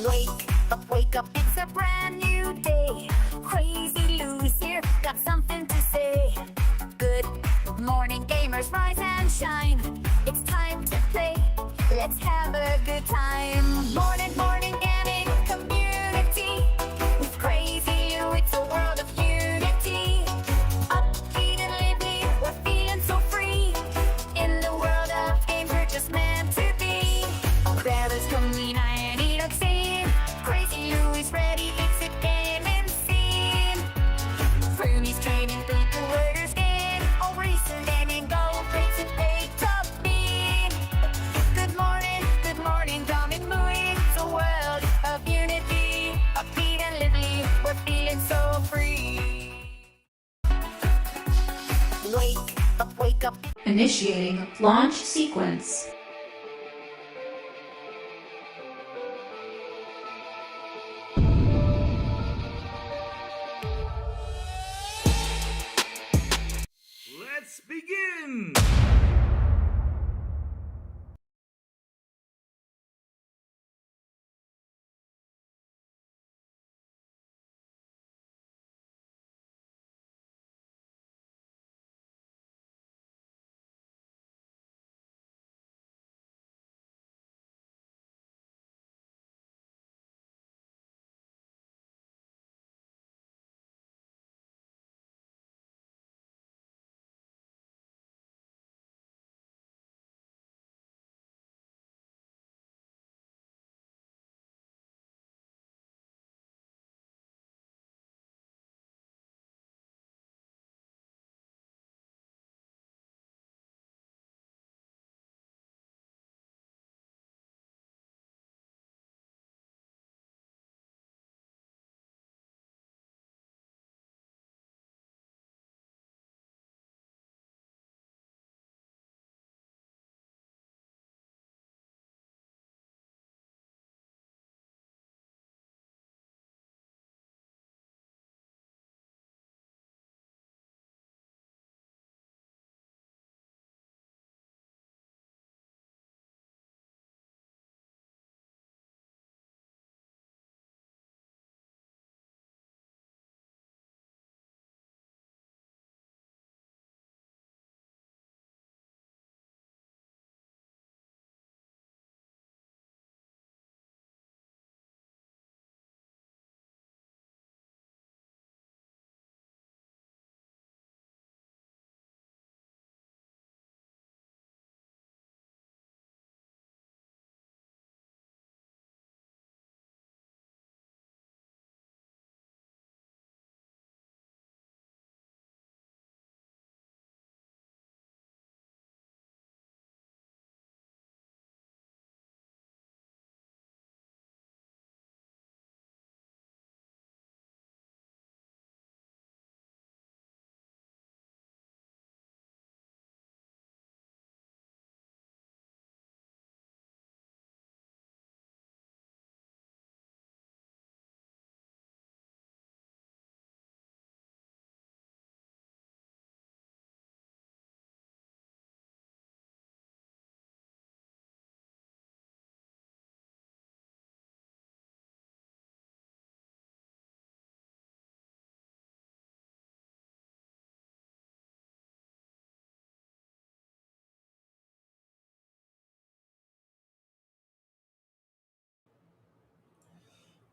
Wake up, it's a brand new day. Crazy Lou's here, got something to say. Good morning, gamers, rise and shine. It's time to play, let's have a good time. Morning, gaming community. With Crazy Lou, it's a world of unity. Upbeat and lively, we're feeling so free. In the world of games, we're just meant to be. Brothers coming and eat a scene. Crazy Lou is ready, it's a gaming scene. Fruities trading people, worders gain. All recent gaming, go race and pay top mean. Good morning, Dom and Louie. It's a world of unity. Upbeat and lively, we're feeling so free. Wake up. Initiating launch sequence. Let's begin!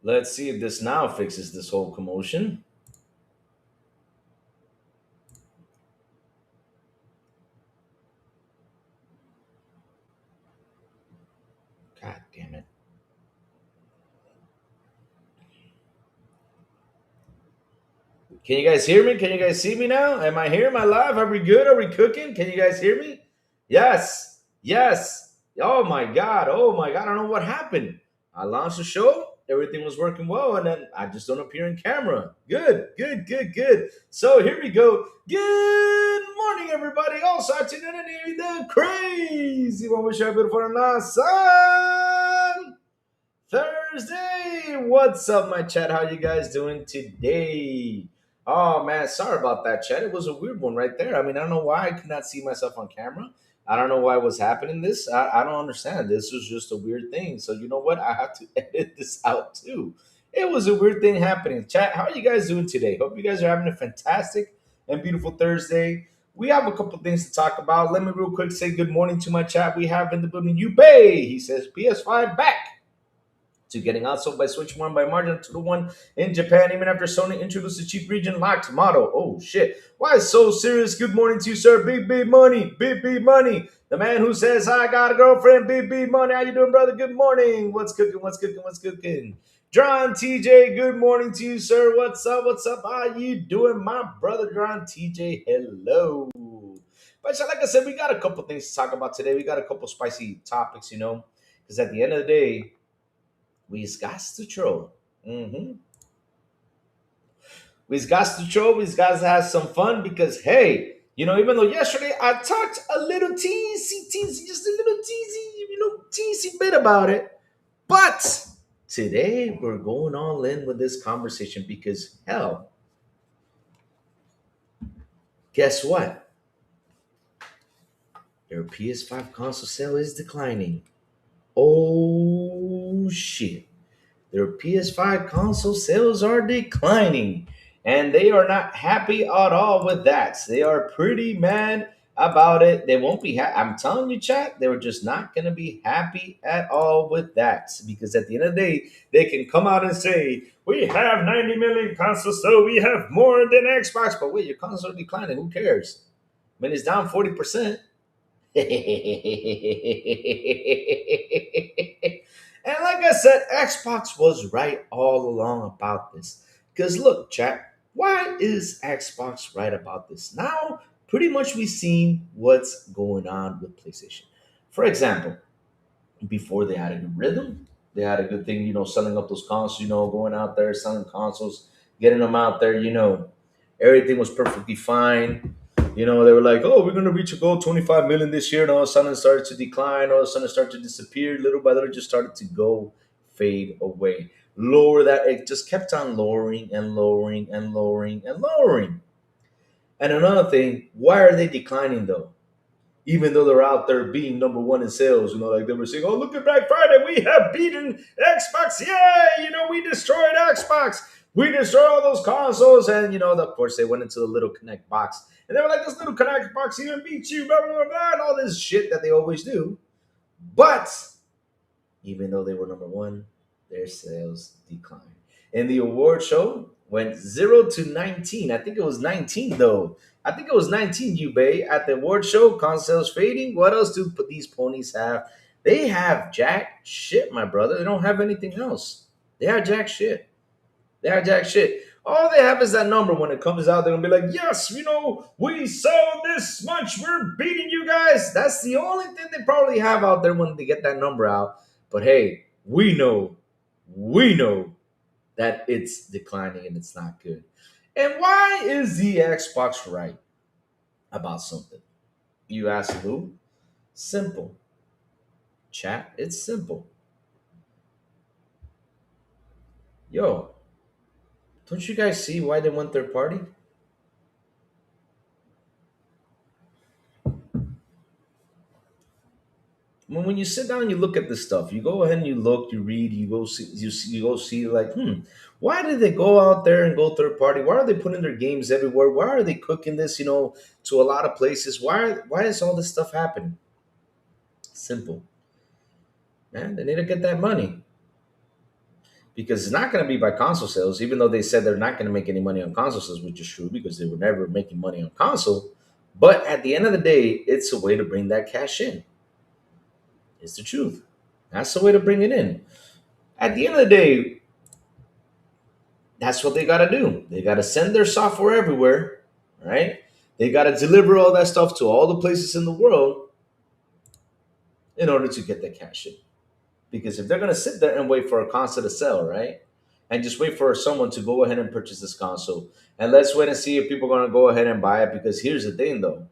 Let's see if this now fixes this whole commotion. God damn it. Can you guys hear me? Can you guys see me now? Am I here? Am I live? Are we good? Are we cooking? Can you guys hear me? Yes. Yes. Oh my God. Oh my God. I don't know what happened. I launched the show. Everything was working well. And then I just don't appear in camera. Good. So here we go. Good morning, everybody. Also, today, the crazy one. Wish I beautiful and awesome Thursday. What's up, my chat? How you guys doing today? Oh man, sorry about that, chat. It was a weird one right there. I mean, I don't know why I could not see myself on camera. I don't know why was happening this. I don't understand. This was just a weird thing. So you know what? I have to edit this out too. It was a weird thing happening. Chat, how are you guys doing today? Hope you guys are having a fantastic and beautiful Thursday. We have a couple things to talk about. Let me real quick say good morning to my chat. We have in the building Yubei. He says PS5 back to getting outsold by Switch 1 by margin to the one in Japan, even after Sony introduced the cheap region locked model. Oh shit. Why so serious? Good morning to you, sir. Big money. Big money. The man who says, I got a girlfriend, big money. How you doing, brother? Good morning. What's cooking? What's cooking? What's cooking? John TJ, good morning to you, sir. What's up? What's up? How you doing, my brother John TJ? Hello. But so like I said, we got a couple things to talk about today. We got a couple spicy topics, because at the end of the day, we's got to troll. We's got to troll. We's got to have some fun because, hey, even though yesterday I talked a little teensy, just a little teensy bit about it, but today we're going all in with this conversation because, hell, guess what? Their PS5 console sale is declining. Oh, shit. Their PS5 console sales are declining, and they are not happy at all with that. They are pretty mad about it. They won't be I'm telling you, chat, they were just not going to be happy at all with that because at the end of the day, they can come out and say, we have 90 million consoles, so we have more than Xbox. But wait, your consoles are declining. Who cares? I mean, it's down 40%. And like I said, Xbox was right all along about this. Because look, chat, why is Xbox right about this? Now, pretty much we've seen what's going on with PlayStation. For example, before they had a good rhythm, they had a good thing, selling up those consoles, going out there, selling consoles, getting them out there, everything was perfectly fine. They were like, oh, we're going to reach a goal 25 million this year. And all of a sudden it started to decline. All of a sudden it started to disappear. Little by little, it just started to go fade away. Lower that. It just kept on lowering and lowering and lowering and lowering. And another thing, why are they declining though? Even though they're out there being number one in sales, like they were saying, oh, look at Black Friday. We have beaten Xbox. Yay! We destroyed Xbox. We destroyed all those consoles. And, of course, they went into the little Connect box. And they were like, this little Connect box even beats you, blah, blah, blah, blah, and all this shit that they always do. But even though they were number one, their sales declined. And the award show went 0 to 19. I think it was 19, though. I think it was 19, Bay. At the award show, console sales fading. What else do these ponies have? They have jack shit, my brother. They don't have anything else. They have jack shit. They have jack shit. All they have is that number. When it comes out, they're going to be like, yes, we sell this much. We're beating you guys. That's the only thing they probably have out there when they get that number out. But hey, we know that it's declining and it's not good. And why is the Xbox right about something? You ask Lou? Simple. Chat, it's simple. Yo, don't you guys see why they went third party? When you sit down and you look at this stuff, you go ahead and you look, you read, you go see like, why did they go out there and go third party? Why are they putting their games everywhere? Why are they cooking this, to a lot of places? Why is all this stuff happening? Simple. Man, they need to get that money. Because it's not going to be by console sales, even though they said they're not going to make any money on console sales, which is true because they were never making money on console. But at the end of the day, it's a way to bring that cash in. It's the truth. That's the way to bring it in. At the end of the day, that's what they got to do. They got to send their software everywhere, right? They got to deliver all that stuff to all the places in the world in order to get that cash in. Because if they're going to sit there and wait for a console to sell, right? And just wait for someone to go ahead and purchase this console. And let's wait and see if people are going to go ahead and buy it. Because here's the thing, though.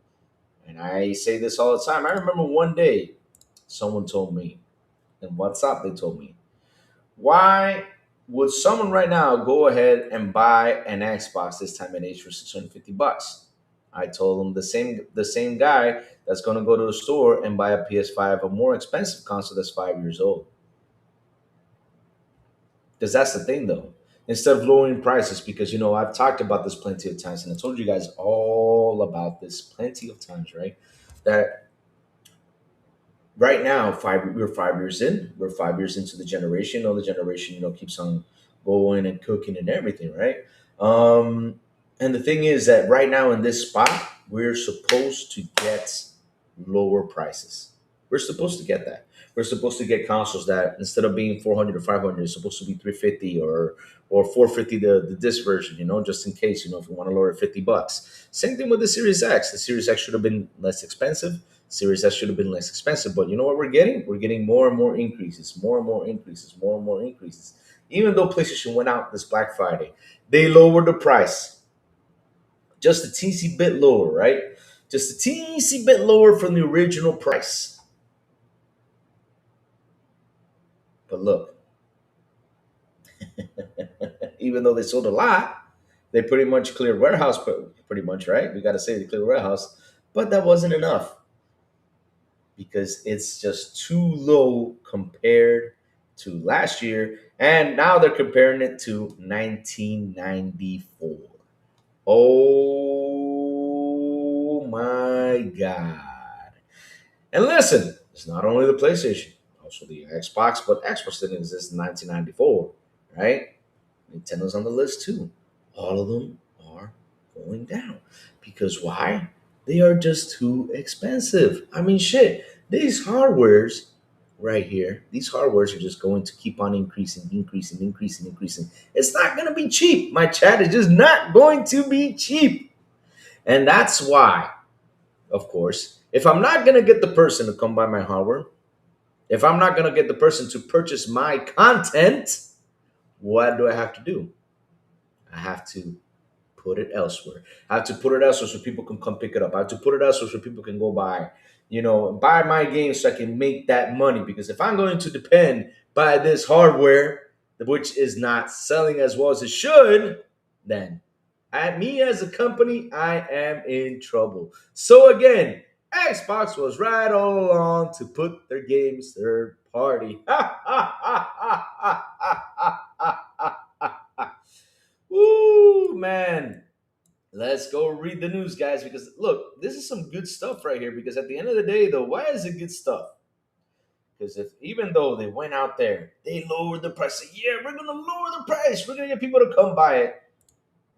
And I say this all the time. I remember one day, someone told me, in WhatsApp, they told me, why would someone right now go ahead and buy an Xbox this time and age for $650? I told him the same guy that's going to go to the store and buy a PS5, a more expensive console that's 5 years old. Because that's the thing, though. Instead of lowering prices, because I've talked about this plenty of times, and I told you guys all about this plenty of times, right? That right now, we're 5 years in. We're 5 years into the generation. The generation, keeps on going and cooking and everything, right? And the thing is that right now in this spot, we're supposed to get lower prices. We're supposed to get that. We're supposed to get consoles that instead of being 400 or 500, it's supposed to be 350 or 450 the disc version, just in case, if you want to lower it $50. Same thing with the Series X. The Series X should have been less expensive. Series S should have been less expensive. But you know what we're getting? We're getting more and more increases, more and more increases, more and more increases. Even though PlayStation went out this Black Friday, they lowered the price just a teensy bit lower, right? Just a teensy bit lower from the original price. But look, even though they sold a lot, they pretty much cleared warehouse, pretty much, right? We got to say they cleared warehouse, but that wasn't enough because it's just too low compared to last year. And now they're comparing it to 1994. Oh my God. And listen, it's not only the PlayStation, also the Xbox, but Xbox didn't exist in 1994, right? Nintendo's on the list too. All of them are going down. Because why? They are just too expensive. I mean, shit, these hardwares right here, these hardwares are just going to keep on increasing, increasing, increasing, increasing. It's not going to be cheap. My chat is just not going to be cheap. And that's why, of course, if I'm not going to get the person to come buy my hardware, if I'm not going to get the person to purchase my content, what do I have to do? I have to put it elsewhere. I have to put it elsewhere so people can come pick it up. I have to put it elsewhere so people can go buy my games so I can make that money. Because if I'm going to depend by this hardware, which is not selling as well as it should, then me as a company, I am in trouble. So again, Xbox was right all along to put their games third party. Woo, man. Let's go read the news, guys, because look, this is some good stuff right here. Because at the end of the day, though, why is it good stuff? Because if even though they went out there, they lowered the price. Yeah, we're gonna lower the price. We're gonna get people to come buy it.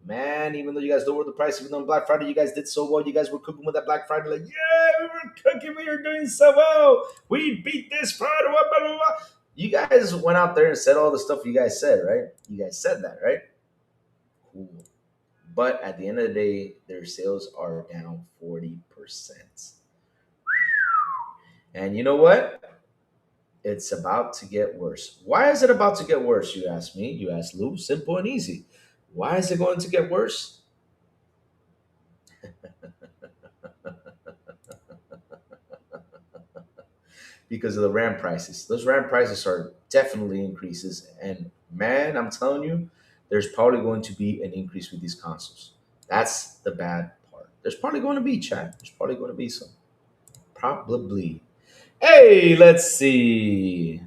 Man, even though you guys lowered the price, even on Black Friday, you guys did so well. You guys were cooking with that Black Friday, like, yeah, we were cooking, we were doing so well. We beat this Friday, blah, blah, blah, blah. You guys went out there and said all the stuff you guys said, right? You guys said that, right? Cool. But at the end of the day, their sales are down 40%. And you know what? It's about to get worse. Why is it about to get worse? You ask me. You ask Lou. Simple and easy. Why is it going to get worse? Because of the RAM prices. Those RAM prices are definitely increases. And man, I'm telling you, there's probably going to be an increase with these consoles. That's the bad part. There's probably going to be, chat. There's probably going to be some. Probably. Hey, let's see.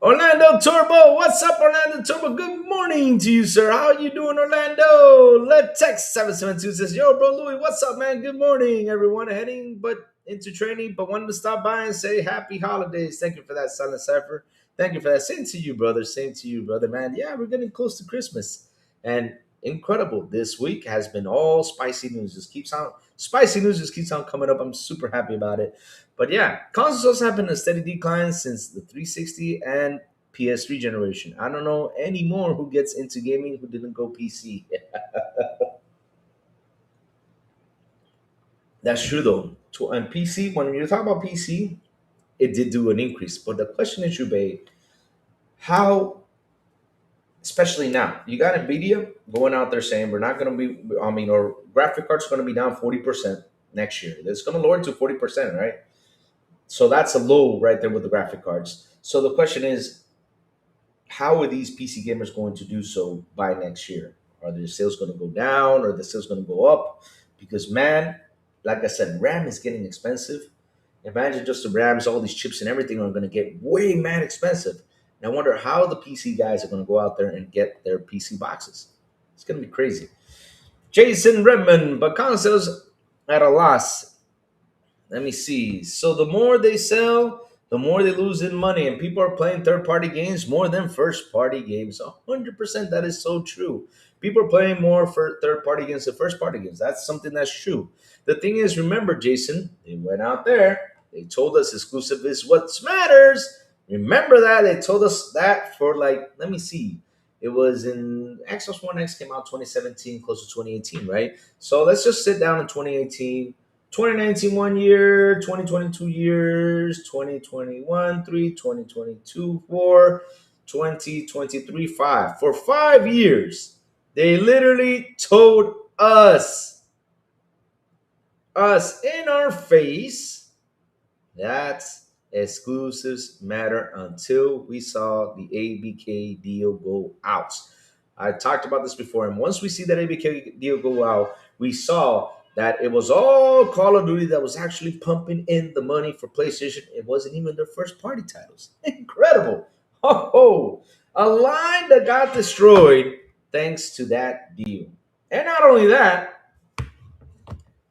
Orlando Turbo, what's up, Orlando Turbo? Good morning to you, sir. How are you doing, Orlando? Let Text 772 says, yo, bro, Louis, what's up, man? Good morning, everyone. Heading into training, but wanted to stop by and say happy holidays. Thank you for that, Silent Cipher. Thank you for that. Same to you, brother. Same to you, brother, man. Yeah, we're getting close to Christmas. And incredible. This week has been all spicy news. Spicy news just keeps on coming up. I'm super happy about it. But yeah, consoles also have been a steady decline since the 360 and PS3 generation. I don't know anymore who gets into gaming who didn't go PC. That's true though. And PC, when you talk about PC, it did do an increase. But the question is, Jubei, how, especially now, you got Nvidia going out there saying we're not going to be, or graphic cards going to be down 40% next year. It's going to lower to 40%, right? So that's a low right there with the graphic cards. So the question is, how are these PC gamers going to do so by next year? Are the sales going to go down or the sales going to go up? Because man, like I said, RAM is getting expensive. Imagine just the RAMs, all these chips and everything are going to get way mad expensive. And I wonder how the PC guys are going to go out there and get their PC boxes. It's going to be crazy. Jason Redmond, but consoles at a loss. Let me see. So the more they sell, the more they lose in money, and people are playing third-party games more than first-party games. 100% that is so true. People are playing more for third-party games than first-party games. That's something that's true. The thing is, remember, Jason, they went out there. They told us exclusive is what matters. Remember that they told us that for like, let me see. It was in Xbox One X came out 2017, close to 2018, right? So let's just sit down in 2018. 2019 1 year, 2022 years, 2021 3, 2022 4, 2023 5. For 5 years, they literally told us in our face that exclusives matter until we saw the ABK deal go out. I talked about this before, and once we see that ABK deal go out, we saw that it was all Call of Duty that was actually pumping in the money for PlayStation. It wasn't even their first party titles. Incredible. Oh, a line that got destroyed thanks to that deal. And not only that,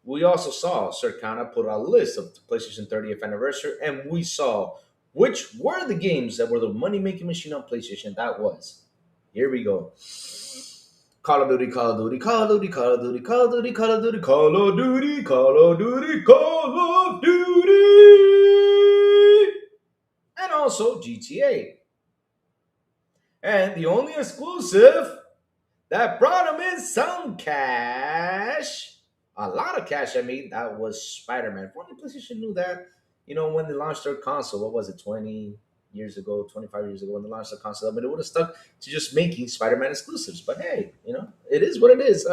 we also saw Circana put out a list of the PlayStation 30th anniversary, and we saw which were the games that were the money making machine on PlayStation. That was. Here we go. Call of Duty, Call of Duty, Call of Duty, Call of Duty, Call of Duty, Call of Duty, Call of Duty, Call of Duty, Call of Duty, and also GTA. And the only exclusive that brought him in some cash, a lot of cash, I mean, that was Spider Man. If only PlayStation knew that, when they launched their console, what was it, 20 years ago, 25 years ago, when they launched the console, I mean, it would have stuck to just making Spider Man exclusives. But hey, it is what it is.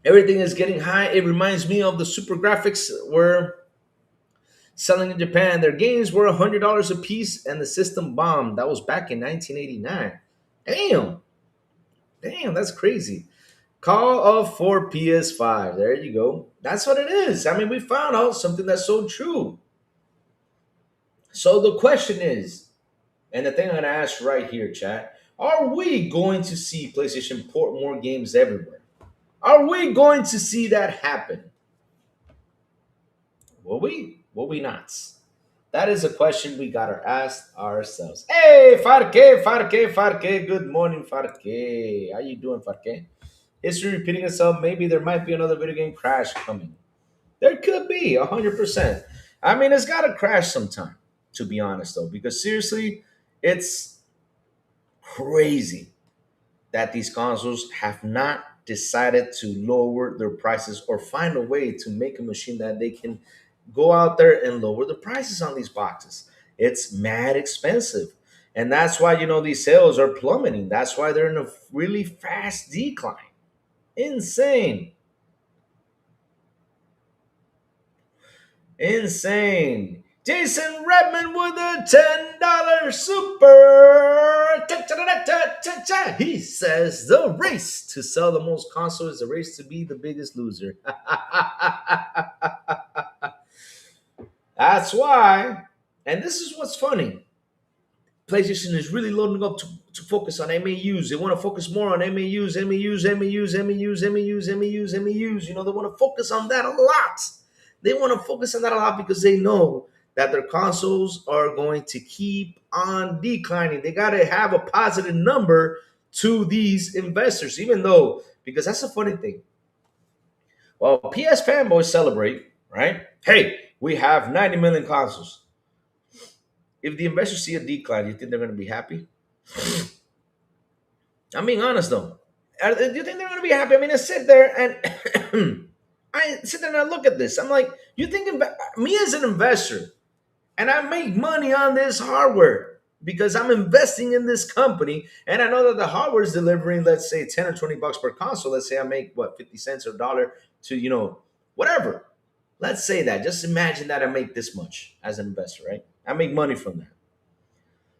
Everything is getting high. It reminds me of the Super Graphics were selling in Japan. Their games were $100 a piece, and the system bombed. That was back in 1989. Damn, that's crazy. Call of for PS5. There you go. That's what it is. I mean, we found out something that's so true. So the question is, and the thing I'm gonna ask right here, chat, are we going to see PlayStation port more games everywhere? Are we going to see that happen? Will we? Will we not? That is a question we gotta ask ourselves. Hey, Farke. Good morning, Farke. How you doing, Farke? History repeating itself. Maybe there might be another video game crash coming. There could be 100%. I mean, it's gotta crash sometime. To be honest, though, because seriously, it's crazy that these consoles have not decided to lower their prices or find a way to make a machine that they can go out there and lower the prices on these boxes. It's mad expensive. And that's why, these sales are plummeting. That's why they're in a really fast decline. Insane. Insane. Jason Redmond with a $10 super. Cha-cha-cha-cha-cha-cha. He says the race to sell the most consoles is the race to be the biggest loser. That's why, and this is what's funny. PlayStation is really loading up to focus on MAUs. They want to focus more on MAUs. They want to focus on that a lot. They want to focus on that a lot because they know that their consoles are going to keep on declining. They got to have a positive number to these investors, even though, because that's a funny thing. Well, PS fanboys celebrate, right? Hey, we have 90 million consoles. If the investors see a decline, you think they're going to be happy? I'm being honest, though. Do you think they're going to be happy? I mean, I sit there and I look at this. I'm like, you think me as an investor, and I make money on this hardware because I'm investing in this company, and I know that the hardware is delivering, let's say, 10 or 20 bucks per console. Let's say I make 50 cents or a dollar to whatever. Let's say that. Just imagine that I make this much as an investor, right? I make money from that.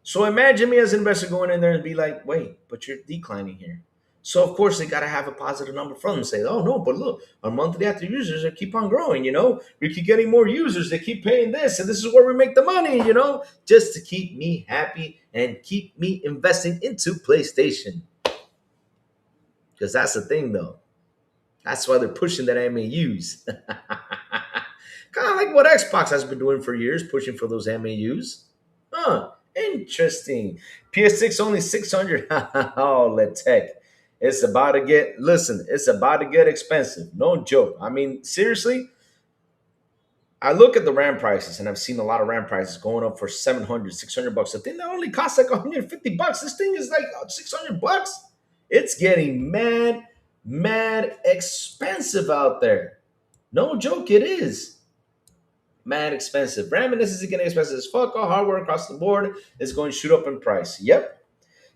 So imagine me as an investor going in there and be like, wait, but you're declining here. So of course they gotta have a positive number from them. Say, oh no, but look, our monthly active users are keep on growing. We keep getting more users. They keep paying this, and this is where we make the money. Just to keep me happy and keep me investing into PlayStation. Because that's the thing, though. That's why they're pushing that MAUs. Kind of like what Xbox has been doing for years, pushing for those MAUs. Huh. Interesting. PS6 only 600. Oh, let's heck. It's about to get expensive. No joke. I mean, seriously, I look at the RAM prices and I've seen a lot of RAM prices going up for 700, 600 bucks. The thing that only costs like 150 bucks. This thing is like 600 bucks. It's getting mad, mad expensive out there. No joke, it is. Mad expensive. RAM and this is getting expensive as fuck. All hardware across the board is going to shoot up in price. Yep.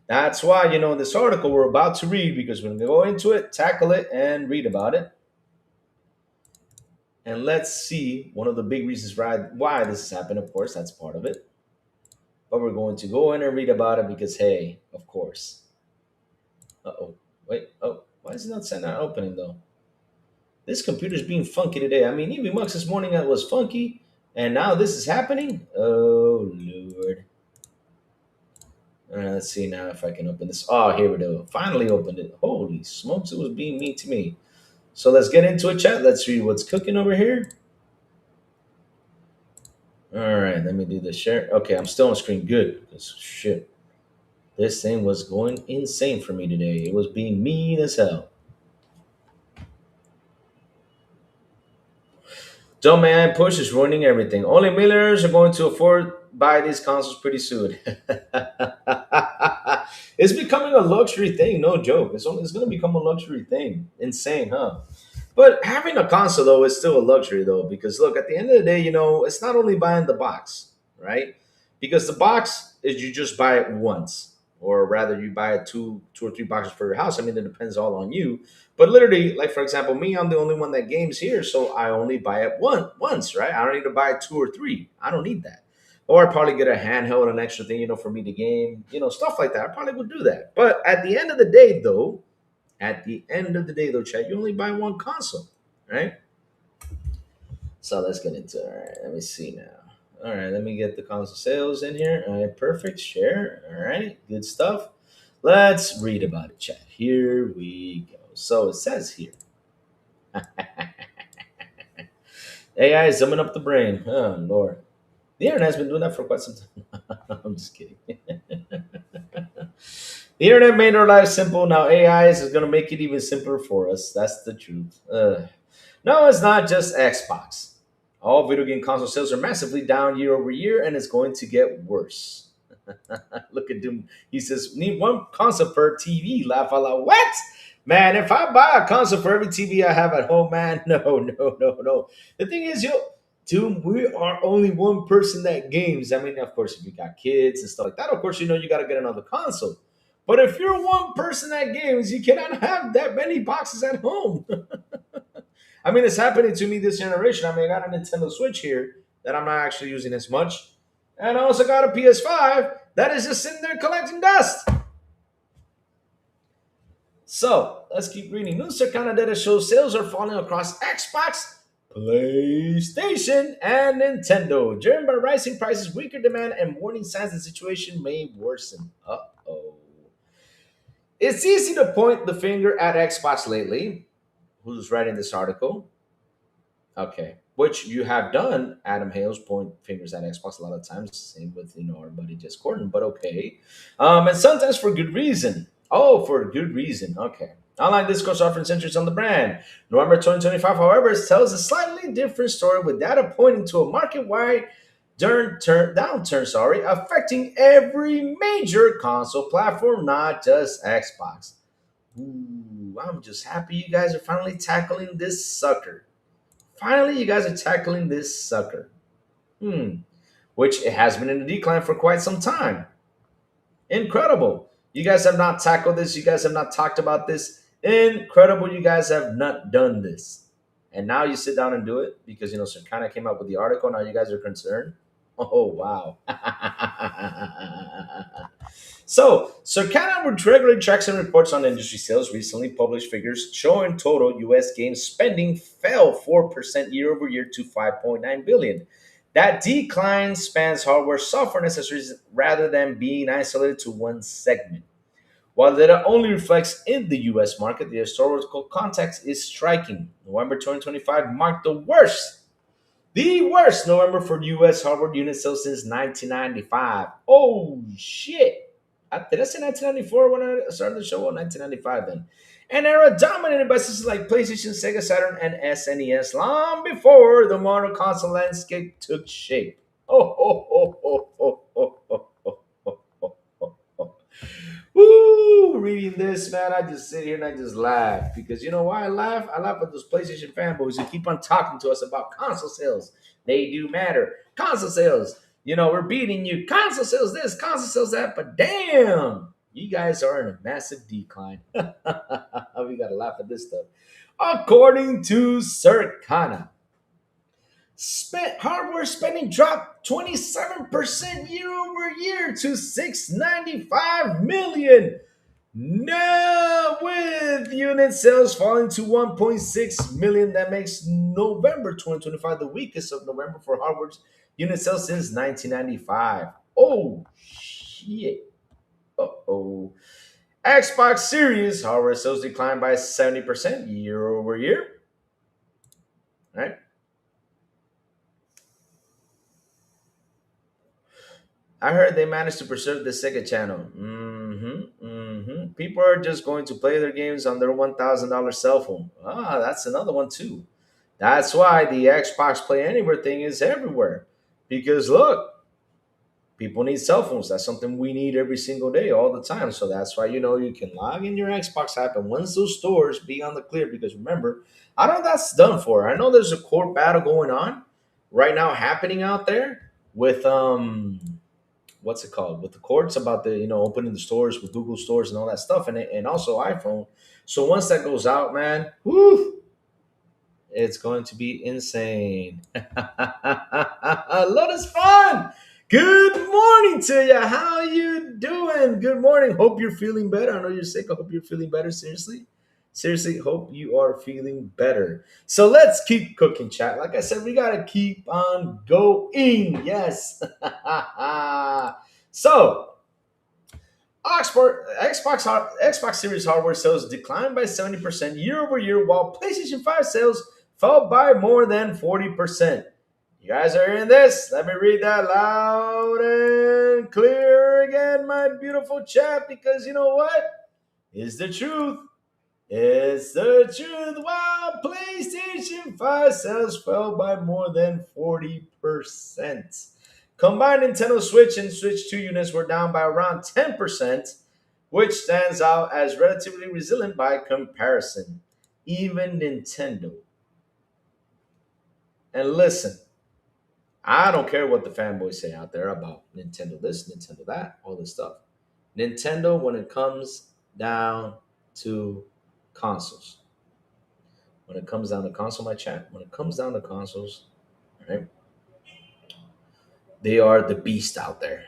That's why, in this article we're about to read, because we're going to go into it, tackle it, and read about it. And let's see one of the big reasons why this has happened. Of course, that's part of it. But we're going to go in and read about it because, hey, of course. Uh-oh. Wait. Oh, why is it not opening, though? This computer's being funky today. I mean, even Mux this morning it was funky, and now this is happening? Oh, Lord. Let's see now if I can open this. Oh, here we go. Finally opened it. Holy smokes, it was being mean to me. So let's get into it, chat. Let's read what's cooking over here. All right, let me do the share. Okay, I'm still on screen. Good. Because shit, this thing was going insane for me today. It was being mean as hell. Dumb man push is ruining everything. Only millionaires are going to afford buy these consoles pretty soon. It's becoming a luxury thing, no joke. It's going to become a luxury thing. Insane, huh? But having a console though is still a luxury though, because look, at the end of the day, it's not only buying the box, right? Because the box is you just buy it once, or rather you buy it two or three boxes for your house. I mean, it depends all on you. But literally, like for example, me, I'm the only one that games here, so I only buy it once, right? I don't need to buy two or three. I don't need that. Or I probably get a handheld, an extra thing, for me to game, stuff like that. I probably would do that. But at the end of the day, though, chat, you only buy one console, right? So let's get into it. All right, let me see now. All right, let me get the console sales in here. All right, perfect. Share. All right, good stuff. Let's read about it, chat. Here we go. So it says here. AI is zooming up the brain. Oh, Lord. The internet's been doing that for quite some time. I'm just kidding. The internet made our lives simple. Now AI is going to make it even simpler for us. That's the truth. No, it's not just Xbox. All video game console sales are massively down year over year, and it's going to get worse. Look at Doom. He says, need one console per TV. Laugh out loud. What? Man, if I buy a console for every TV I have at home, man, no. The thing is, Doom, we are only one person that games. I mean, of course, if you got kids and stuff like that, of course, you got to get another console. But if you're one person that games, you cannot have that many boxes at home. I mean, it's happening to me this generation. I mean, I got a Nintendo Switch here that I'm not actually using as much. And I also got a PS5 that is just sitting there collecting dust. So, let's keep reading. News Circana data shows sales are falling across Xbox, PlayStation, and Nintendo, driven by rising prices, weaker demand, and warning signs the situation may worsen. Uh-oh. It's easy to point the finger at Xbox lately. Who's writing this article? Okay. Which you have done, Adam Hales, point fingers at Xbox a lot of times. Same with, our buddy Jess Gordon, but okay. And sometimes for good reason. Oh, for good reason. Okay. Online discourse offering centers on the brand. November 2025, however, tells a slightly different story with data pointing to a market-wide downturn, affecting every major console platform, not just Xbox. Ooh, I'm just happy you guys are finally tackling this sucker. Finally, you guys are tackling this sucker. Which it has been in a decline for quite some time. Incredible. You guys have not tackled this. You guys have not talked about this. Incredible. You guys have not done this. And now you sit down and do it because, Circana came up with the article. Now you guys are concerned. Oh wow. So, Circana, which regularly tracks and reports on industry sales, recently published figures showing total U.S. game spending fell 4% year over year to 5.9 billion. That decline spans hardware, software, and accessories rather than being isolated to one segment. While data only reflects in the US market, the historical context is striking. November 2025 marked the worst November for US hardware unit sales since 1995. Oh shit. Did I say 1994 when I started the show? Well, 1995 then. An era dominated by systems like PlayStation, Sega Saturn, and SNES long before the modern console landscape took shape. Oh, oh, oh, oh, oh, oh, oh, oh, oh, oh, oh, oh. Woo! Reading this, man, I just sit here and I just laugh because you know why I laugh? I laugh at those PlayStation fanboys who keep on talking to us about console sales. They do matter. Console sales. We're beating you. Console sales this, console sales that, but damn, you guys are in a massive decline. We gotta laugh at this stuff. According to Circana, hardware spending dropped 27% year over year to 695 million. No, with unit sales falling to 1.6 million, that makes November 2025 the weakest of November for hardware's unit sales since 1995. Oh, shit. Uh oh. Xbox Series hardware sales declined by 70% year over year. Right? I heard they managed to preserve the Sega channel. People are just going to play their games on their $1,000 cell phone. Ah, that's another one too. That's why the Xbox Play Anywhere thing is everywhere. Because look, people need cell phones. That's something we need every single day, all the time. So that's why you can log in your Xbox app and once those stores be on the clear. Because remember, I know that's done for. I know there's a court battle going on right now happening out there with what's it called with the courts about the opening the stores with Google stores and all that stuff and also iPhone. So once that goes out, man, whoo, it's going to be insane. A lot of fun. Good morning to you. How you doing? Good morning. Hope you're feeling better. I know you're sick. I hope you're feeling better. Seriously, hope you are feeling better. So let's keep cooking, chat. Like I said, we gotta keep on going. Yes. So Xbox Series hardware sales declined by 70% year over year, while PlayStation 5 sales fell by more than 40%. You guys are hearing this? Let me read that loud and clear again, my beautiful chat, because you know what? It's the truth. It's the truth. While PlayStation 5 sales fell by more than 40%. Combined Nintendo Switch and Switch 2 units were down by around 10%, which stands out as relatively resilient by comparison. Even Nintendo. And listen, I don't care what the fanboys say out there about Nintendo this, Nintendo that, all this stuff. Nintendo, when it comes down to consoles, when it comes down to console, my chat, when it comes down to consoles, right, they are the beast out there.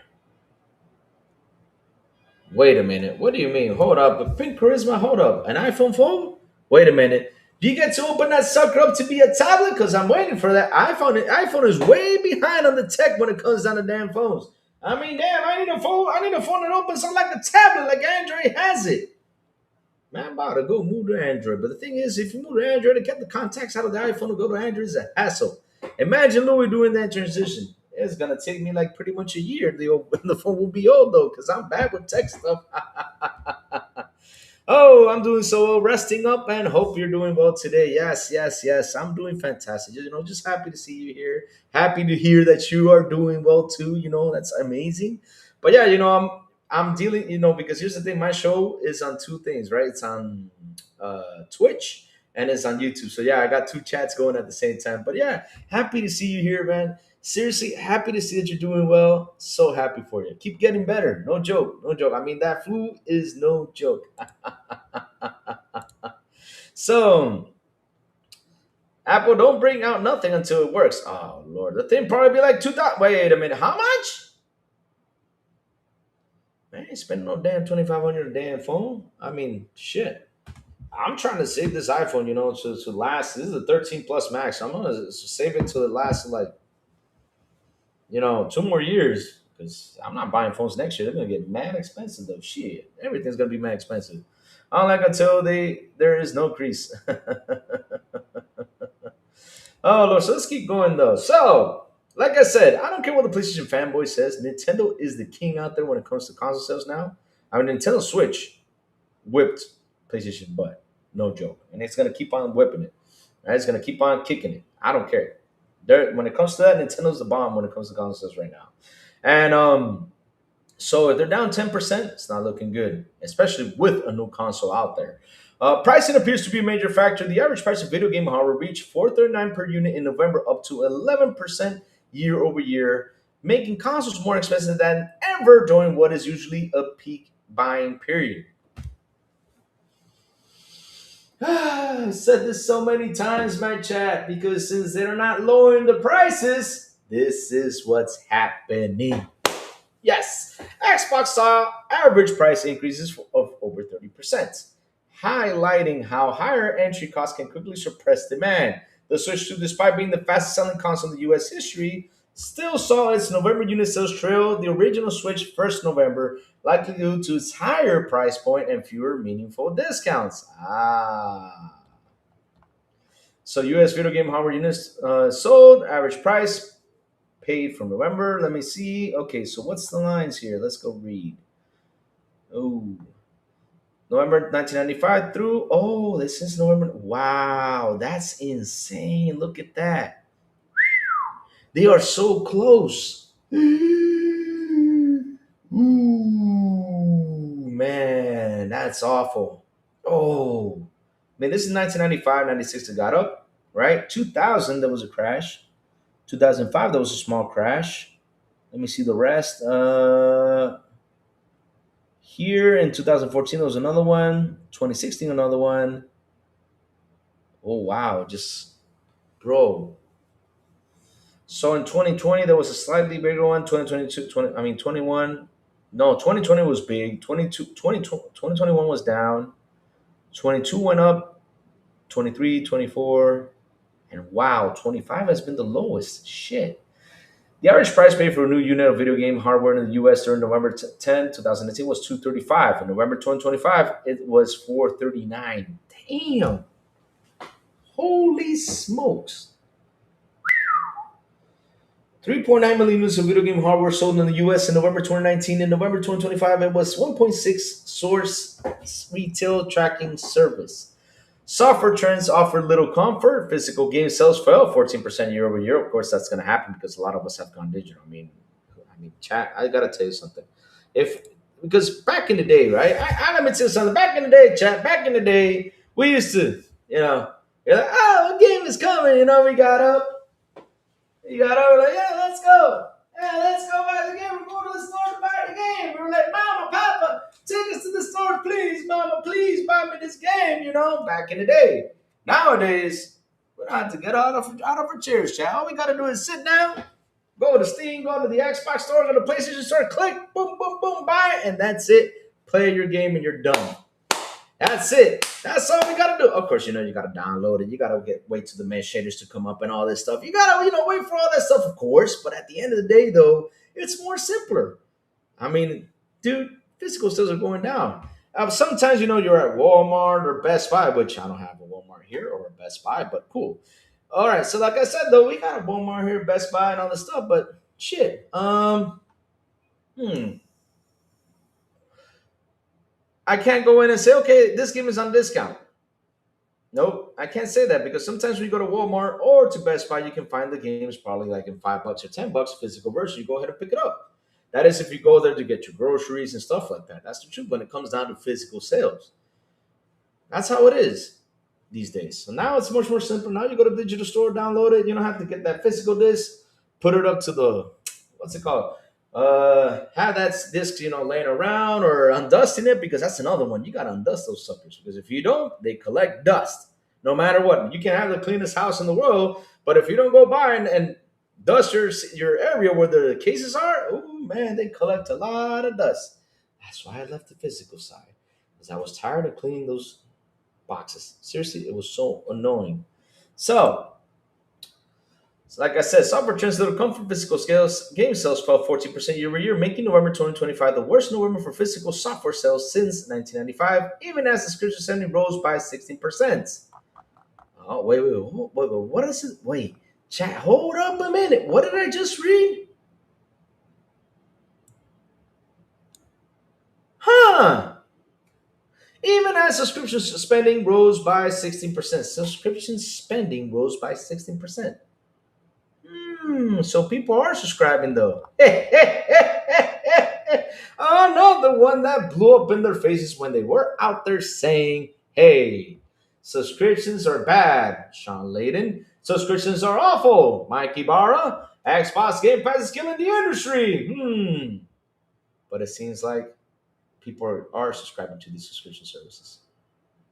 Wait a minute. What do you mean? Hold up. A Pink Charisma, hold up. An iPhone phone? Wait a minute. Do you get to open that sucker up to be a tablet? Because I'm waiting for that. iPhone is way behind on the tech when it comes down to damn phones. I mean, damn, I need a phone. I need a phone that opens up like a tablet, like Android has it. Man, I'm about to go move to Android. But the thing is, if you move to Android and get the contacts out of the iPhone and go to Android, it's a hassle. Imagine Louis doing that transition. It's gonna take me like pretty much a year. The phone will be old though, because I'm bad with tech stuff. Oh, I'm doing so well, resting up, and hope you're doing well today. Yes, yes, yes. I'm doing fantastic. Just happy to see you here. Happy to hear that you are doing well too. That's amazing. But yeah, I'm dealing. Because here's the thing: my show is on two things, right? It's on Twitch and it's on YouTube. So yeah, I got two chats going at the same time. But yeah, happy to see you here, man. Seriously, happy to see that you're doing well. So happy for you. Keep getting better. No joke. No joke. I mean, that flu is no joke. So, Apple don't bring out nothing until it works. Oh Lord, the thing probably be like 2,000. Wait a minute, how much? Man, I ain't spending no damn 2,500 a damn phone. I mean, shit. I'm trying to save this iPhone, to last. This is a 13 plus max. I'm gonna save it till it lasts like 2 more years because I'm not buying phones next year. They're gonna get mad expensive though. Shit, everything's gonna be mad expensive. Unlike until there is no crease. Oh Lord, so let's keep going though. So, like I said, I don't care what the PlayStation fanboy says. Nintendo is the king out there when it comes to console sales now. I mean, Nintendo Switch whipped PlayStation butt, no joke, and it's gonna keep on whipping it. Right? It's gonna keep on kicking it. I don't care. When it comes to that, Nintendo's the bomb when it comes to console sales right now. And so if they're down 10%, it's not looking good, especially with a new console out there. Pricing appears to be a major factor. The average price of video game hardware reached 439 per unit in November, up to 11% year over year, making consoles more expensive than ever during what is usually a peak buying period. I've said this so many times, my chat, because since they're not lowering the prices, this is what's happening. Yes, Xbox saw average price increases of over 30%, highlighting how higher entry costs can quickly suppress demand. The Switch 2, despite being the fastest selling console in the US history, still saw its November unit sales trail the original Switch 1st November, likely due to its higher price point and fewer meaningful discounts. So US video game hardware units sold, average price paid from November. Let me see. Okay, so what's the lines here? Let's go read. Oh, November 1995 through. Oh, this is November. Wow, that's insane. Look at that. They are so close. Ooh, man, that's awful. Oh, man, this is 1995, 96 that got up, right? 2000, there was a crash. 2005, there was a small crash. Let me see the rest. Here in 2014, there was another one. 2016, another one. Oh, wow. Just, bro. So in 2020, there was a slightly bigger one. 2022, 21. No, 2020 was big. 2021 was down. 22 went up. 23, 24. And wow, 25 has been the lowest. Shit. The average price paid for a new unit of video game hardware in the US during November 10, 2018 was $235. In November 2025, it was $439. Damn. Holy smokes. 3.9 million units of video game hardware sold in the US in November 2019. In November 2025, it was 1.6 source retail tracking service. Software trends offer little comfort. Physical game sales fell 14% year over year. Of course, that's going to happen because a lot of us have gone digital. Chat. I gotta tell you something. If Because back in the day, right? Let me tell you something. Back in the day, chat. Back in the day, we used to, you're like, oh, a game is coming. We got up. You got up. We're like, yeah, let's go. Yeah, let's go buy the game. We're going to the store to buy the game. We were like, Mama, Papa, take us to the store, please. Mama, please buy me this game, back in the day. Nowadays, we don't have to get out of our chairs, chat. All we got to do is sit down, go to Steam, go to the Xbox store, go to the PlayStation store, click, boom, boom, boom, buy it, and that's it. Play your game and you're done. That's it. That's all we gotta do. Of course, you gotta download it. You gotta wait till the mesh shaders to come up and all this stuff. You gotta, wait for all that stuff, of course. But at the end of the day, though, it's more simpler. Dude, physical sales are going down. Sometimes, you're at Walmart or Best Buy, which I don't have a Walmart here or a Best Buy, but cool. All right, so like I said, though, we got a Walmart here, Best Buy, and all this stuff. But shit, I can't go in and say, okay, this game is on discount. Nope, I can't say that because sometimes when you go to Walmart or to Best Buy, you can find the games probably like in $5 or $10 physical version. You go ahead and pick it up. That is if you go there to get your groceries and stuff like that. That's the truth when it comes down to physical sales. That's how it is these days. So now it's much more simple. Now you go to the digital store, download it. You don't have to get that physical disc, put it up to the, what's it called? Have that disc, laying around or undusting it because that's another one. You got to undust those suckers because if you don't, they collect dust. No matter what, you can have the cleanest house in the world, but if you don't go by and dust your area where the cases are, oh man, they collect a lot of dust. That's why I left the physical side, because I was tired of cleaning those boxes. Seriously, it was so annoying. So, like I said, software trends that come from physical scales, game sales fell 14% year over year, making November 2025 the worst November for physical software sales since 1995, even as the subscription spending rose by 16%. Oh, wait, what is it? Wait, chat, hold up a minute. What did I just read? Huh. Even as subscription spending rose by 16%. Subscription spending rose by 16%. So people are subscribing though. Oh no, the one that blew up in their faces when they were out there saying, hey, subscriptions are bad, Sean Layden. Subscriptions are awful, Mike Ibarra. Xbox Game Pass is killing the industry. But it seems like people are subscribing to these subscription services.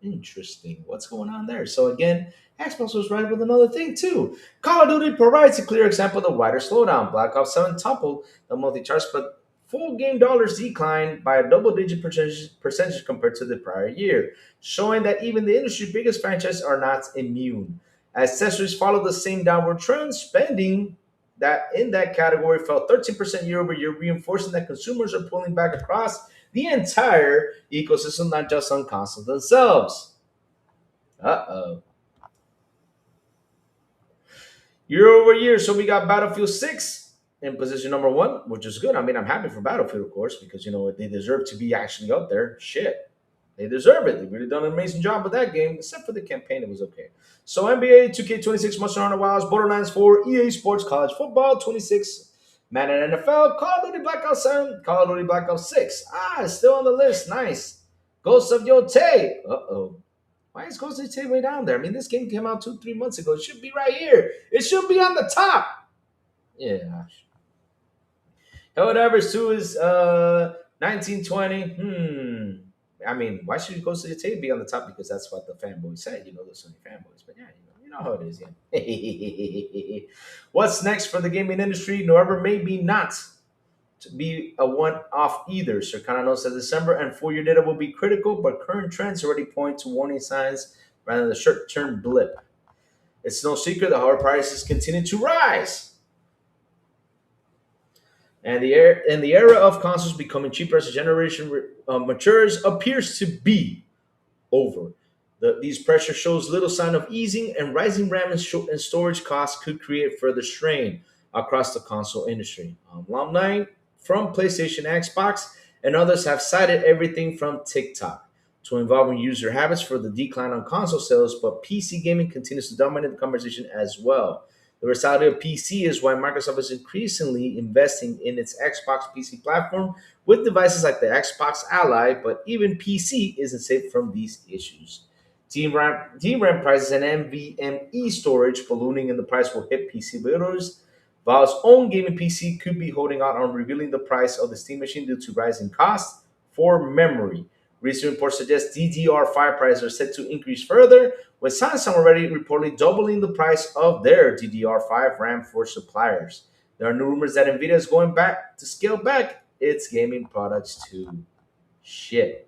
Interesting. What's going on there? So again, Xbox was right with another thing too. Call of Duty provides a clear example of the wider slowdown. Black Ops 7 toppled the monthly charts, but full game dollars declined by a double-digit percentage compared to the prior year, showing that even the industry's biggest franchises are not immune. Accessories follow the same downward trend. Spending that in that category fell 13% year over year, reinforcing that consumers are pulling back across the entire ecosystem, not just on consoles themselves. Uh-oh. Year over year, so we got Battlefield 6 in position number one, which is good. I mean, I'm happy for Battlefield, of course, because, they deserve to be actually up there. Shit. They deserve it. They've really done an amazing job with that game, except for the campaign. It was okay. So NBA 2K26, Monster Hunter Wilds, Borderlands 4, EA Sports, College Football 26, Madden NFL, Call of Duty Black Ops 7, Call of Duty Black Ops 6. It's still on the list. Nice. Ghost of Yotei. Uh-oh. Why is Ghost of Yotei way down there? I mean, this game came out 2-3 months ago. It should be right here. It should be on the top. Yeah. Whatever, 2 is 1920. I mean, why should Ghost of Yotei be on the top? Because that's what the fanboys said. The Sony fanboys. But yeah, you know how it is. Yeah. What's next for the gaming industry? November maybe not to be a one-off either. Circana notes that December and full-year data will be critical, but current trends already point to warning signs rather than a short-term blip. It's no secret that hardware prices continue to rise. And the era of consoles becoming cheaper as the generation matures appears to be over. These pressure shows little sign of easing, and rising RAM and storage costs could create further strain across the console industry. Alumni from PlayStation, Xbox, and others have cited everything from TikTok to involving user habits for the decline on console sales, but PC gaming continues to dominate the conversation as well. The versatility of PC is why Microsoft is increasingly investing in its Xbox PC platform with devices like the Xbox Ally, but even PC isn't safe from these issues. DRAM prices and NVMe storage ballooning in the price will hit PC builders. Valve's own gaming PC could be holding out on revealing the price of the Steam machine due to rising costs for memory. Recent reports suggest DDR5 prices are set to increase further, with Samsung already reportedly doubling the price of their DDR5 RAM for suppliers. There are new rumors that Nvidia is going back to scale back its gaming products to shit.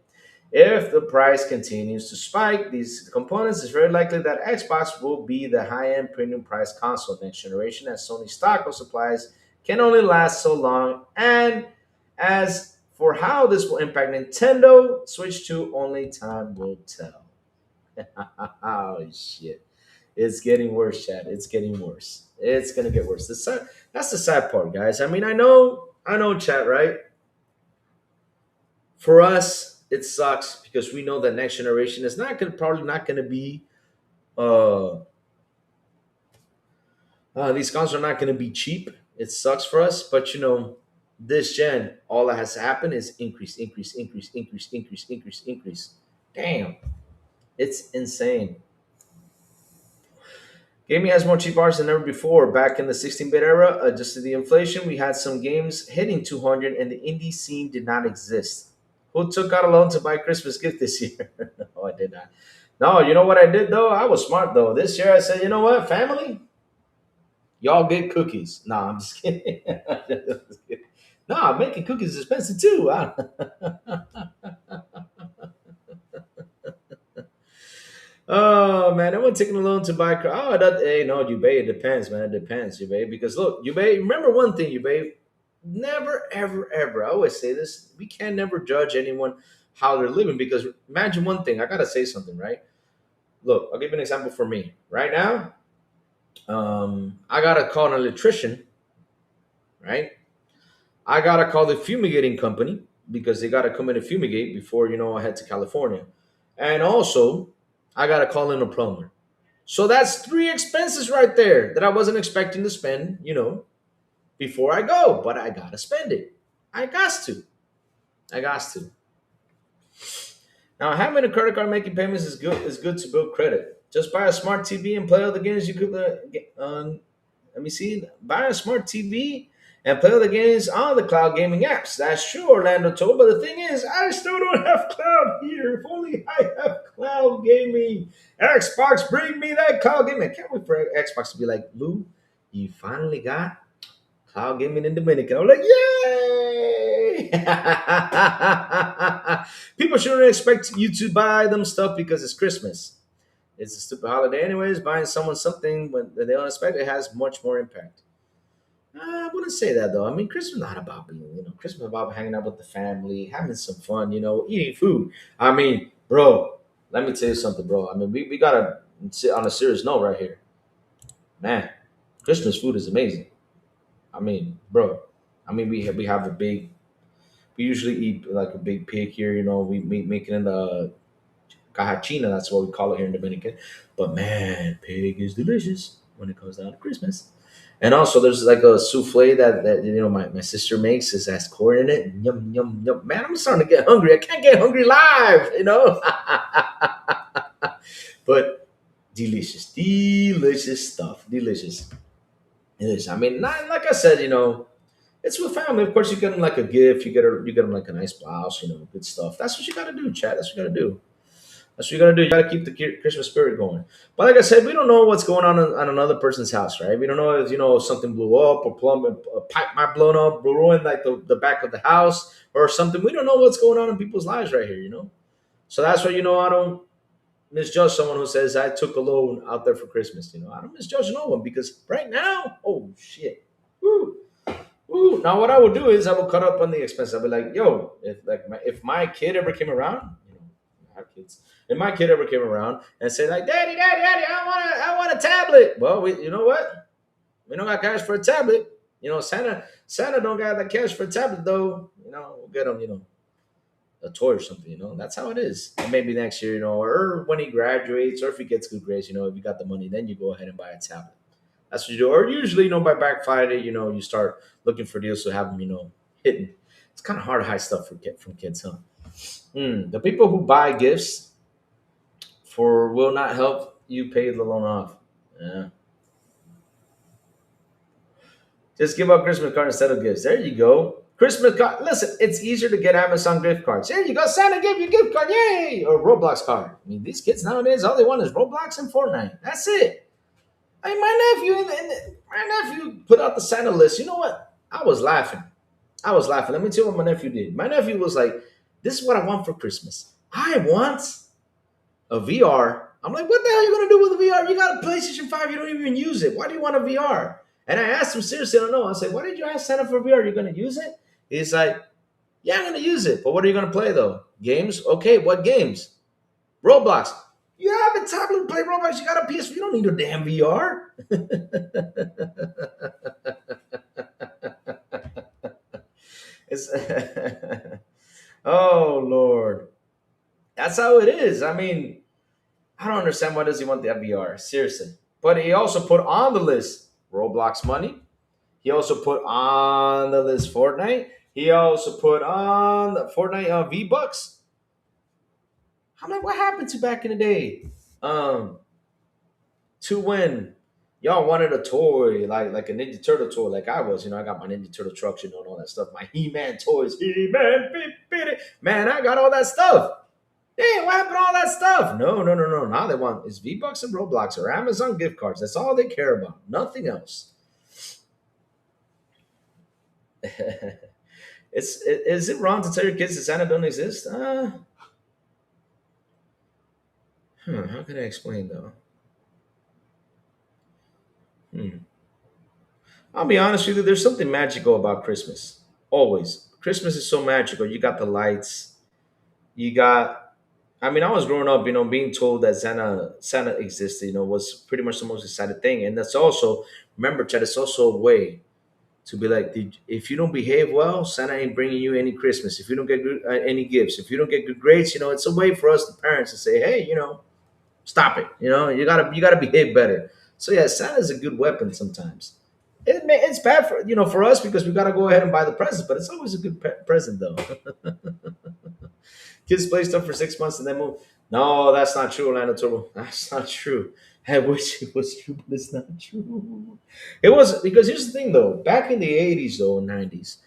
If the price continues to spike these components, it's very likely that Xbox will be the high-end premium price console next generation, as Sony's stock of supplies can only last so long. And as for how this will impact Nintendo Switch 2, only time will tell. Oh shit. It's getting worse, Chad. It's getting worse. It's gonna get worse. That's the sad part, guys. I mean, I know, Chad, right? For us, it sucks because we know that next generation is probably not gonna be uh these consoles are not gonna be cheap. It sucks for us, but this gen, all that has to happen is increase, increase, increase, increase, increase, increase, increase. Damn. It's insane. Gaming has more cheap bars than ever before. Back in the 16-bit era, adjusted the inflation, we had some games hitting 200 and the indie scene did not exist. Who took out a loan to buy Christmas gift this year? No, I did not. No, you know what I did though? I was smart though. This year I said, you know what, family, y'all get cookies. No, I'm just kidding. Just kidding. No, making cookies is expensive too. Oh man, I wasn't taking a loan to buy a car. Oh, that hey, no, you pay. It depends, man. It depends, you pay. Because look, you pay. Remember one thing, you pay. Never, ever, ever. I always say this. We can never judge anyone how they're living because imagine one thing. I gotta say something, right? Look, I'll give you an example for me. Right now, I gotta call an electrician, right? I gotta call the fumigating company because they gotta come in and fumigate before I head to California, and also I gotta call in a plumber. So that's three expenses right there that I wasn't expecting to spend, before I go, but I gotta spend it. I got to. I got to. Now having a credit card making payments is good. Is good to build credit. Just buy a smart TV and play all the games you could. Let me see. Buy a smart TV and play all the games on the cloud gaming apps. That's true, Orlando told. But the thing is, I still don't have cloud here. If only I have cloud gaming. Xbox, bring me that cloud gaming. I can't wait for Xbox to be like, Lou, you finally got cloud gaming in Dominican. I'm like, yay! People shouldn't expect you to buy them stuff because it's Christmas. It's a stupid holiday, anyways. Buying someone something when they don't expect it has much more impact. I wouldn't say that though. I mean, Christmas is not about being, Christmas is about hanging out with the family, having some fun, eating food. I mean, bro, let me tell you something, bro. I mean, we gotta sit on a serious note right here, man. Christmas food is amazing. I mean, bro. I mean, we have a big. We usually eat like a big pig here. We make it in the cajachina. That's what we call it here in Dominican. But man, pig is delicious when it comes down to Christmas. And also, there's like a souffle that my sister makes. It has corn in it. Yum yum yum. Man, I'm starting to get hungry. I can't get hungry live. But delicious, delicious stuff. Delicious. Delicious. I mean, not like I said. It's with family. Of course, you get them like a gift. You get them like a nice blouse. Good stuff. That's what you got to do, Chad. That's what you got to do. That's what you got to do. You got to keep the Christmas spirit going. But like I said, we don't know what's going on another person's house, right? We don't know if something blew up or a pipe might blown up, ruined like the back of the house or something. We don't know what's going on in people's lives right here. So that's why I don't misjudge someone who says I took a loan out there for Christmas. I don't misjudge no one because right now, oh shit. Woo. Ooh, now what I would do is I would cut up on the expense. I'd be like, yo, if my kid ever came around, I have kids. If my kid ever came around and said like, Daddy, I want a tablet. Well, you know what? We don't got cash for a tablet. Santa don't got the cash for a tablet though. We'll get him, a toy or something. That's how it is. And maybe next year, or when he graduates, or if he gets good grades, if you got the money, then you go ahead and buy a tablet. That's what you do. Or usually, by Black Friday, you start looking for deals to have them, hidden. It's kind of hard to hide stuff from kids, huh? The people who buy gifts for will not help you pay the loan off. Yeah. Just give out Christmas card instead of gifts. There you go. Christmas card. Listen, it's easier to get Amazon gift cards. There you go. Santa gave you a gift card. Yay! Or Roblox card. I mean, these kids nowadays, all they want is Roblox and Fortnite. That's it. I mean, my nephew put out the Santa list. You know what? I was laughing. Let me tell you what my nephew did. My nephew was like, "This is what I want for Christmas. I want a VR." I'm like, "What the hell are you gonna do with a VR? You got a PlayStation 5. You don't even use it. Why do you want a VR?" And I asked him seriously. I don't know. I said, "Why did you ask Santa for VR? You're gonna use it?" He's like, "Yeah, I'm gonna use it. But what are you gonna play though? Games? Okay, what games? Roblox. You have a tablet to play Roblox. You got a PS. You don't need a damn VR." It's oh Lord, that's how it is. I mean, I don't understand why does he want the VR? Seriously, but he also put on the list Roblox money. He also put on the list Fortnite. He also put on the Fortnite V Bucks. I'm like, what happened to back in the day? To when y'all wanted a toy like a Ninja Turtle toy, like I was. I got my Ninja Turtle trucks, and all that stuff. My He-Man toys, He-Man, man, I got all that stuff. Hey, what happened to all that stuff? No, no, no, no. Now they want is V-Bucks and Roblox or Amazon gift cards. That's all they care about. Nothing else. Is it wrong to tell your kids that Santa don't exist? How can I explain though? Hmm. I'll be honest with you. There's something magical about Christmas. Always, Christmas is so magical. You got the lights. You got. I mean, I was growing up, being told that Santa existed, was pretty much the most excited thing, and that's also remember, Chad. It's also a way to be like, if you don't behave well, Santa ain't bringing you any Christmas. If you don't get any gifts, if you don't get good grades, it's a way for us, the parents, to say, hey, stop it. You gotta behave better. So yeah, Santa's a good weapon sometimes. It's bad for for us because we gotta go ahead and buy the presents, but it's always a good present though. Kids play stuff for 6 months and then move. No, that's not true, Orlando Turbo. That's not true. I wish it was true, but it's not true. It was because here's the thing though. Back in the 80s though, 90s,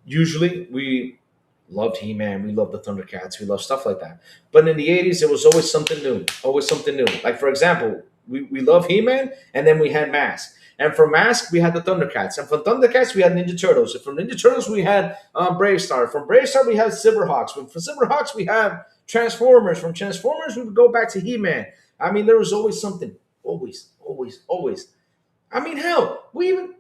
usually we loved He-Man, we loved the Thundercats, we loved stuff like that. But in the 80s, it was always something new. Always something new. Like for example, we love He-Man and then we had Mask. And for Mask, we had the Thundercats. And from Thundercats, we had Ninja Turtles. And from Ninja Turtles, we had Brave Star. From Brave Star, we had Silverhawks. From Silverhawks, we have Transformers. From Transformers, we would go back to He-Man. I mean, there was always something. Always, always, always. I mean, hell, we even,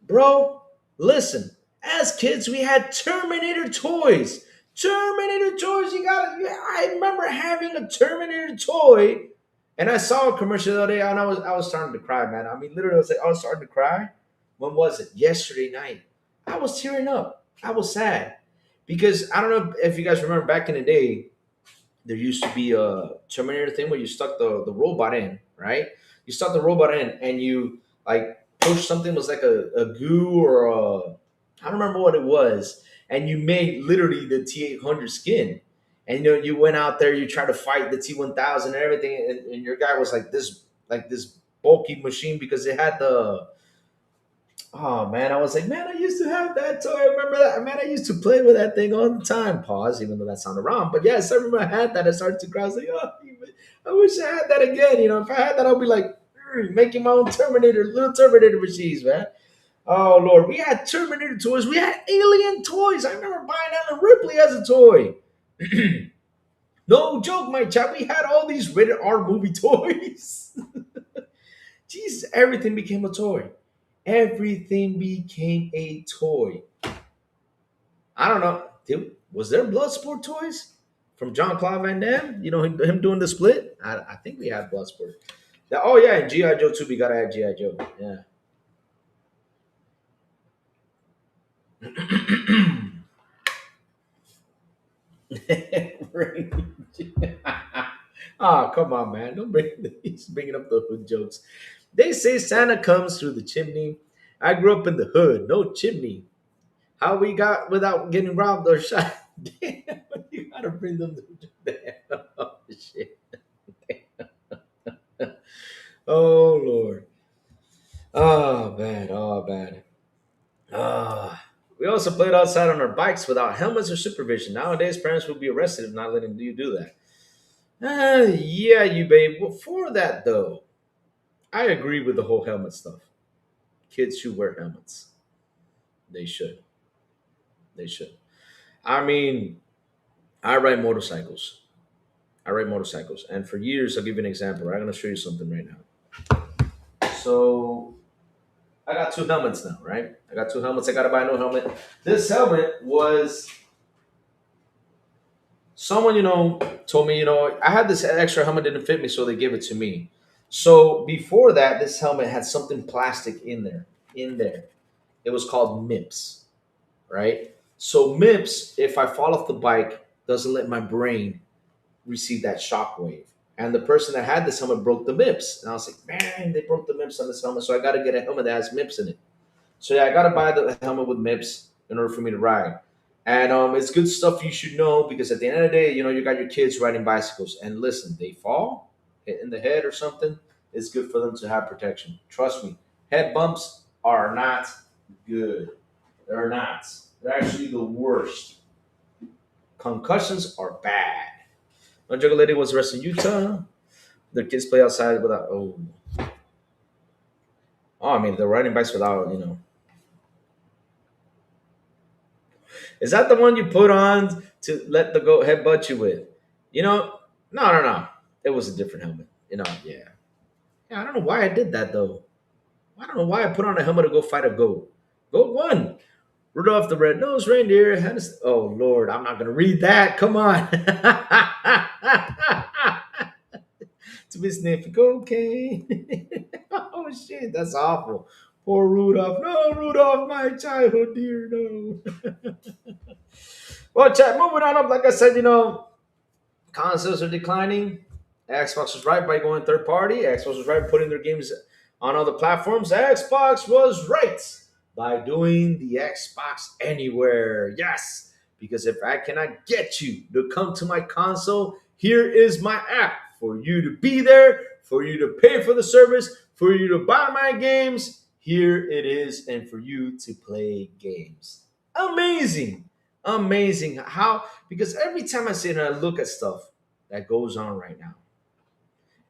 bro, listen. As kids, we had Terminator toys. Terminator toys. I remember having a Terminator toy, and I saw a commercial the other day, and I was starting to cry, man. I mean, literally, I was starting to cry. When was it? Yesterday night. I was tearing up. I was sad because I don't know if you guys remember back in the day, there used to be a Terminator thing where you stuck the robot in, right? You stuck the robot in and you like push something was like a goo or I don't remember what it was, and you made literally the T-800 skin. And you went out there, you tried to fight the T-1000 and everything, and your guy was like this bulky machine because it had the. Oh man, I was like, man, I used to have that toy. I remember that. Man, I used to play with that thing all the time. Pause, even though that sounded wrong. But yes, I remember I had that. I started to cry. I was like, oh, I wish I had that again. If I had that, I'd be like making my own little Terminator machines, man. Oh Lord, we had Terminator toys. We had Alien toys. I remember buying Ellen Ripley as a toy. No joke, my chat. We had all these rated R movie toys. Jesus, everything became a toy. Everything became a toy. I don't know. Was there Bloodsport toys from John Claude Van Damme? Him doing the split. I think we had Bloodsport. Oh yeah, and GI Joe too. We gotta add GI Joe. Yeah. Oh, come on, man. Don't bring He's bringing up the hood jokes. They say Santa comes through the chimney. I grew up in the hood, no chimney. How we got without getting robbed or shot? Damn, you gotta bring them to damn. Oh shit. Oh Lord. Oh bad. Oh bad. Ah. We also played outside on our bikes without helmets or supervision. Nowadays, parents will be arrested if not letting you do that. Yeah, you babe. Well, for that though, I agree with the whole helmet stuff. Kids should wear helmets. They should. They should. I mean, I ride motorcycles. I ride motorcycles, and for years, I'll give you an example. Right? I'm going to show you something right now. So I got two helmets now, right? I got two helmets. I got to buy a new helmet. This helmet was someone, told me, I had this extra helmet didn't fit me, so they gave it to me. So before that, this helmet had something plastic in there. In there, it was called MIPS, right? So MIPS, if I fall off the bike, doesn't let my brain receive that shock wave. And the person that had this helmet broke the MIPS. And I was like, man, they broke the MIPS on this helmet. So I got to get a helmet that has MIPS in it. So yeah, I got to buy the helmet with MIPS in order for me to ride. And it's good stuff you should know because at the end of the day, you got your kids riding bicycles. And listen, they fall, hit in the head or something, it's good for them to have protection. Trust me, head bumps are not good. They're not. They're actually the worst. Concussions are bad. One jungle lady was arrested in Utah. Their kids play outside without. Oh, I mean, they're riding bikes without. Is that the one you put on to let the goat headbutt you with? You know, no, no, no. It was a different helmet. Yeah. Yeah, I don't know why I did that though. I don't know why I put on a helmet to go fight a goat. Goat won. Rudolph the Red-Nosed Reindeer had oh Lord, I'm not gonna read that. Come on. To be sniffing cocaine. Oh shit, that's awful. Poor Rudolph. No, Rudolph, my childhood dear, no. Well, chat, moving on up, like I said, consoles are declining. Xbox was right by going third party. Xbox was right by putting their games on other platforms. Xbox was right by doing the Xbox Anywhere. Yes, because if I cannot get you to come to my console, here is my app for you to be there, for you to pay for the service, for you to buy my games. Here it is, and for you to play games. Amazing. Amazing. How? Because every time I sit and I look at stuff that goes on right now,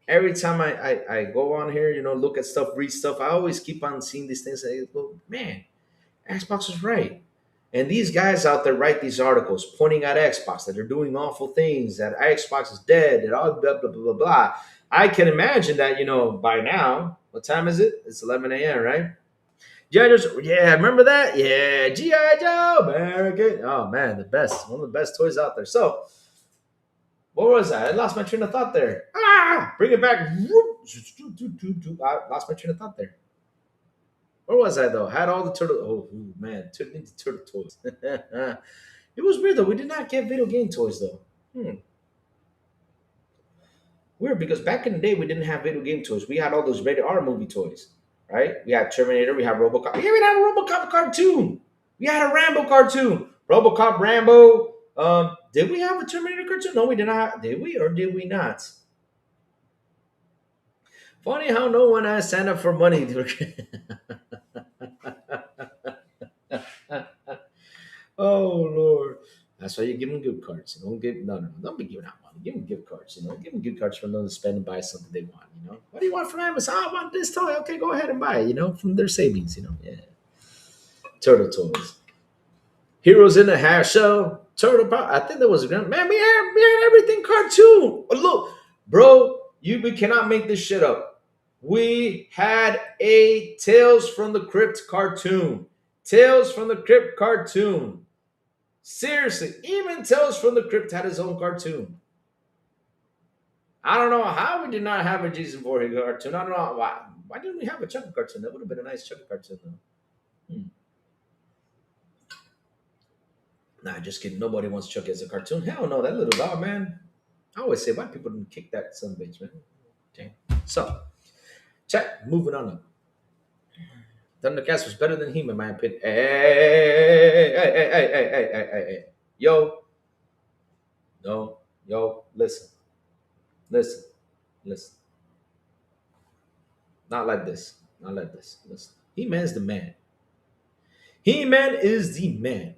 every time I go on here, look at stuff, read stuff, I always keep on seeing these things. And I go, man, Xbox is right. And these guys out there write these articles pointing at Xbox that they're doing awful things, that Xbox is dead, and all blah, blah, blah, blah, blah. I can imagine that, by now, what time is it? It's 11 a.m., right? Yeah, remember that? Yeah, G.I. Joe, American. Oh, man, the best. One of the best toys out there. So, what was that? I lost my train of thought there. Bring it back. I lost my train of thought there. Where was I though? Had all the turtle. Oh man, turned into turtle toys. It was weird though. We did not get video game toys though. Weird because back in the day we didn't have video game toys. We had all those rated R movie toys, right? We had Terminator. We had RoboCop. Yeah, we had a RoboCop cartoon. We had a Rambo cartoon. RoboCop, Rambo. Did we have a Terminator cartoon? No, we did not. Did we or did we not? Funny how no one has signed up for money. Oh Lord. That's why you give them gift cards. You don't give no, don't be giving out money. Give them gift cards. Give them gift cards for them to spend and buy something they want. What do you want from Amazon? I want this toy. Okay, go ahead and buy it. From their savings. Yeah. Turtle toys. Heroes in the Hair Show. Turtle Power. I think there was a man. We had everything cartoon. Oh, look, bro, we cannot make this shit up. We had a Tales from the Crypt cartoon. Tales from the Crypt cartoon. Seriously, even Tales from the Crypt had his own cartoon. I don't know how we did not have a Jason Voorhees cartoon. I don't know why. Why didn't we have a Chucky cartoon? That would have been a nice Chucky cartoon, though. Nah, just kidding. Nobody wants Chucky as a cartoon. Hell no, that little dog, man. I always say, why people didn't kick that son of a bitch, man? Okay. So, chat, moving on up. Thundercats was better than him, in my opinion. Hey. Yo. No. Yo, listen. Listen. Listen. Not like this. Not like this. Listen. He-Man's the man. He-Man is the man.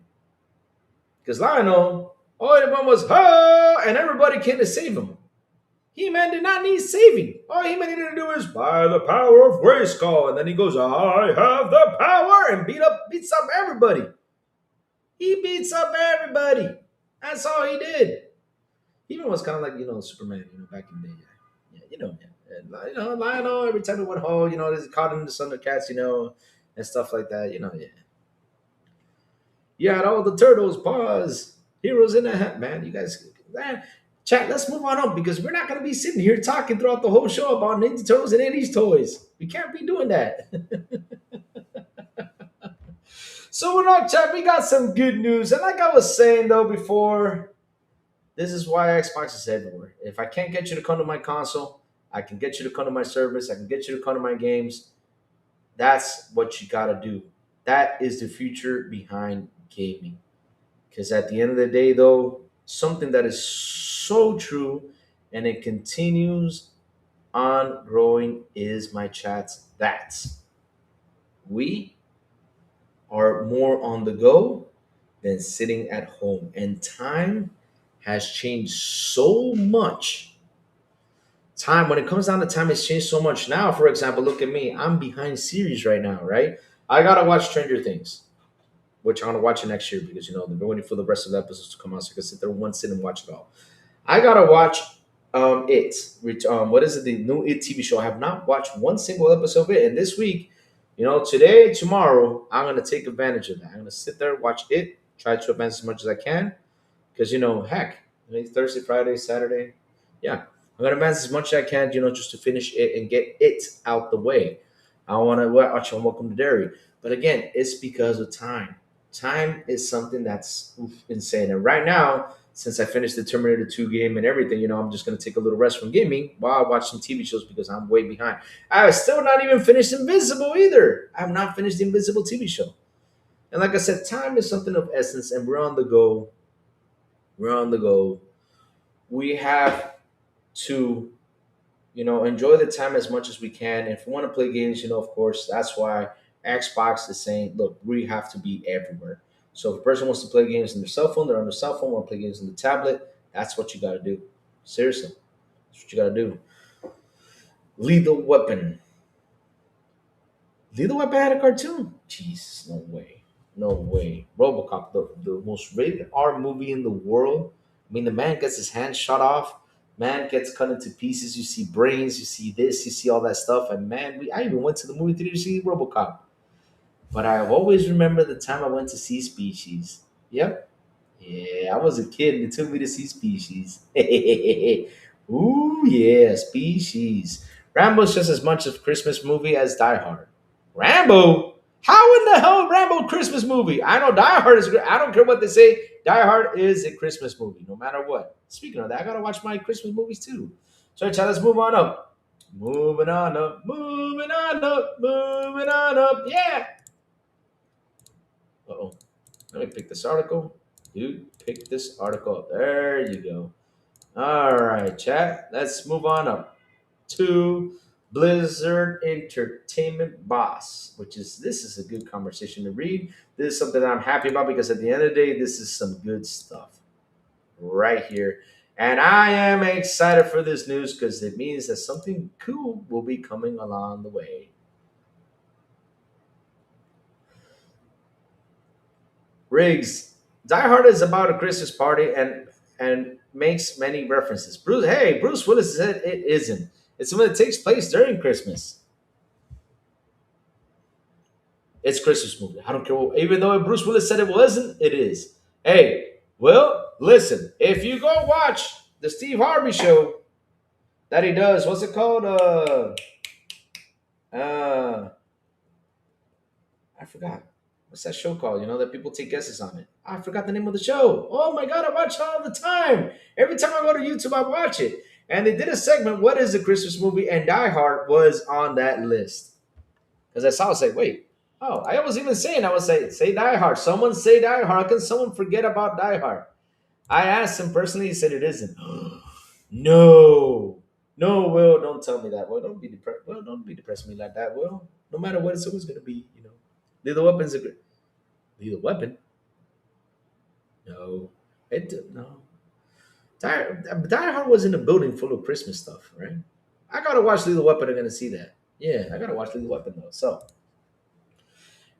Because Lionel, all everyone was, and everybody came to save him. He-Man did not need saving. All He-Man needed to do is by the power of Grayskull. And then he goes, I have the power, and beats up everybody. He beats up everybody. That's all he did. He-Man was kind of like, Superman, back in the day. Yeah. Lionel, every time he went home, he's caught in the Thundercats, and stuff like that, yeah. You had all the turtles, paws, heroes in the hat, man. You guys, man, chat, let's move on up because we're not going to be sitting here talking throughout the whole show about Ninja Turtles and any of these toys. We can't be doing that. So we're not, chat. We got some good news. And like I was saying, though, before, this is why Xbox is everywhere. If I can't get you to come to my console, I can get you to come to my service. I can get you to come to my games. That's what you got to do. That is the future behind gaming. Because at the end of the day, though, something that is so true and it continues on growing is my chats that we are more on the go than sitting at home. And time has changed so much. Time, when it comes down to time, it's changed so much. Now, for example, look at me. I'm behind series right now, right? I gotta watch Stranger Things, which I'm gonna watch it next year because they're waiting for the rest of the episodes to come out so I can sit there one sit and watch it all. I gotta watch it. What is it? The new It TV show. I have not watched one single episode of it, and this week, today, tomorrow, I'm gonna take advantage of that. I'm gonna sit there, watch it, try to advance as much as I can, because heck, Thursday, Friday, Saturday, yeah, I'm gonna advance as much as I can, just to finish it and get it out the way. I want to watch on Welcome to Derry, but again, it's because of time. Time is something that's insane, and right now, since I finished the Terminator 2 game and everything, I'm just gonna take a little rest from gaming while I watch some TV shows because I'm way behind. I have still not even finished Invisible either. I have not finished the Invisible TV show. And like I said, time is something of essence, and we're on the go. We're on the go. We have to, enjoy the time as much as we can. If we want to play games, of course, that's why Xbox is saying, look, we have to be everywhere. So if a person wants to play games on their cell phone, they're on their cell phone, want to play games on the tablet, that's what you got to do. Seriously, that's what you got to do. Lethal Weapon. Lethal Weapon had a cartoon? Jeez, no way. No way. Robocop, the most rated R movie in the world. I mean, the man gets his hand shot off. Man gets cut into pieces. You see brains. You see this. You see all that stuff. And man, I even went to the movie theater to see Robocop. But I always remember the time I went to see Species. Yep. Yeah, I was a kid and they took me to see Species. Ooh, yeah, Species. Rambo's just as much a Christmas movie as Die Hard. Rambo? How in the hell Rambo Christmas movie? I know Die Hard is. I don't care what they say. Die Hard is a Christmas movie, no matter what. Speaking of that, I gotta watch my Christmas movies too. So, child, let's move on up. Moving on up, moving on up, moving on up. Yeah. Uh oh. Let me pick this article. Dude, pick this article up. There you go. All right, chat. Let's move on up to Blizzard Entertainment Boss, which is this is a good conversation to read. This is something that I'm happy about because at the end of the day, this is some good stuff right here. And I am excited for this news because it means that something cool will be coming along the way. Riggs, Die Hard is about a Christmas party and makes many references. Bruce Willis said it isn't. It's something that takes place during Christmas. It's a Christmas movie. I don't care. Even though Bruce Willis said it wasn't, it is. Hey, well, listen. If you go watch the Steve Harvey show that he does, what's it called? Uh, I forgot. What's that show called? That people take guesses on it. I forgot the name of the show. Oh my god, I watch it all the time. Every time I go to YouTube, I watch it. And they did a segment, What is a Christmas movie? And Die Hard was on that list. Because I saw it say, wait, oh, I was even saying, I was say Die Hard. Someone say Die Hard. How can someone forget about Die Hard? I asked him personally, he said it isn't. No. No, Will, don't tell me that. Well, don't be depressed. Well, don't be depressed with me like that, Will. No matter what, it's always gonna be. Lethal Weapon's a great Lethal Weapon. No. No. Die Hard was in a building full of Christmas stuff, right? I gotta watch Lethal Weapon. I'm gonna see that. Yeah, I gotta watch Lethal Weapon though. So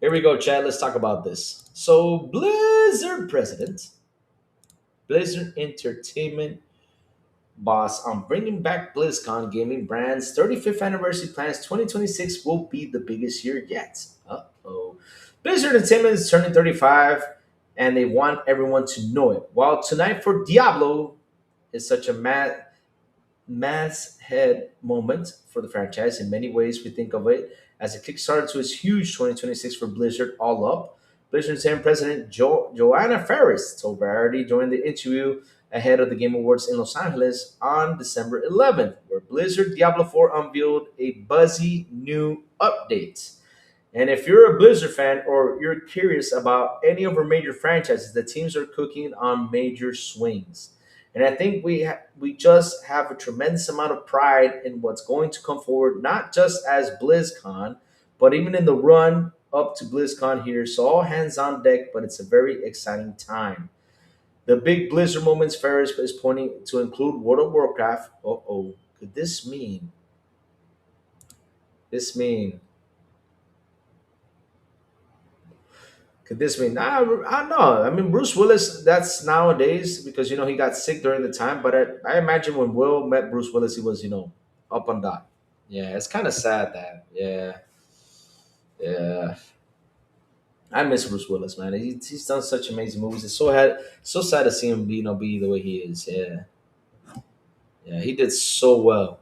here we go, Chad. Let's talk about this. So Blizzard Entertainment boss on bringing back BlizzCon gaming brands 35th anniversary plans 2026 will be the biggest year yet. Uh-oh. Blizzard Entertainment is turning 35 and they want everyone to know it. While tonight for Diablo is such a mass head moment for the franchise. In many ways, we think of it as a kickstarter to its huge 2026 for Blizzard All Up. Blizzard's then President Joanna Ferris told Variety during the interview ahead of the Game Awards in Los Angeles on December 11th, where Blizzard Diablo 4 unveiled a buzzy new update. And if you're a Blizzard fan or you're curious about any of our major franchises, the teams are cooking on major swings. And I think we just have a tremendous amount of pride in what's going to come forward, not just as BlizzCon, but even in the run up to BlizzCon here. So all hands on deck, but it's a very exciting time. The big blizzard moments Ferris is pointing to include World of Warcraft. Oh, could this mean? This mean? Could this mean? I don't know. I mean, Bruce Willis. That's nowadays because he got sick during the time. But I imagine when Will met Bruce Willis, he was up on that. Yeah, it's kind of sad that. Yeah, yeah. I miss Bruce Willis, man. He's done such amazing movies. It's so sad to see him be the way he is. Yeah, yeah. He did so well.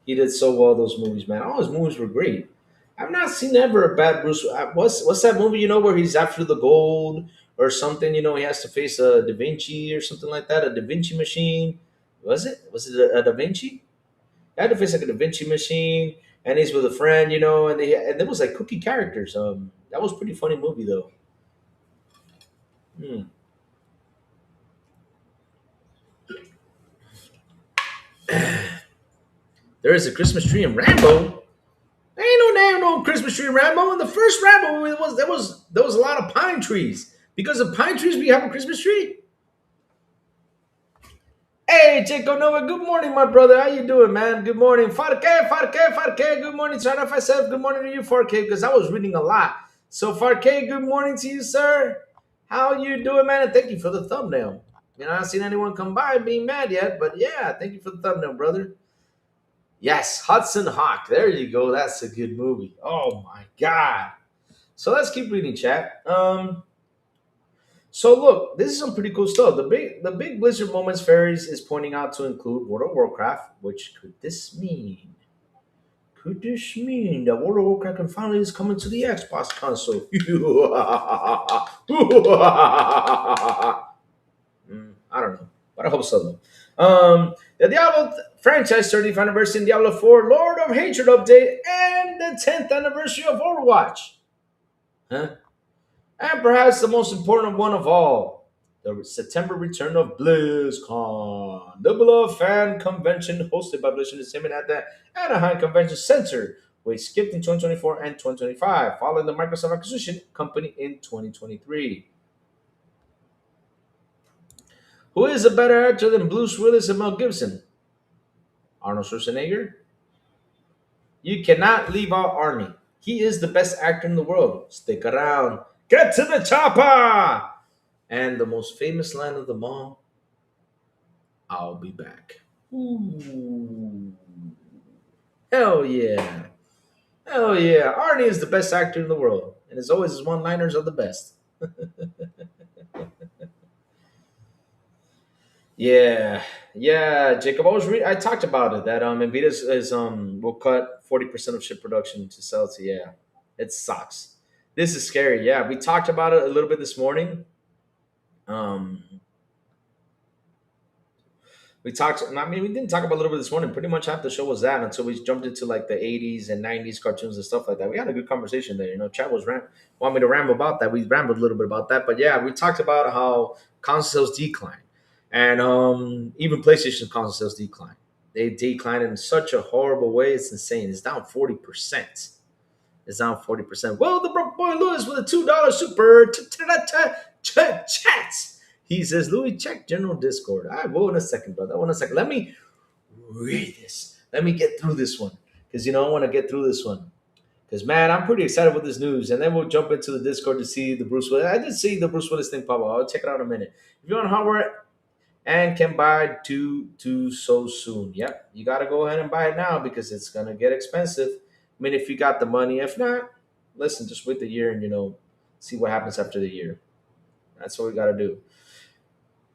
He did so well those movies, man. All his movies were great. I've not seen ever a bad Bruce. What's that movie? Where he's after the gold or something. He has to face a Da Vinci or something like that. A Da Vinci machine. Was it? Was it a Da Vinci? He had to face like a Da Vinci machine, and he's with a friend. And there was like cookie characters. That was a pretty funny movie though. Hmm. There is a Christmas tree in Rambo. There ain't no damn no Christmas tree in Rambo. In the first Rambo, there was a lot of pine trees. Because of pine trees, we have a Christmas tree. Hey, Chico Nova, good morning, my brother. How you doing, man? Good morning. Farke. Good morning. Sorry if I said good morning to you, Farke, because I was reading a lot. So, Farke, good morning to you, sir. How you doing, man? And thank you for the thumbnail. I haven't seen anyone come by being mad yet, but yeah, thank you for the thumbnail, brother. Yes, Hudson Hawk. There you go. That's a good movie. Oh my god. So let's keep reading, chat. So look, this is some pretty cool stuff. The big Blizzard Moments Fairies is pointing out to include World of Warcraft. Which could this mean? Could this mean that World of Warcraft can finally is coming to the Xbox console? I don't know, but I hope so though. The Diablo franchise 30th anniversary in Diablo 4 Lord of Hatred update and the 10th anniversary of Overwatch. Huh? And perhaps the most important one of all, the September return of BlizzCon, the beloved fan convention hosted by Blizzard Entertainment at the Anaheim Convention Center, which skipped in 2024 and 2025, following the Microsoft acquisition company in 2023. Who is a better actor than Bruce Willis and Mel Gibson? Arnold Schwarzenegger? You cannot leave out Arnie. He is the best actor in the world. Stick around. Get to the chopper! And the most famous line of them all, I'll be back. Ooh. Hell yeah. Hell yeah. Arnie is the best actor in the world. And as always, his one liners are the best. Yeah, yeah, Jacob. I talked about it that Nvidia is will cut 40% of chip production to sell to. Yeah, it sucks. This is scary. Yeah, we talked about it a little bit this morning. Um, we talked. I mean, we didn't talk about a little bit this morning. Pretty much half the show was that until we jumped into like the 80s and 90s cartoons and stuff like that. We had a good conversation there. Chad was want me to ramble about that. We rambled a little bit about that, but yeah, we talked about how console sales decline, and even PlayStation console sales decline. They declined in such a horrible way. It's insane. It's down 40%. It's down 40%. Well, the broke boy Lewis with a $2 super chat. He says, Louis, check general Discord. I will in a second, brother. I will in a second. Let me read this. Let me get through this one. Because, I want to get through this one. Because, man, I'm pretty excited with this news. And then we'll jump into the Discord to see the Bruce Willis. I did see the Bruce Willis thing pop up. I'll check it out in a minute. If you want hardware and can buy too so soon. Yep. You got to go ahead and buy it now because it's going to get expensive. I mean, if you got the money. If not, listen, just wait the year and, see what happens after the year. That's what we got to do.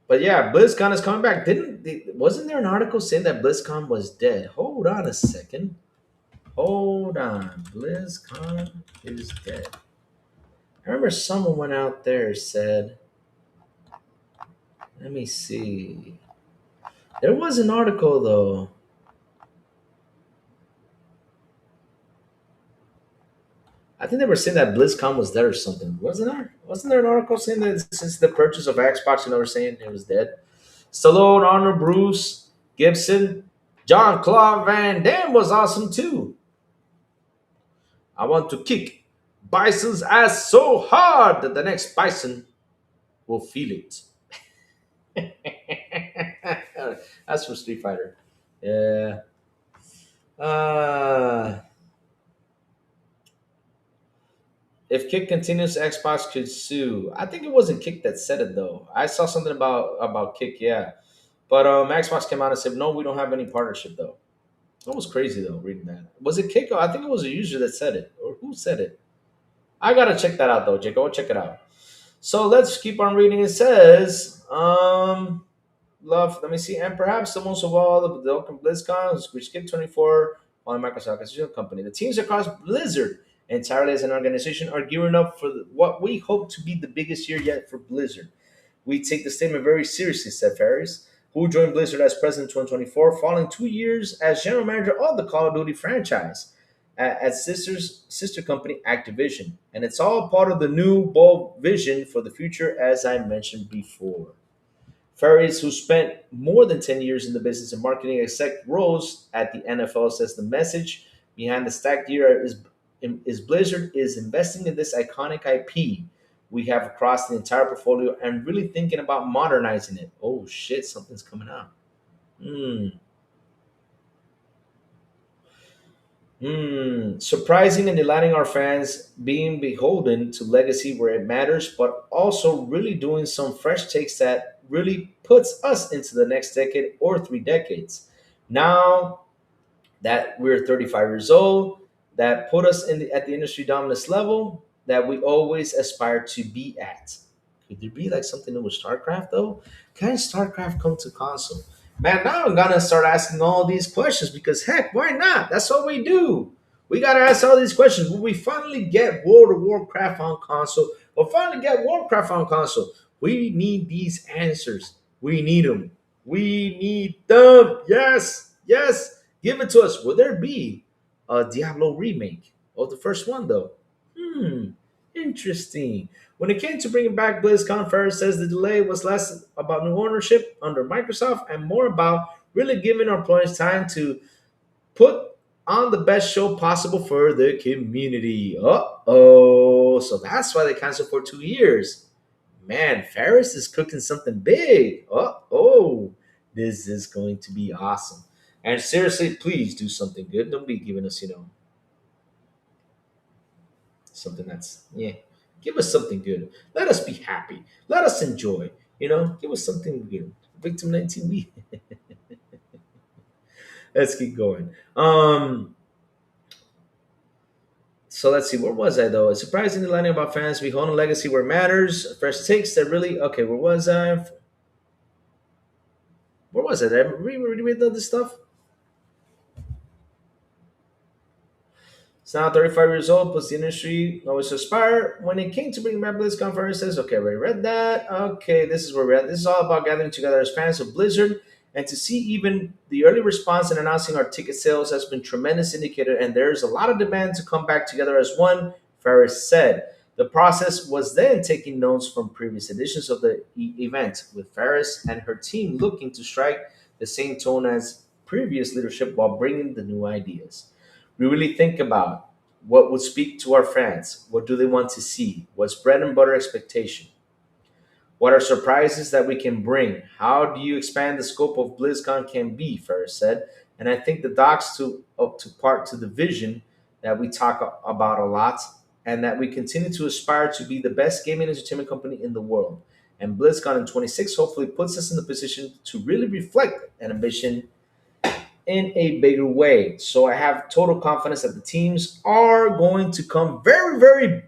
But yeah, BlizzCon is coming back. Wasn't there an article saying that BlizzCon was dead? Hold on a second. Hold on. BlizzCon is dead. I remember someone went out there said, let me see. There was an article though. I think they were saying that BlizzCon was dead or something. Wasn't there? Wasn't there an article saying that since the purchase of Xbox, were saying it was dead? Stallone, Arnold, Bruce, Gibson, John Claude Van Damme was awesome too. I want to kick Bison's ass so hard that the next Bison will feel it. That's from Street Fighter. Yeah. Uh, if Kick continues, Xbox could sue. I think it wasn't Kick that said it though. I saw something about Kick, yeah. But Xbox came out and said, no, we don't have any partnership though. That was crazy though, reading that. Was it Kick? I think it was a user that said it. Or who said it? I gotta check that out though, Jake. Go check it out. So let's keep on reading. It says, love, let me see, and perhaps the most of all, the Open BlizzCon, which skipped 24 on Microsoft acquisition company. The teams across Blizzard entirely as an organization are gearing up for what we hope to be the biggest year yet for Blizzard. We take the statement very seriously, said Ferris, who joined Blizzard as president in 2024, following 2 years as general manager of the Call of Duty franchise at sister company Activision. And it's all part of the new bold vision for the future, as I mentioned before. Ferris, who spent more than 10 years in the business and marketing exec roles at the NFL, says the message behind the stacked year is Blizzard is investing in this iconic IP we have across the entire portfolio and really thinking about modernizing it. Oh shit, something's coming out. Hmm. Surprising and delighting our fans, being beholden to legacy where it matters, but also really doing some fresh takes that really puts us into the next decade or 3 decades. Now that we're 35 years old, that put us at the industry dominance level that we always aspire to be at. Could there be like something new with StarCraft though? Can StarCraft come to console? Man, now I'm gonna start asking all these questions because heck, why not? That's what we do. We gotta ask all these questions. Will we finally get World of Warcraft on console? We'll finally get Warcraft on console. We need these answers. We need them. We need them. Yes, yes. Give it to us. Will there be a Diablo remake of the first one though? Hmm. Interesting. When it came to bringing back BlizzCon, Ferris says the delay was less about new ownership under Microsoft and more about really giving our players time to put on the best show possible for the community. Uh-oh. So that's why they canceled for 2 years. Man, Ferris is cooking something big. Uh-oh. This is going to be awesome. And seriously, please do something good. Don't be giving us, something that's, yeah. Give us something good. Let us be happy. Let us enjoy. Give us something good. Victim 19, we let's keep going. So let's see, where was I though? It's surprisingly learning about fans. We hold a legacy where it matters. Fresh takes that really okay. Where was I? Where was I? Did I read all this stuff? It's now 35 years old, plus the industry always aspire. When it came to bringing back Blizz conferences, okay, we read that. Okay, this is where we're at. This is all about gathering together as fans of Blizzard. And to see even the early response in announcing our ticket sales has been tremendous indicator, and there's a lot of demand to come back together as one, Ferris said. The process was then taking notes from previous editions of the event, with Ferris and her team looking to strike the same tone as previous leadership while bringing the new ideas. We really think about what would speak to our fans. What do they want to see? What's bread and butter expectation? What are surprises that we can bring? How do you expand the scope of BlizzCon can be? Ferris said, and I think the docs to up to part to the vision that we talk about a lot, and that we continue to aspire to be the best gaming entertainment company in the world. And BlizzCon in 26 hopefully puts us in the position to really reflect an ambition in a bigger way. So I have total confidence that the teams are going to come very, very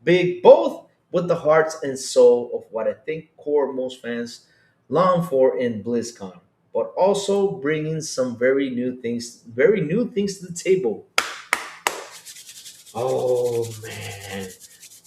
big, both with the hearts and soul of what I think core most fans long for in BlizzCon, but also bringing some very new things to the table. Oh man,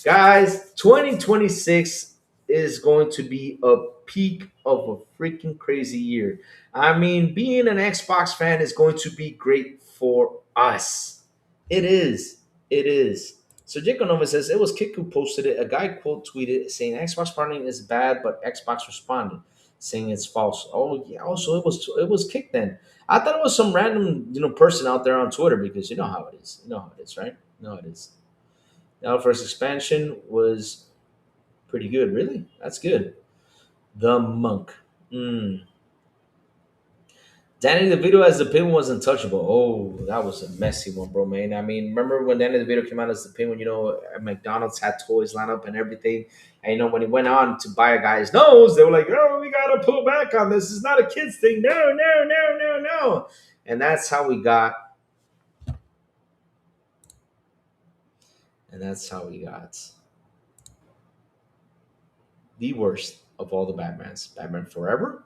guys, 2026 is going to be a peak of a freaking crazy year. I mean, being an Xbox fan is going to be great for us. It is. It is. So Jacob Nova says it was Kick who posted it. A guy quote tweeted saying Xbox partnering is bad, but Xbox responded saying it's false. Oh yeah. Also, it was Kick then. I thought it was some random person out there on Twitter because you know how it is. You know how it is, right? No, it is. Now, first expansion was pretty good. Really, that's good. The Monk. Mm. Danny DeVito as the Penguin was untouchable. Oh, that was a messy one, bro, man. I mean, remember when Danny DeVito came out as the Penguin? At McDonald's had toys lined up and everything. And when he went on to buy a guy's nose, they were like, "Oh, we gotta pull back on this. It's not a kids thing. No, no, no, no, no." And that's how we got. And that's how we got the worst of all the Batmans: Batman Forever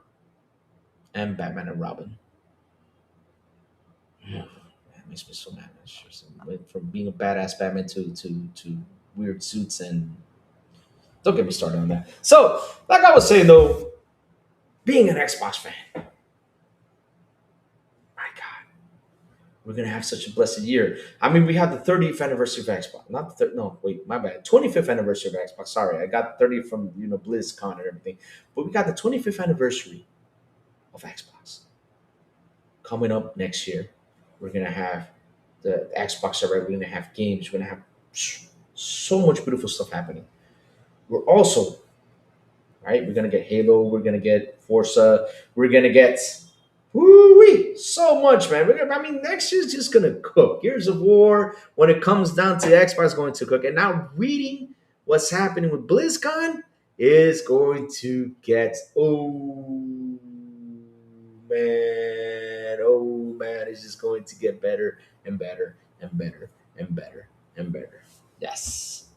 and Batman and Robin. That makes me so mad. It's just- Went from being a badass Batman to weird suits, and don't get me started on that. So, like I was saying though, being an Xbox fan, my God, we're gonna have such a blessed year. I mean, we have the 30th anniversary of Xbox. Not the no, wait, my bad. 25th anniversary of Xbox. Sorry, I got 30 from BlizzCon and everything, but we got the 25th anniversary of Xbox coming up next year. We're gonna have the Xbox Direct. We're gonna have games. We're gonna have so much beautiful stuff happening. We're also right. We're gonna get Halo. We're gonna get Forza. We're gonna get woo so much, man. I mean, next year's just gonna cook. Gears of War. When it comes down to Xbox, going to cook. And now reading what's happening with BlizzCon is going to get oh man, it's just going to get better and better and better and better and better. Yes.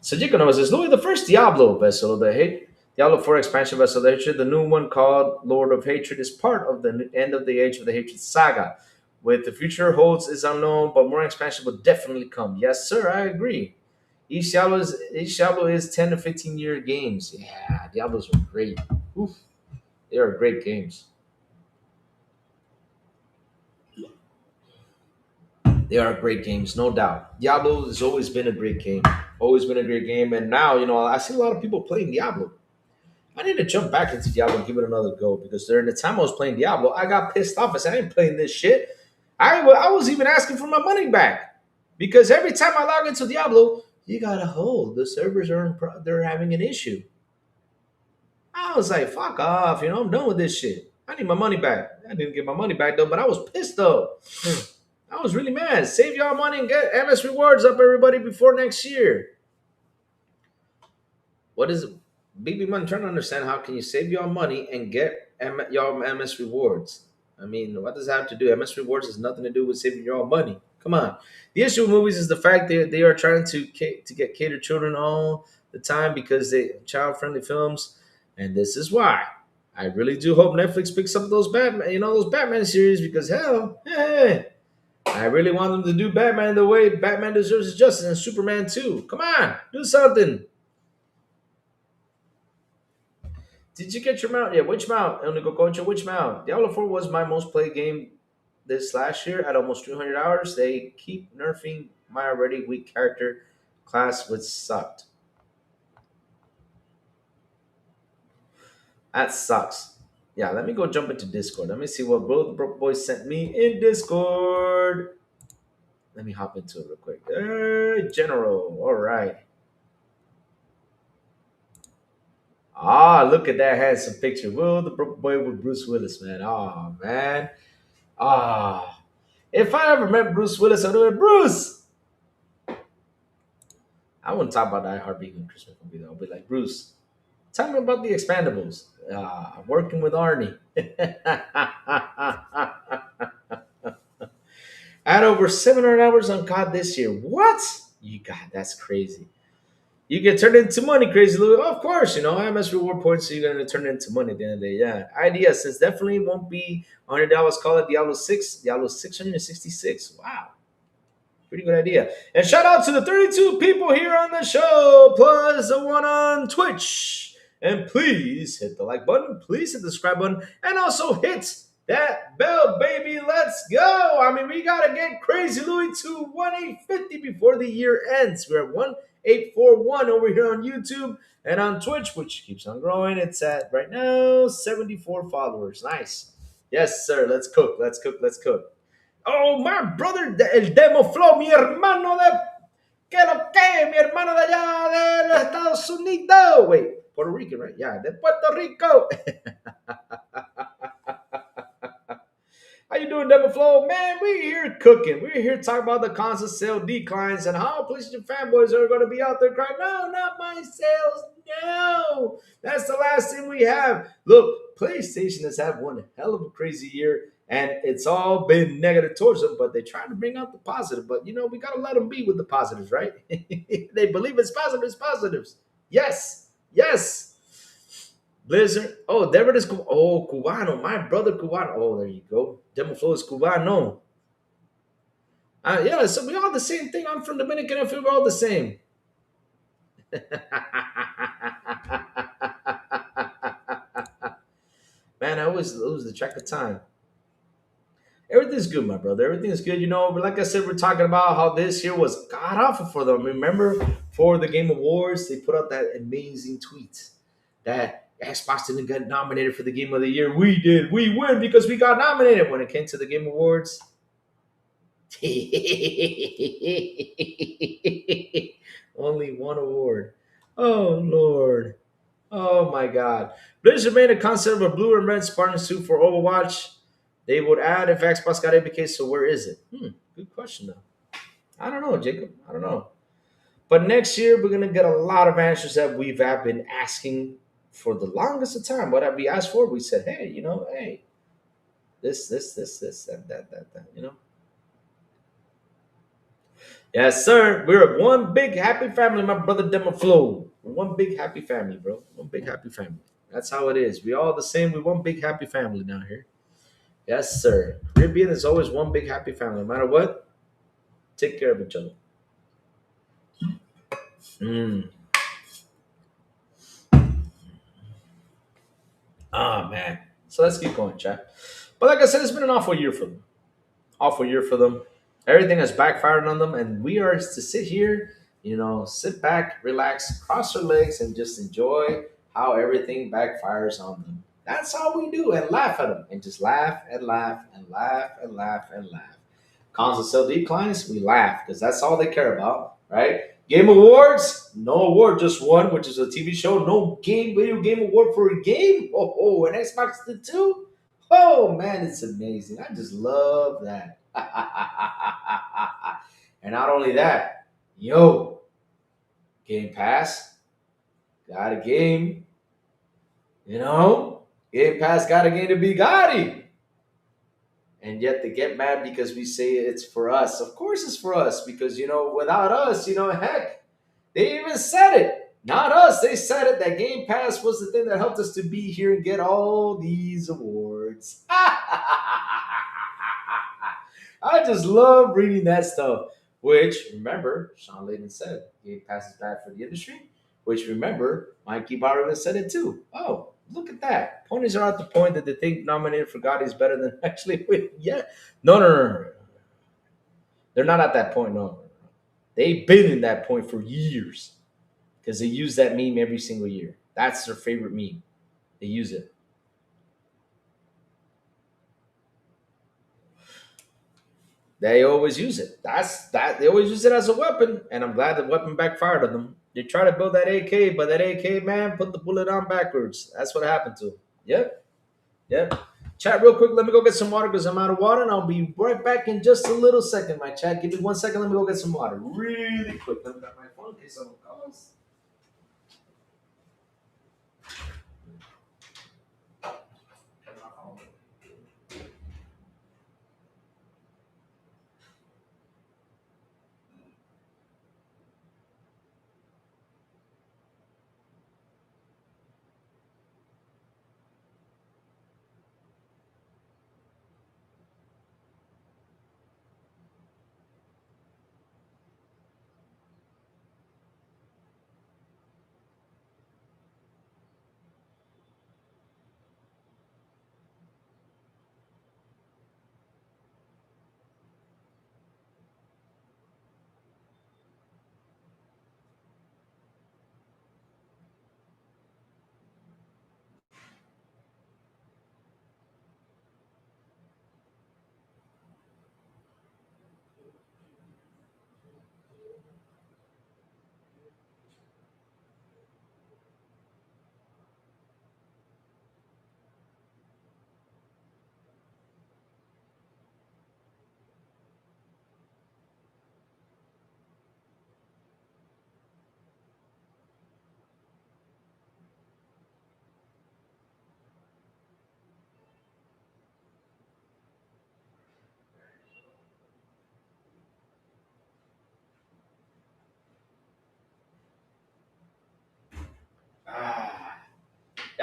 So Jikono says, Louis, the first Diablo vessel, Diablo 4 expansion vessel, the Hatred, the new one called Lord of Hatred, is part of the end of the Age of the Hatred saga. With the future holds is unknown, but more expansion will definitely come. Yes, sir, I agree. Each Diablo is 10 to 15-year games. Yeah, Diablos are great. Oof, they are great games. They are great games, no doubt. Diablo has always been a great game. Always been a great game. And now, I see a lot of people playing Diablo. I need to jump back into Diablo and give it another go because during the time I was playing Diablo, I got pissed off. I said, I ain't playing this shit. I was even asking for my money back because every time I log into Diablo, you gotta hold. The servers they're having an issue. I was like, fuck off. I'm done with this shit. I need my money back. I didn't get my money back though, but I was pissed though. I was really mad. Save y'all money and get MS rewards up, everybody, before next year. What is BB Man? Trying to understand how can you save y'all money and get y'all MS rewards? I mean, what does that have to do? MS rewards has nothing to do with saving y'all money. Come on. The issue with movies is the fact that they are trying to get catered children all the time because they child friendly films, and this is why. I really do hope Netflix picks up those Batman series because hell, hey, I really want them to do Batman the way Batman deserves his justice and Superman too. Come on, do something. Did you get your mount? Yeah, which mount? Unico Concha, which mount? Diablo 4 was my most played game this last year at almost 200 hours. They keep nerfing my already weak character class, which sucked. That sucks. Yeah, let me go jump into Discord. Let me see what both Broke Boys sent me in Discord. Let me hop into it real quick. General, all right. Ah, look at that handsome picture. Will the Broke Boy with Bruce Willis, man. Oh, man. Ah. If I ever met Bruce Willis, I'd be Bruce. I wouldn't talk about Die Hard being a Christmas movie though. I'll be like, Bruce, tell me about the Expandables. Working with Arnie. I had over 700 hours on COD this year. What? You got that's crazy. You get turned into money, crazy Louis. Of course, MS reward points, so you're gonna turn it into money at the end of the day. Yeah. Idea since definitely won't be $100. Call it Diablo 6. Diablo 666. Wow. Pretty good idea. And shout out to the 32 people here on the show, plus the one on Twitch. And please hit the like button, please hit the subscribe button, and also hit that bell, baby. Let's go. I mean, we got to get crazy, Louis, to 1850 before the year ends. We're at 1841 over here on YouTube and on Twitch, which keeps on growing. It's at right now 74 followers. Nice. Yes, sir. Let's cook. Let's cook. Let's cook. Oh, my brother, el Demo Flow, mi hermano de. ¿Qué lo que? Mi hermano de allá Estados Unidos. Wait, Puerto Rican, right? Yeah, de Puerto Rico. How you doing, Devil Flow? Man, we're here cooking. We're here talking about the constant sale declines and how PlayStation fanboys are going to be out there crying, no, not my sales. No, that's the last thing we have. Look, PlayStation has had one hell of a crazy year, and it's all been negative towards them, but they try to bring out the positive. But, we got to let them be with the positives, right? They believe it's positives, positives. Yes, yes. Blizzard. Oh, there it is. Oh, Cubano. My brother Cubano. Oh, there you go. Demo Flow is Cubano. Yeah, so we all the same thing. I'm from Dominican. I feel we're all the same. Man, I always lose the track of time. Everything's good, my brother. Everything's good. But like I said, we're talking about how this year was god awful for them. Remember, for the Game Awards, they put out that amazing tweet that Xbox didn't get nominated for the Game of the Year. We did. We win because we got nominated when it came to the Game Awards. Only one award. Oh Lord. Oh my God. Blizzard made a concept of a blue and red Spartan suit for Overwatch. They would add if Xbox got APK, so where is it? Good question though. I don't know, Jacob. I don't know. But next year we're gonna get a lot of answers that we've been asking for the longest of time. What have we asked for? We said, hey, hey, this, that. Yes, sir. We're one big happy family, my brother Demo Flow. One big happy family, bro. One big happy family. That's how it is. We all the same. We one big happy family down here. Yes, sir. Caribbean is always one big happy family. No matter what, take care of each other. Mm. Ah, man. So let's keep going, chat. But like I said, it's been an awful year for them. Awful year for them. Everything has backfired on them, and we are to sit here, sit back, relax, cross our legs, and just enjoy how everything backfires on them. That's all we do, and laugh at them, and just laugh and laugh and laugh and laugh and laugh. Console sell declines, we laugh because that's all they care about, right? Game awards, no award, just one, which is a TV show. No video game award for a game. And Xbox did too. Oh man, it's amazing. I just love that. And not only that, yo, Game Pass got a game. Game Pass got a game to be Gotti. And yet they get mad because we say it's for us. Of course it's for us because, without us, heck, they even said it. Not us. They said it that Game Pass was the thing that helped us to be here and get all these awards. I just love reading that stuff. Which, remember, Sean Layden said Game Pass is bad for the industry. Which, remember, Mikey Barrow said it too. Oh, look at that. Ponies are at the point that they think nominated for Gotti is better than actually win. Yeah. No. They're not at that point, no. They've been in that point for years because they use that meme every single year. That's their favorite meme. They use it. They always use it. They always use it as a weapon, and I'm glad the weapon backfired on them. They try to build that AK, but that AK man put the bullet on backwards. That's what happened to him. Yep. Chat real quick. Let me go get some water because I'm out of water, and I'll be right back in just a little second. My chat, give me 1 second. Let me go get some water, really quick. Let me grab my phone in case someone calls.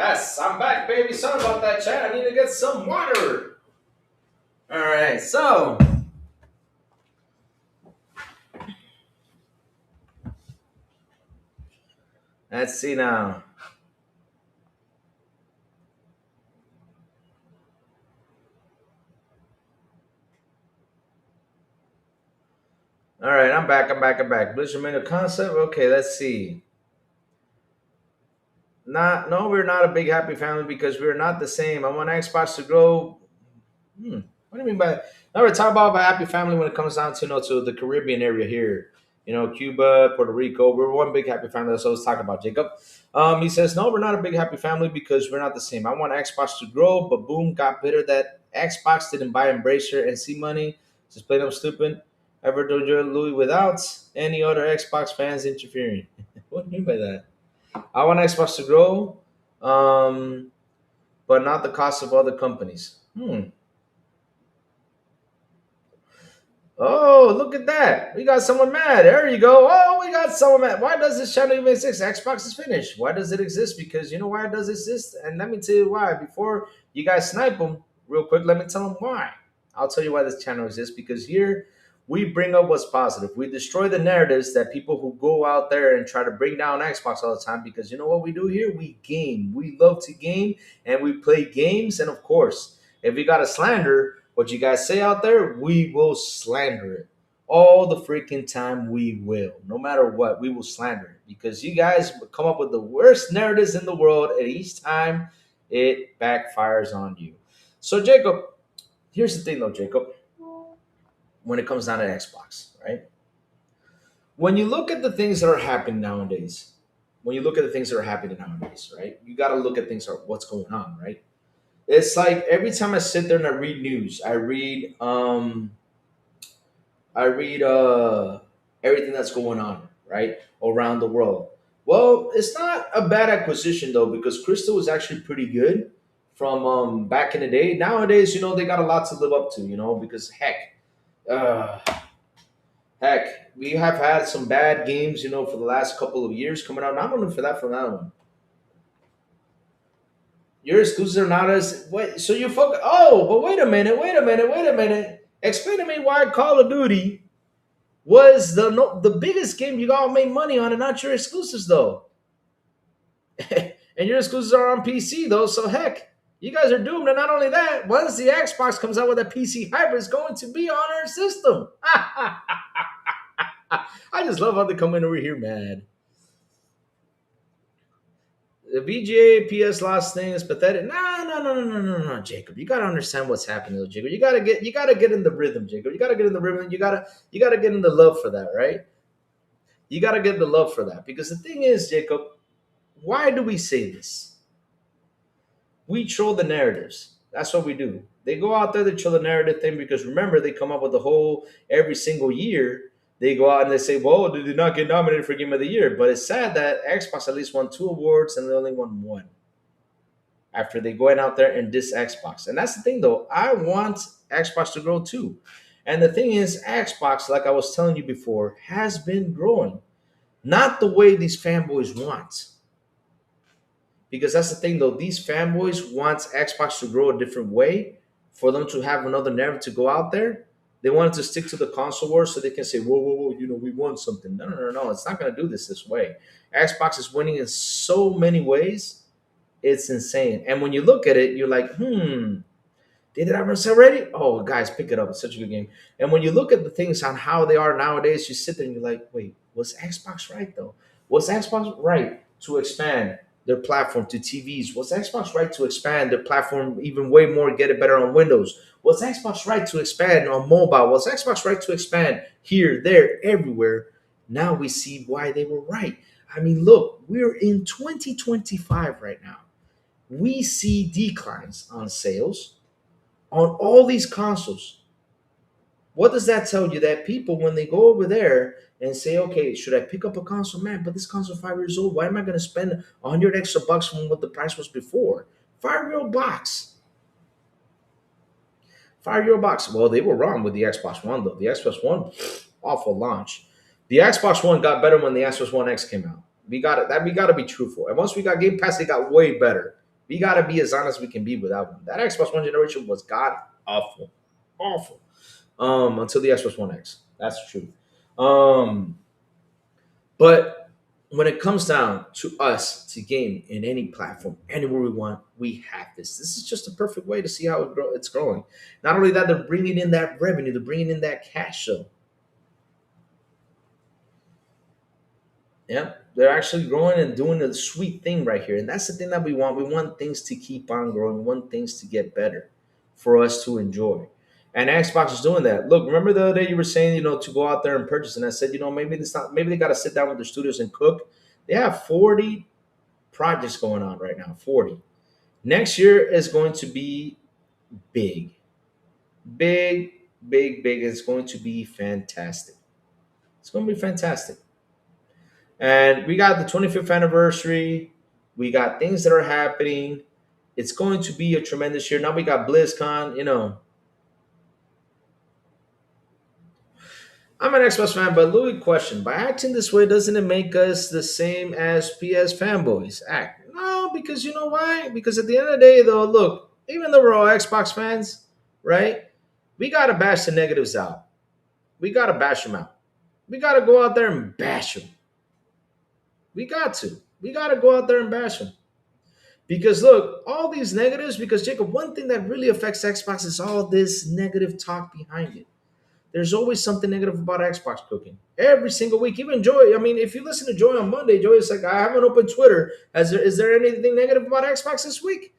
Yes, I'm back, baby. Sorry about that, chat. I need to get some water. All right, so let's see now. All right, I'm back. I'm back. Blizzard made a concept. Okay, let's see. No, we're not a big happy family because we're not the same. I want Xbox to grow. What do you mean by? Now we're talking about a happy family when it comes down to to the Caribbean area here. Cuba, Puerto Rico. We're one big happy family. That's what I was talking about, Jacob. He says no, we're not a big happy family because we're not the same. I want Xbox to grow, but boom, got bitter that Xbox didn't buy Embracer and C money. Just plain up stupid. Ever do enjoy Louis without any other Xbox fans interfering? What do you mean by that? I want Xbox to grow, but not the cost of other companies. Oh, look at that. We got someone mad. There you go. Oh, we got someone mad. Why does this channel even exist? Xbox is finished. Why does it exist? Because you know why it does exist? And let me tell you why. Before you guys snipe them, real quick, let me tell them why. I'll tell you why this channel exists. Because here we bring up what's positive. We destroy the narratives that people who go out there and try to bring down Xbox all the time. Because you know what we do here? We game. We love to game and we play games. And of course, if we got a slander, what you guys say out there, we will slander it. All the freaking time we will. No matter what, we will slander it. Because you guys come up with the worst narratives in the world, and each time it backfires on you. So, Jacob, here's the thing though, Jacob, when it comes down to Xbox, right? When you look at the things that are happening nowadays, right? You got to look at things, what's going on, right? It's like every time I sit there and I read news, I read everything that's going on, right? Around the world. Well, it's not a bad acquisition though, because Crystal was actually pretty good from back in the day. Nowadays, they got a lot to live up to, because uh we have had some bad games, for the last couple of years coming out. Not only for that, from that one. Your exclusives are not as wait. So you fuck. Oh, but wait a minute. Explain to me why Call of Duty was the no, the biggest game you all made money on, and not your exclusives though. And your exclusives are on PC though. So heck, you guys are doomed. And not only that, once the Xbox comes out with a PC hybrid, it's going to be on our system. I just love how they come in over here mad. The VGA PS last thing is pathetic. No, Jacob. You gotta understand what's happening, though, Jacob. You gotta get in the rhythm, Jacob. You gotta get in the rhythm. You gotta get in the love for that, right? You gotta get the love for that. Because the thing is, Jacob, why do we say this? We troll the narratives. That's what we do. They go out there, they troll the narrative thing because remember, they come up with the whole every single year. They go out and they say, "Well, they did not get nominated for Game of the Year." But it's sad that Xbox at least won two awards and they only won one after they going out there and diss Xbox. And that's the thing, though. I want Xbox to grow too. And the thing is, Xbox, like I was telling you before, has been growing, not the way these fanboys want. Because that's the thing, though. These fanboys want Xbox to grow a different way for them to have another narrative to go out there. They wanted to stick to the console wars so they can say, whoa, we won something. No. It's not going to do this way. Xbox is winning in so many ways. It's insane. And when you look at it, you're like, did it ever sell already? Oh, guys, pick it up. It's such a good game. And when you look at the things on how they are nowadays, you sit there and you're like, wait, was Xbox right, though? Was Xbox right to expand their platform to TVs? Was Xbox right to expand their platform even way more, get it better on Windows? Was Xbox right to expand on mobile? Was Xbox right to expand here, there, everywhere? Now we see why they were right. I mean, look, we're in 2025 right now. We see declines on sales on all these consoles. What does that tell you? That people, when they go over there and say, okay, should I pick up a console? Man, but this console 5 years old. Why am I going to spend 100 extra bucks from what the price was before? 5-year-old box. 5-year-old box. Well, they were wrong with the Xbox One, though. The Xbox One, awful launch. The Xbox One got better when the Xbox One X came out. We got it. That we got to be truthful. And once we got Game Pass, it got way better. We gotta be as honest we can be with that one. That Xbox One generation was god awful, awful. Until the Xbox One X. That's true. Um, but when it comes down to us to game in any platform, anywhere we want, we have this. This is just a perfect way to see how it's growing. Not only that, they're bringing in that revenue, they're bringing in that cash. So, yeah, they're actually growing and doing a sweet thing right here. And that's the thing that we want. We want things to keep on growing. We want things to get better for us to enjoy. And Xbox is doing that. Look, remember the other day you were saying, to go out there and purchase, and I said, maybe it's not. Maybe they got to sit down with their studios and cook. They have 40 projects going on right now. 40. Next year is going to be big, big, big, big. It's going to be fantastic. It's going to be fantastic. And we got the 25th anniversary. We got things that are happening. It's going to be a tremendous year. Now we got BlizzCon. I'm an Xbox fan, but Louis question: by acting this way, doesn't it make us the same as PS fanboys act? No, because you know why? Because at the end of the day, though, look, even though we're all Xbox fans, right? We gotta bash the negatives out. We gotta bash them out. We gotta go out there and bash them. We got to. We gotta go out there and bash them. Because look, all these negatives. Because Jacob, one thing that really affects Xbox is all this negative talk behind it. There's always something negative about Xbox cooking. Every single week. Even Joy, I mean, if you listen to Joy on Monday, Joy is like, I haven't opened Twitter. Is there anything negative about Xbox this week?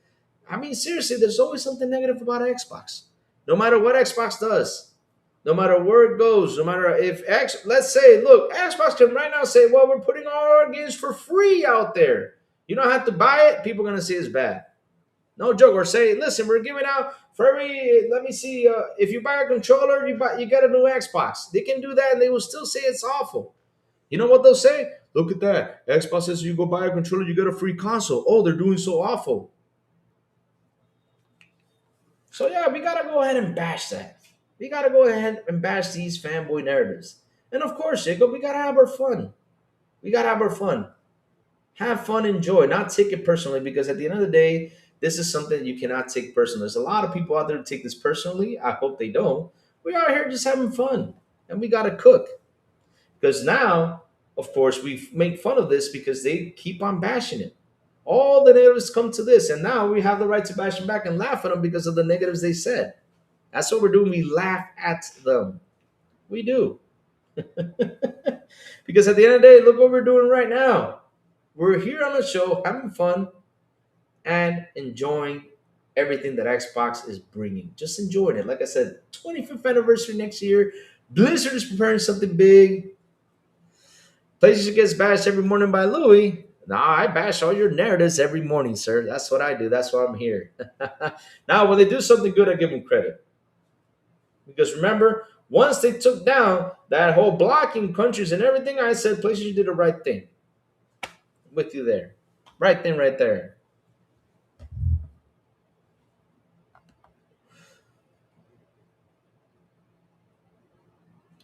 I mean, seriously, there's always something negative about Xbox. No matter what Xbox does, no matter where it goes, no matter if let's say, look, Xbox can right now say, well, we're putting all our games for free out there. You don't have to buy it. People are going to say it's bad. No joke. Or say, listen, we're giving out for every. Let me see. If you buy a controller, you get a new Xbox. They can do that, and they will still say it's awful. You know what they'll say? Look at that. Xbox says you go buy a controller, you get a free console. Oh, they're doing so awful. So yeah, we gotta go ahead and bash that. We gotta go ahead and bash these fanboy narratives. And of course, Jacob, we gotta have our fun. We gotta have our fun. Have fun, enjoy, not take it personally, because at the end of the day, this is something you cannot take personally. There's a lot of people out there who take this personally. I hope they don't. We are here just having fun, and we got to cook. Because now, of course, we make fun of this because they keep on bashing it. All the negatives come to this, and now we have the right to bash them back and laugh at them because of the negatives they said. That's what we're doing. We laugh at them. We do. Because at the end of the day, look what we're doing right now. We're here on the show having fun and enjoying everything that Xbox is bringing. Just enjoying it. Like I said, 25th anniversary next year. Blizzard is preparing something big. PlayStation gets bashed every morning by Louis. Nah, I bash all your narratives every morning, sir. That's what I do. That's why I'm here. Now, when they do something good, I give them credit. Because remember, once they took down that whole blocking countries and everything, I said PlayStation did the right thing. With you there. Right thing right there.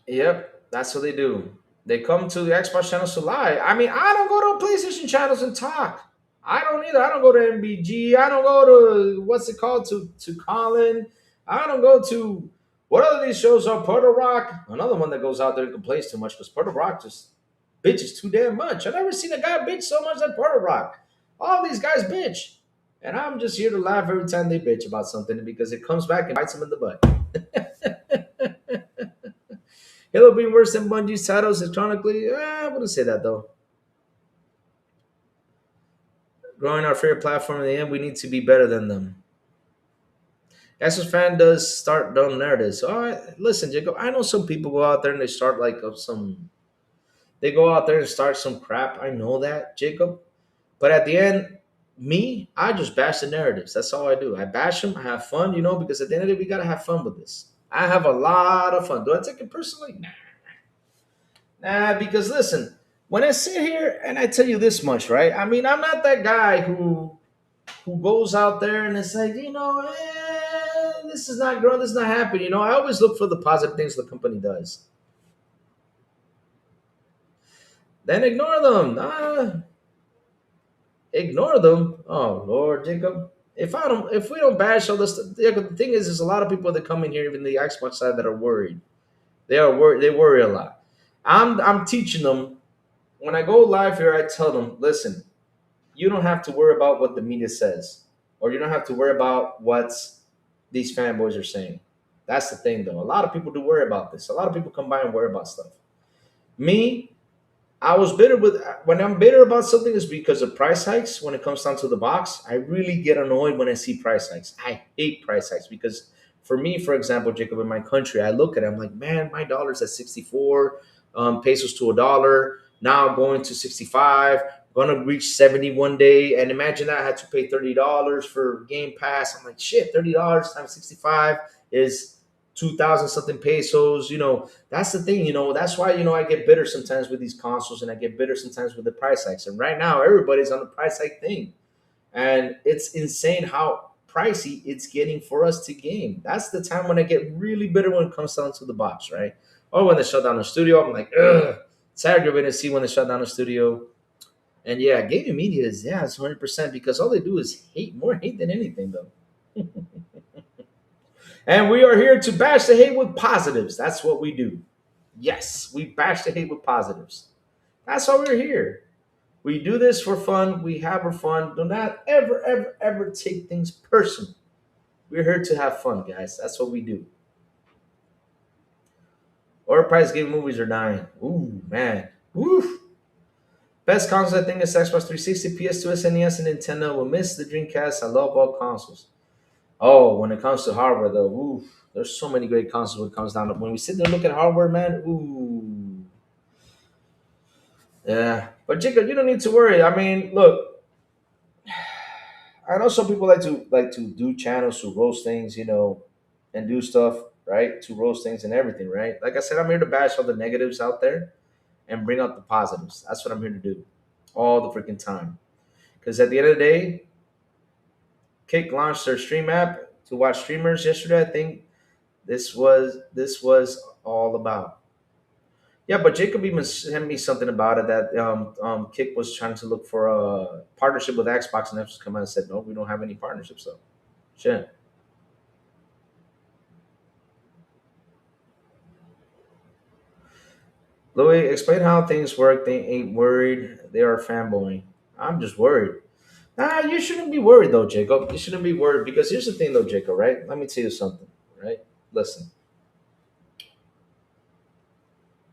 Yep, that's what they do. They come to the Xbox channels to lie. I mean, I don't go to PlayStation channels and talk. I don't either. I don't go to MBG. I don't go to what's it called to Colin. I don't go to what other these shows are. Puerto Rock, another one that goes out there and complains too much because Puerto Rock just bitches too damn much. I've never seen a guy bitch so much like Puerto Rock. All these guys bitch, and I'm just here to laugh every time they bitch about something because it comes back and bites them in the butt. Halo being worse than Bungie's titles electronically? I wouldn't say that though. Growing our favorite platform in the end, we need to be better than them. Xbox fan does start dumb narratives. All right, listen, Jacob. I know some people go out there and they start like some. They go out there and start some crap. I know that, Jacob. But at the end, me, I just bash the narratives. That's all I do. I bash them. I have fun, because at the end of the day, we gotta have fun with this. I have a lot of fun. Do I take it personally? Nah, because listen, when I sit here and I tell you this much, right? I mean, I'm not that guy who goes out there and it's like, this is not growing, this is not happening. I always look for the positive things the company does. Then ignore them. Nah. Ignore them. Oh Lord, Jacob. If we don't bash all this, Jacob, the thing is a lot of people that come in here, even the Xbox side, that are worried. They are worried. They worry a lot. I'm teaching them when I go live here. I tell them, listen, you don't have to worry about what the media says, or you don't have to worry about what these fanboys are saying. That's the thing, though. A lot of people do worry about this. A lot of people come by and worry about stuff. Me, I was bitter with when I'm bitter about something is because of price hikes. When it comes down to the box, I really get annoyed when I see price hikes. I hate price hikes because for me, for example, Jacob, in my country, I look at it, I'm like, man, my dollar's at 64 pesos to a dollar. Now going to 65, gonna reach 70 one day. And imagine that I had to pay $30 for Game Pass. I'm like, shit, $30 times 65 is 2,000 something pesos. That's the thing, that's why, I get bitter sometimes with these consoles, and I get bitter sometimes with the price hikes. And right now, everybody's on the price hike thing. And it's insane how pricey it's getting for us to game. That's the time when I get really bitter when it comes down to the box, right? Or when they shut down the studio, I'm like, ugh, it's aggravating to see when they shut down the studio. And yeah, gaming media is, yeah, it's 100% because all they do is hate, more hate than anything, though. And we are here to bash the hate with positives. That's what we do. Yes, we bash the hate with positives. That's why we're here. We do this for fun. We have our fun. Do not ever, ever, ever take things personal. We're here to have fun, guys. That's what we do. Overpriced game movies are dying. Ooh, man. Ooh. Best consoles, I think, is Xbox 360, PS2, SNES, and Nintendo. Will miss the Dreamcast. I love all consoles. Oh, when it comes to hardware, though, ooh, there's so many great consoles when it comes down to when we sit there and look at hardware, man. Ooh, yeah. But Jacob, you don't need to worry. I mean, look, I know some people like to do channels to roast things, and do stuff, right? To roast things and everything, right? Like I said, I'm here to bash all the negatives out there and bring out the positives. That's what I'm here to do, all the freaking time. Because at the end of the day, Kick launched their stream app to watch streamers yesterday. I think this was all about. Yeah, but Jacob even sent me something about it that Kick was trying to look for a partnership with Xbox, and Xbox come out and said, no, we don't have any partnerships though. Shit. Louis, explain how things work. They ain't worried. They are fanboying. I'm just worried. Nah, you shouldn't be worried though, Jacob. You shouldn't be worried because here's the thing though, Jacob, right? Let me tell you something, right? Listen,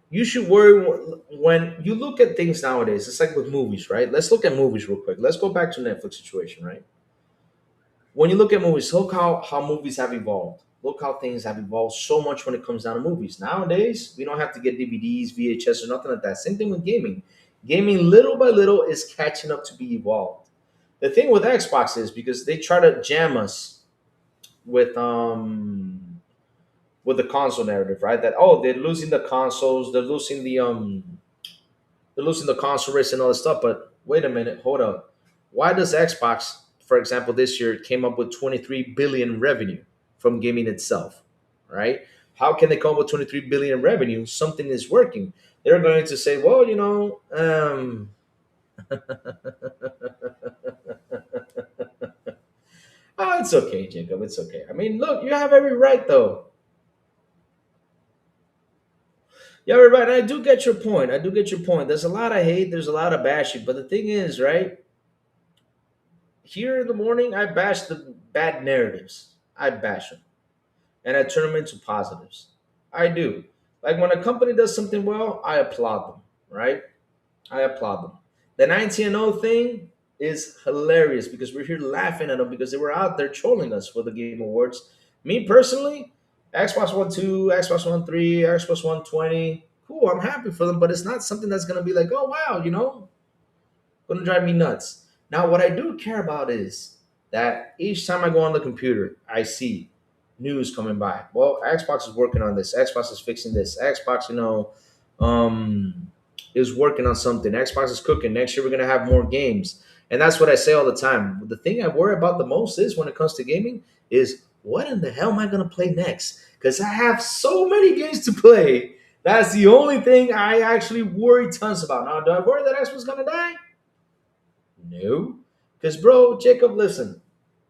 you should worry when you look at things nowadays. It's like with movies, right? Let's look at movies real quick. Let's go back to Netflix situation, right? When you look at movies, look how movies have evolved. Look how things have evolved so much when it comes down to movies. Nowadays, we don't have to get DVDs, VHS, or nothing like that. Same thing with gaming. Gaming, little by little, is catching up to be evolved. The thing with Xbox is because they try to jam us with with the console narrative, right? That oh, they're losing the consoles, they're losing the console race and all this stuff. But wait a minute, hold up. Why does Xbox, for example, this year came up with 23 billion revenue from gaming itself, right? How can they come up with 23 billion revenue? Something is working. They're going to say, well, oh, it's okay, Jacob. It's okay. I mean, look, you have every right, though. Yeah, right. And I do get your point. I do get your point. There's a lot of hate. There's a lot of bashing. But the thing is, right? Here in the morning, I bash the bad narratives. I bash them, and I turn them into positives. I do. Like when a company does something well, I applaud them. Right? I applaud them. The 19-0 thing is hilarious because we're here laughing at them because they were out there trolling us for the Game Awards. Me personally, Xbox One 2, Xbox One 3, Xbox One 20. Cool, I'm happy for them, but it's not something that's going to be like, oh, wow, going to drive me nuts. Now, what I do care about is that each time I go on the computer, I see news coming by. Well, Xbox is working on this. Xbox is fixing this. Xbox, is working on something. Xbox is cooking. Next year, we're going to have more games. And that's what I say all the time. The thing I worry about the most is when it comes to gaming is what in the hell am I going to play next? Because I have so many games to play. That's the only thing I actually worry tons about. Now, do I worry that Xbox is going to die? No. Because, bro, Jacob, listen,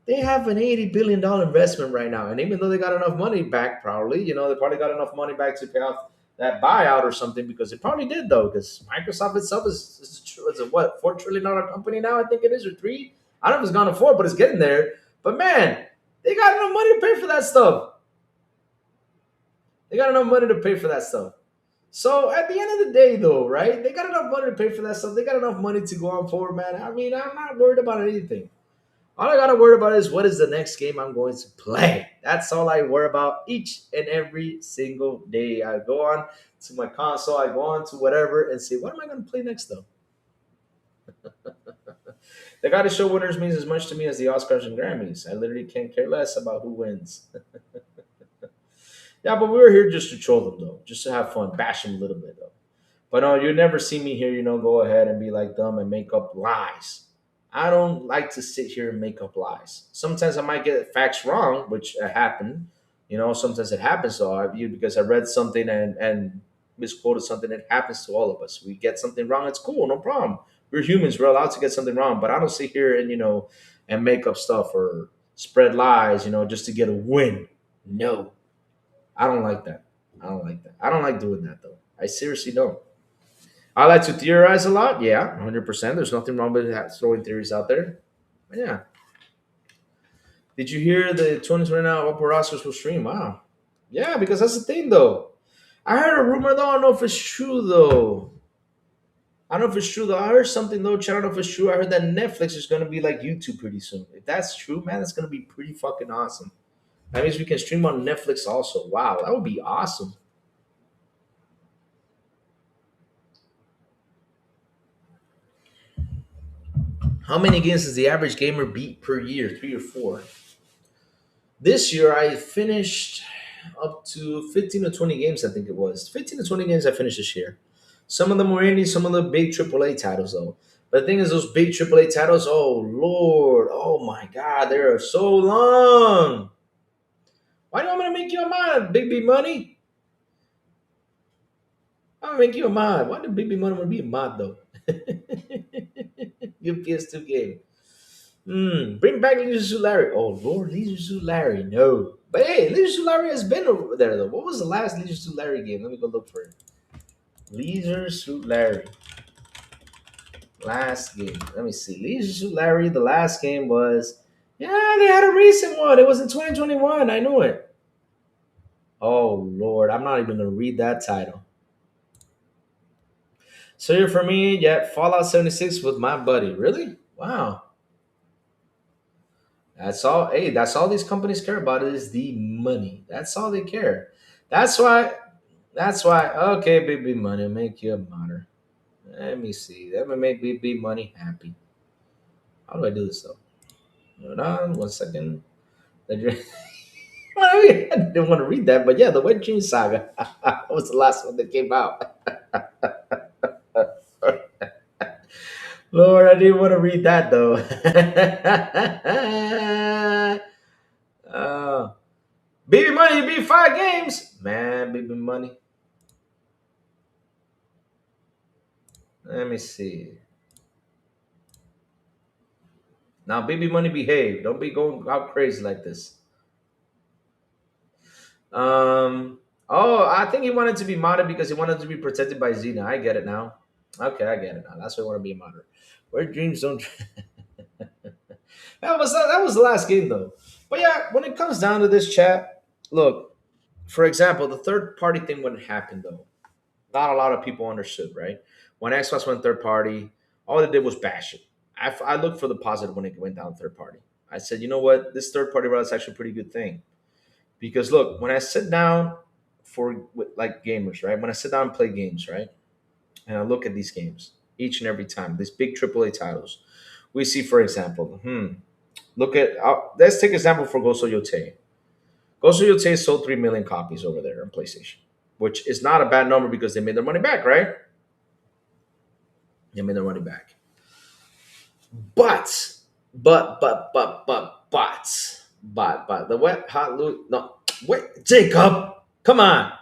they have an $80 billion investment right now. And even though they got enough money back, probably, they probably got enough money back to pay off that buyout or something because it probably did, though, because Microsoft itself is a what, $4 trillion company now, I think it is, or three? I don't know if it's gone to four, but it's getting there. But man, they got enough money to pay for that stuff. They got enough money to pay for that stuff. So at the end of the day, though, right? They got enough money to pay for that stuff. They got enough money to go on forward, man. I mean, I'm not worried about anything. All I gotta worry about is what is the next game I'm going to play. That's all I worry about each and every single day. I go on to my console, I go on to whatever, and see what am I gonna play next, though. The gotta show winners means as much to me as the Oscars and Grammys. I literally can't care less about who wins. Yeah, but we were here just to troll them, though, just to have fun, bash them a little bit, though. But no, you never see me here, go ahead and be like dumb and make up lies. I don't like to sit here and make up lies. Sometimes I might get facts wrong, which happened. Sometimes it happens to all of you because I read something and misquoted something. It happens to all of us. We get something wrong. It's cool, no problem. We're humans. We're allowed to get something wrong. But I don't sit here and and make up stuff or spread lies, just to get a win. No, I don't like that. I don't like that. I don't like doing that though. I seriously don't. I like to theorize a lot. Yeah, 100%. There's nothing wrong with throwing theories out there. But yeah. Did you hear the 2029 Opera Oscars will stream? Wow. Yeah, because that's the thing, though. I heard a rumor, though. I don't know if it's true, though. I don't know if it's true, though. I heard something, though. I don't know if it's true. I heard that Netflix is going to be like YouTube pretty soon. If that's true, man, it's going to be pretty fucking awesome. That means we can stream on Netflix also. Wow, that would be awesome. How many games does the average gamer beat per year? Three or four? This year, I finished up to 15 or 20 games, I think it was. 15 to 20 games I finished this year. Some of them were indie, some of the big AAA titles, though. But the thing is, those big AAA titles, oh, Lord, oh my God, they are so long. Why do you want me to make you a mod, Big B Money? I'm going to make you a mod. Why did Big B Money want to be a mod, though? Good PS2 game. Bring back Leisure Suit Larry. Oh Lord, Leisure Suit Larry. No, but hey, Leisure Suit Larry has been over there though. What was the last Leisure Suit Larry game? Let me go look for it. Leisure Suit Larry. Last game. Let me see. Leisure Suit Larry. The last game was. Yeah, they had a recent one. It was in 2021. I knew it. Oh Lord, I'm not even gonna read that title. So here for me, yeah, Fallout 76 with my buddy. Really? Wow. That's all. Hey, that's all these companies care about is the money. That's all they care. That's why. That's why. Okay, Big B Money, make you a modder. Let me see. That would make Big B Money happy. How do I do this though? Hold on, 1 second. I didn't want to read that, but yeah, the Wet Dream Saga was the last one that came out. Lord, I didn't want to read that though. uh, Baby Money, you beat 5 games. Man, Baby Money. Let me see. Now, Baby Money, behave. Don't be going out crazy like this. Oh, I think he wanted to be modded because he wanted to be protected by Xena. I get it now. Okay, I get it now. That's why I want to be a modder. Where dreams don't. That was the last game though. But yeah, when it comes down to this chat, look, for example, the third party thing wouldn't happen though. Not a lot of people understood, right? When Xbox went third party, all they did was bash it. I looked for the positive when it went down third party. I said, you know what, this third party route is actually a pretty good thing because look, when I sit down like gamers, right? When I sit down and play games, right, and I look at these games each and every time, these big AAA titles, we see, for example, look at let's take example for Ghost of Yotei. Ghost of Yotei sold 3 million copies over there on PlayStation, which is not a bad number because they made their money back, right? They made their money back. But the wet hot loot. No, wait, Jacob, come on.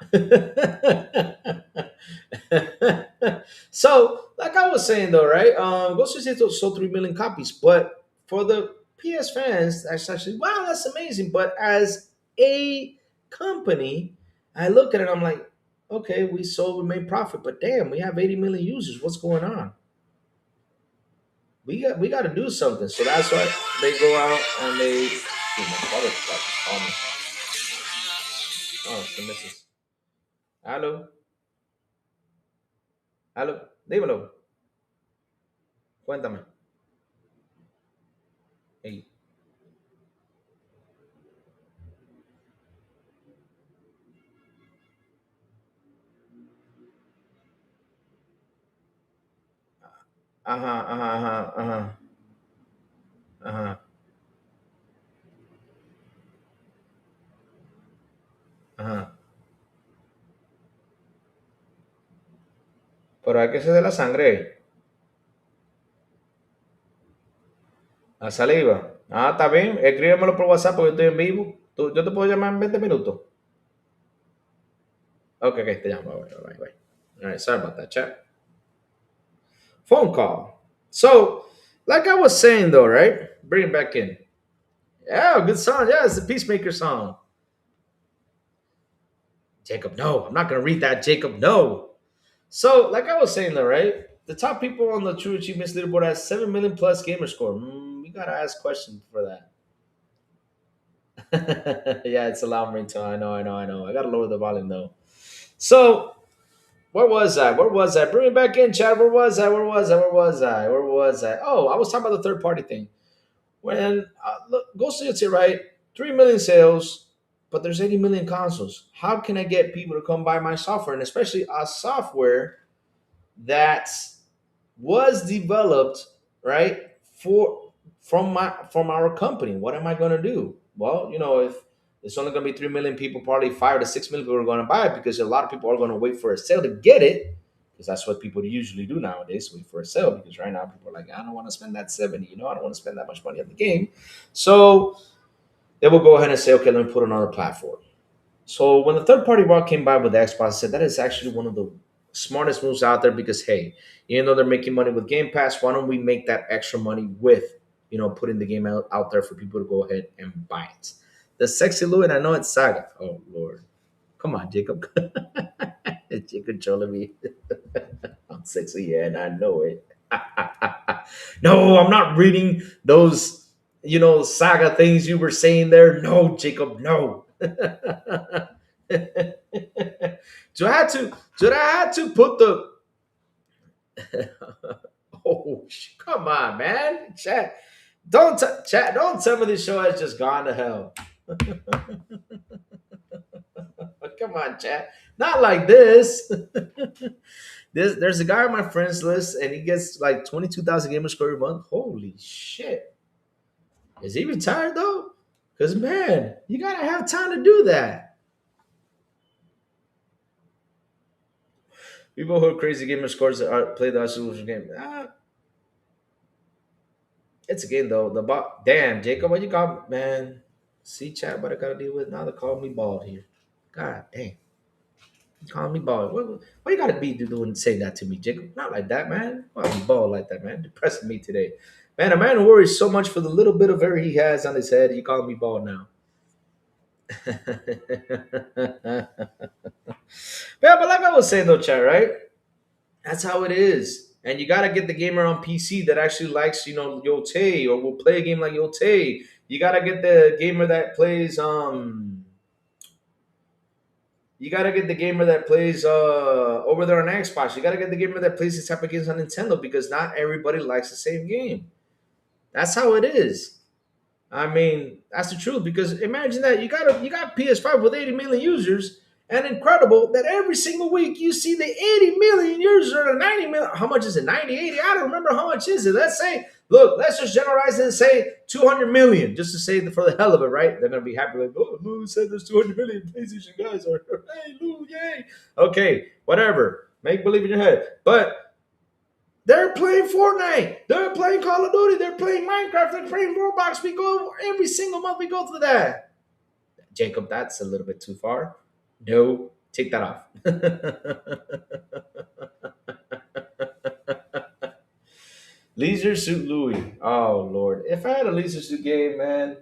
So, like I was saying though, right? Ghost of Tsushima sold 3 million copies, but for the PS fans, that's actually wow, that's amazing. But as a company, I look at it, I'm like, okay, we sold, we made profit, but damn, we have 80 million users. What's going on? We got to do something. So that's why they go out and they. Dude, my father tried to call me. Oh, it's the missus. Hello, hello, dímelo, cuéntame. Hey. Ajá, ajá, ajá, ajá, ajá, ajá. Pero hay que ser de la sangre. La saliva. Ah, está bien. Escríbemelo por WhatsApp porque yo estoy en vivo. Yo te puedo llamar en 20 minutos. Ok, ok, te llamo. Bye, bye, bye. All right, sorry about that, chat. Phone call. So, like I was saying though, right? Bring it back in. Yeah, good song. Yeah, it's the Peacemaker song. Jacob, no. I'm not going to read that, Jacob. No. So, like I was saying though, right? The top people on the True Achievements leaderboard has 7 million plus gamer score. We got to ask questions for that. Yeah, it's a loud ringtone. I know, I know, I know. I got to lower the volume though. So, where was I? Where was I? Bring me back in, Chad. Where was I? Where was I? Where was I? Where was I? Oh, I was talking about the third party thing. When look, Ghost of Tsushima, right? 3 million sales, but there's 80 million consoles. How can I get people to come buy my software, and especially a software that was developed right for from our company? What am I going to do? Well, if it's only going to be 3 million people, probably 5 to 6 million people are going to buy it because a lot of people are going to wait for a sale to get it. Because that's what people usually do nowadays, wait for a sale. Because right now people are like, I don't want to spend that 70. I don't want to spend that much money on the game. So they will go ahead and say, okay, let me put it on another platform. So when the third party bot came by with the Xbox, I said that is actually one of the smartest moves out there because hey, even though they're making money with Game Pass, why don't we make that extra money with putting the game out there for people to go ahead and buy it? The sexy Lou, and I know it's Saga. Oh Lord, come on, Jacob. Jacob controlling me. I'm sexy, yeah, and I know it. No, I'm not reading those saga things you were saying there. No, Jacob, no. So I had to put the come on, man. Chat. Don't tell me this show has just gone to hell. Come on, chat. Not like this. There's a guy on my friends list and he gets like 22,000 gamer score a month. Holy shit. Is he retired though? Because man, you gotta have time to do that. People who are crazy gamer scores play the isolation game. It's a game though. The bot. Damn, Jacob, what you got, man? See, chat, what I gotta deal with now. They call me bald here. God damn, you calling me bald. What you gotta be doing saying that to me, Jacob? Not like that, man. Why be bald like that, man? Depressing me today, man. A man who worries so much for the little bit of hair he has on his head. You calling me bald now? Yeah, but like I was saying though, chat, right? That's how it is. And you gotta get the gamer on PC that actually likes, Yote or will play a game like Yote. You gotta get the gamer that plays you gotta get the gamer that plays over there on Xbox. You gotta get the gamer that plays this type of games on Nintendo because not everybody likes the same game. That's how it is. I mean, that's the truth. Because imagine that you got PS5 with 80 million users, and incredible that every single week you see the 80 million users or the 90 million. How much is it? 90, 80? I don't remember how much is it. Let's say, look, let's just generalize it and say 200 million, just to say for the hell of it, right? They're gonna be happy like, oh, Lou said there's 200 million PlayStation guys, or hey, Lou, yay. Okay, whatever. Make believe in your head, but they're playing Fortnite. They're playing Call of Duty. They're playing Minecraft. They're playing Roblox. We go every single month. We go through that. Jacob, that's a little bit too far. No, take that off. Leisure Suit Louis. Oh Lord. If I had a Leisure Suit game, man,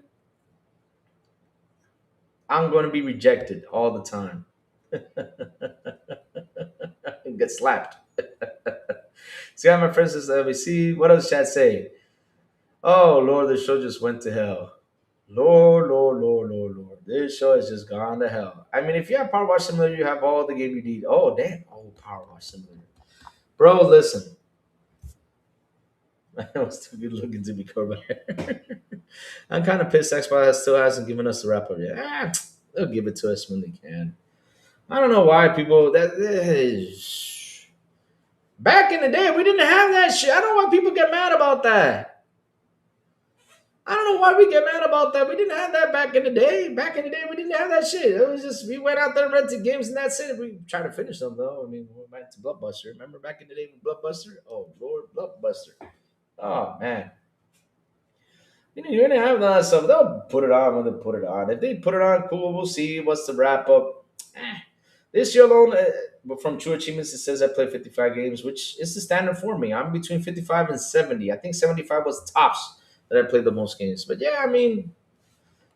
I'm gonna be rejected all the time. Get slapped. See how my friends is let me see. What else chat say? Oh Lord, the show just went to hell. Lord, Lord, Lord, Lord, Lord. This show has just gone to hell. I mean, if you have Power Wash Simulator, you have all the game you need. Oh, damn. Oh, Power Wash Simulator. Bro, listen. I was too good looking to be covered. I'm kind of pissed Xbox still hasn't given us the wrap up yet. They'll give it to us when they can. I don't know why people back in the day we didn't have that shit. I don't know why people get mad about that. I don't know why we get mad about that. We didn't have that back in the day. Back in the day, we didn't have that shit. It was just we went out there and rented games and that's it. We tried to finish them though. I mean, we went back to Blockbuster. Remember back in the day with Blockbuster? Oh Lord, Blockbuster. Oh man. You know, you're gonna have that stuff. They'll put it on when they put it on. If they put it on, cool. We'll see what's the wrap up. This year alone, from True Achievements, it says I played 55 games, which is the standard for me. I'm between 55 and 70. I think 75 was tops that I played the most games. But yeah, I mean,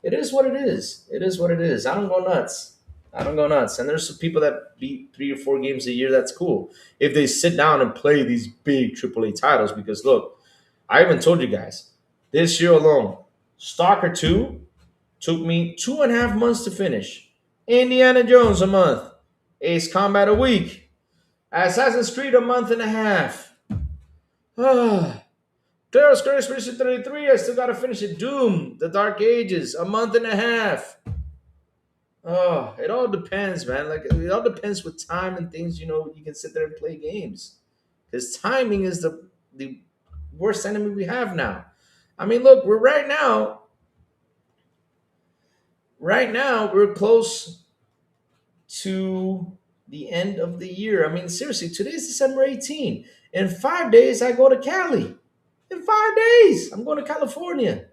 it is what it is. It is what it is. I don't go nuts. I don't go nuts. And there's some people that beat 3 or 4 games a year. That's cool. If they sit down and play these big AAA titles, because look, I even told you guys this year alone, Stalker 2 took me 2.5 months to finish. Indiana Jones a month. Ace Combat a week. Assassin's Creed a month and a half. Taylor Square Expedition 33, I still gotta finish it. Doom, The Dark Ages, a month and a half. Oh, it all depends, man. Like it all depends with time and things, you can sit there and play games. Because timing is the worst enemy we have now. I mean, look, we're right now, we're close to the end of the year. I mean, seriously, today's December 18. In 5 days, I go to Cali. In 5 days, I'm going to California.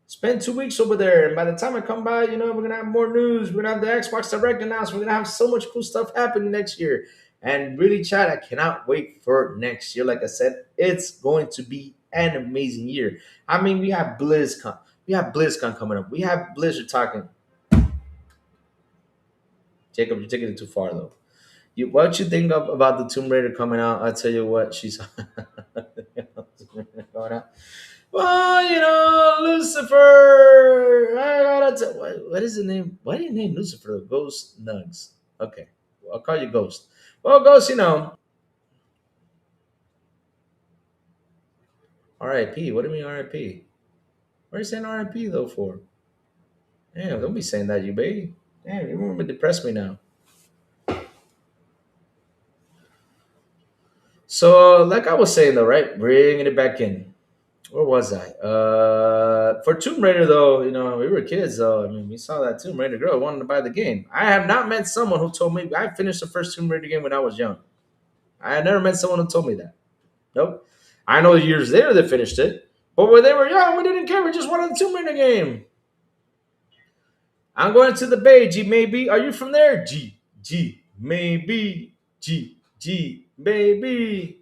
Spend 2 weeks over there. And by the time I come by, we're going to have more news. We're going to have the Xbox Direct announcement. We're going to have so much cool stuff happening next year. And really, Chad, I cannot wait for next year. Like I said, it's going to be an amazing year. I mean, we have BlizzCon. We have BlizzCon coming up. We have Blizzard talking. Jacob, you're taking it too far, though. What you think about the Tomb Raider coming out? I tell you what, she's going out. Well, Lucifer. What is the name? Why do you name Lucifer? Ghost Nugs. Okay, well, I'll call you Ghost. Well, Ghost, R.I.P. What do you mean R.I.P.? What are you saying R.I.P. though for? Damn, don't be saying that, you baby. Damn, you want to depress me now. So, like I was saying though, right? Bringing it back in. Where was I? For Tomb Raider though, we were kids though. I mean, we saw that Tomb Raider girl wanted to buy the game. I have not met someone who told me I finished the first Tomb Raider game when I was young. I had never met someone who told me that. Nope. I know years later they finished it, but when they were young, we didn't care. We just wanted the Tomb Raider game. I'm going to the Bay. G maybe. Are you from there? G maybe. G baby.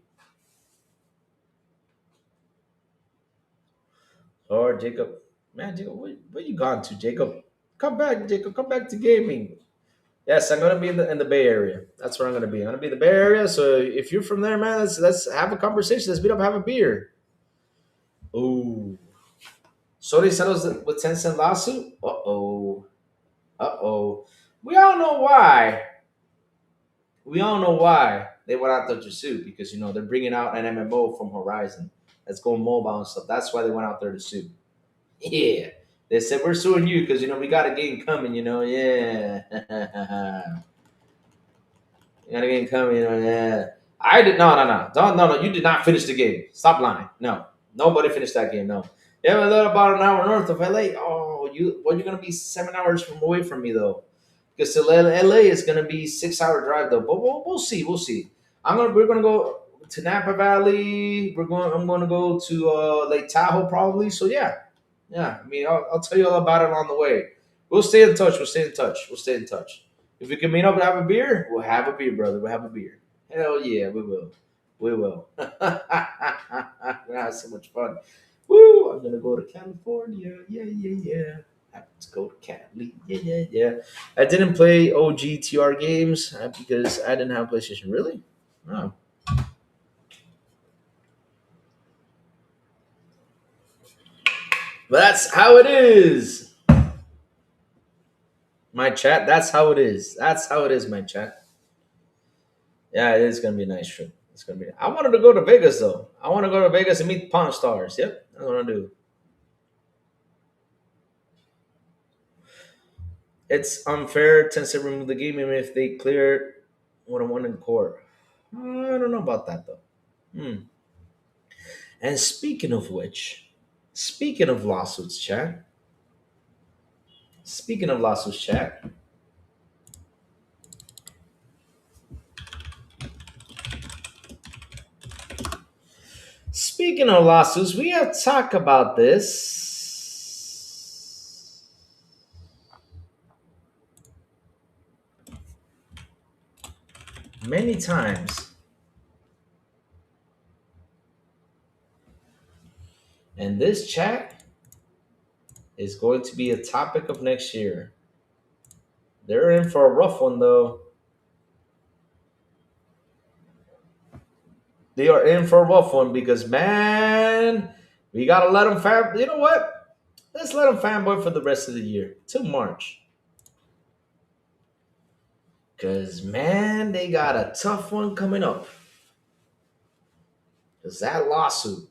Lord Jacob, man, Jacob, where you gone to, Jacob? Come back, Jacob. Come back to gaming. Yes, I'm gonna be in the Bay Area. That's where I'm gonna be. I'm gonna be in the Bay Area. So if you're from there, man, let's have a conversation. Let's meet up, have a beer. Ooh. Sony settles with Tencent lawsuit. Uh-oh. Uh-oh. We all know why. We all know why they went out there to sue because they're bringing out an MMO from Horizon that's going mobile and stuff. That's why they went out there to sue. Yeah, they said we're suing you because we got a game coming. Yeah, we got a game coming. Yeah, I did no. You did not finish the game. Stop lying. No, nobody finished that game. No, yeah, we live about an hour north of LA. Oh, you're gonna be 7 hours from away from me though. Because to LA is going to be 6 hour drive though, but we'll see. We'll see. We're gonna go to Napa Valley. I'm going to go to Lake Tahoe probably. So yeah. I mean, I'll tell you all about it on the way. We'll stay in touch. We'll stay in touch. We'll stay in touch. If we can meet up and have a beer, we'll have a beer, brother. We'll have a beer. Hell yeah, we will. We will. We're gonna have so much fun. Woo! I'm gonna go to California. Yeah, yeah, yeah. I have to go to Cali. Yeah, yeah, yeah. I didn't play OG TR games because I didn't have PlayStation. Really? Oh. But that's how it is. My chat, that's how it is. That's how it is, my chat. Yeah, it is gonna be a nice trip. It's gonna be. I wanted to go to Vegas though. I want to go to Vegas and meet Pawn Stars. Yep, that's what I do. It's unfair. Tencent remove the game even if they clear what I want in court. I don't know about that though. Hmm. And speaking of lawsuits, chat. Speaking of lawsuits, chat. Speaking of lawsuits, we have talked about this many times. And this chat is going to be a topic of next year. They're in for a rough one, though. They are in for a rough one because, man, we got to let them fan. You know what? Let's let them fanboy for the rest of the year till March. Because, man, they got a tough one coming up. Because that lawsuit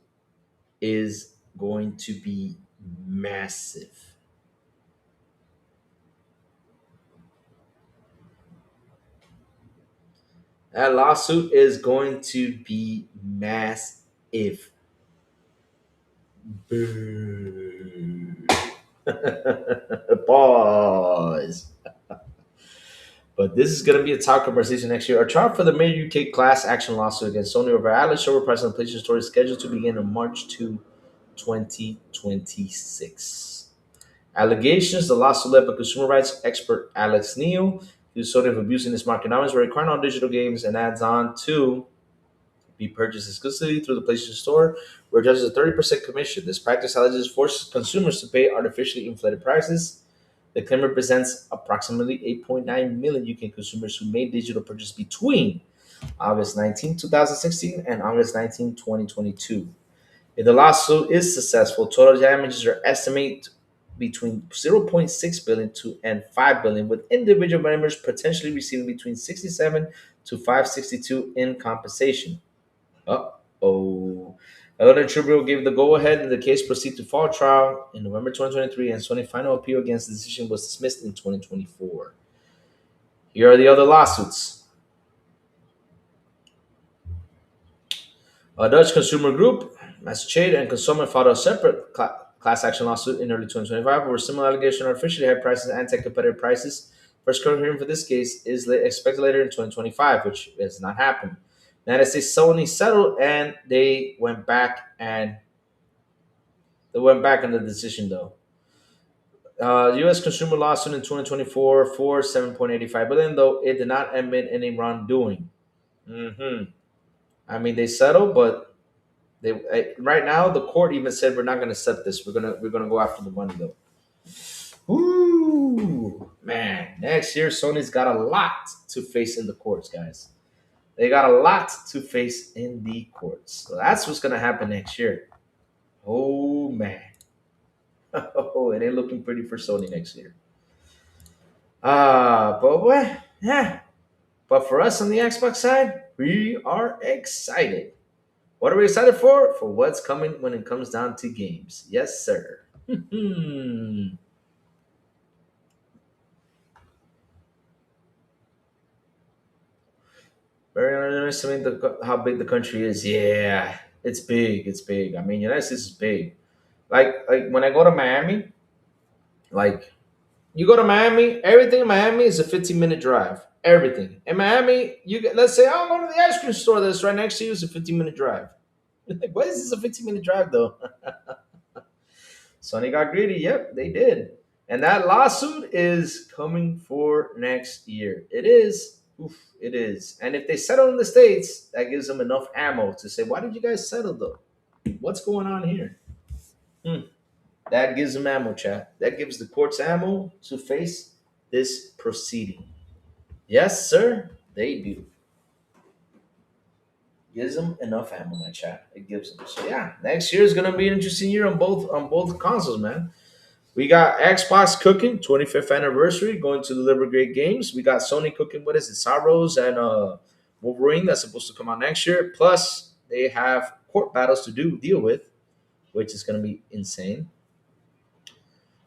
is going to be massive. That lawsuit is going to be massive. Boo. Pause. But this is going to be a top conversation next year. A trial for the major UK class action lawsuit against Sony over Atlas show price on the PlayStation Store is scheduled to begin on March 2, 2026. Allegations: the lawsuit led by consumer rights expert Alex Neil, who's Sony of abusing its market dominance, were requiring all digital games and adds on to be purchased exclusively through the PlayStation Store, where it charges a 30% commission. This practice alleges forces consumers to pay artificially inflated prices. The claim represents approximately 8.9 million UK consumers who made digital purchases between August 19, 2016 and August 19, 2022. If the lawsuit is successful, total damages are estimated between zero point 0.6 billion to and 5 billion, with individual members potentially receiving between 67 to 562 in compensation. Uh-oh. Elena Tribunal gave the go-ahead and the case proceeded to fall trial in November 2023, and Sony's final appeal against the decision was dismissed in 2024. Here are the other lawsuits. A Dutch consumer group, Massachusetts and Consumer, filed a separate class action lawsuit in early 2025 over similar allegations of artificially high prices and anti-competitive prices. First court hearing for this case is expected later in 2025, which has not happened. Now they say Sony settled and they went back on the decision though. U.S. consumer lawsuit in 2024 for 7.85 billion, though it did not admit any wrongdoing. I mean, they settled, but right now the court even said we're not going to set this. We're gonna go after the money though. Ooh, man! Next year, Sony's got a lot to face in the courts, guys. They got a lot to face in the courts. So that's what's going to happen next year. Oh, man. Oh, it ain't looking pretty for Sony next year. But what? Yeah. But for us on the Xbox side, we are excited. What are we excited for? For what's coming when it comes down to games. Yes, sir. Very underestimating how big the country is. Yeah, it's big. It's big. I mean, United States is big. Like when I go to Miami, like you go to Miami, everything in Miami is a 15-minute drive. Everything in Miami, let's say I'm going to the ice cream store that's right next to you is a 15-minute drive. Like, why is this a 15-minute drive though? Sony got greedy. Yep, they did. And that lawsuit is coming for next year. It is. Oof, it is. And if they settle in the States, that gives them enough ammo to say, why did you guys settle though? What's going on here? Hmm. That gives them ammo, chat. That gives the courts ammo to face this proceeding. Yes, sir, they do. Gives them enough ammo, my chat. It gives them. So yeah, next year is gonna be an interesting year on both consoles, man. We got Xbox cooking 25th anniversary, going to deliver great games. We got Sony cooking. What is it? Sorrows and Wolverine that's supposed to come out next year. Plus, they have court battles to deal with, which is gonna be insane.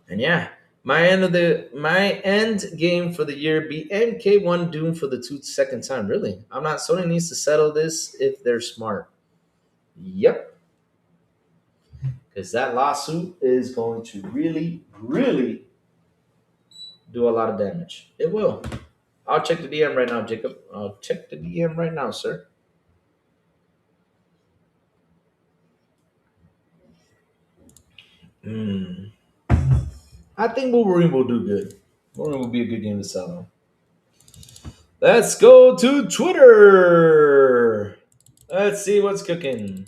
And yeah, my end game for the year be MK1 Doom for the second time. Really, I'm not. Sony needs to settle this if they're smart. Yep, because that lawsuit is going to really, really do a lot of damage. It will. I'll check the DM right now, Jacob. I'll check the DM right now, sir. Hmm. I think Wolverine will do good. Wolverine will be a good game to sell on. Let's go to Twitter. Let's see what's cooking.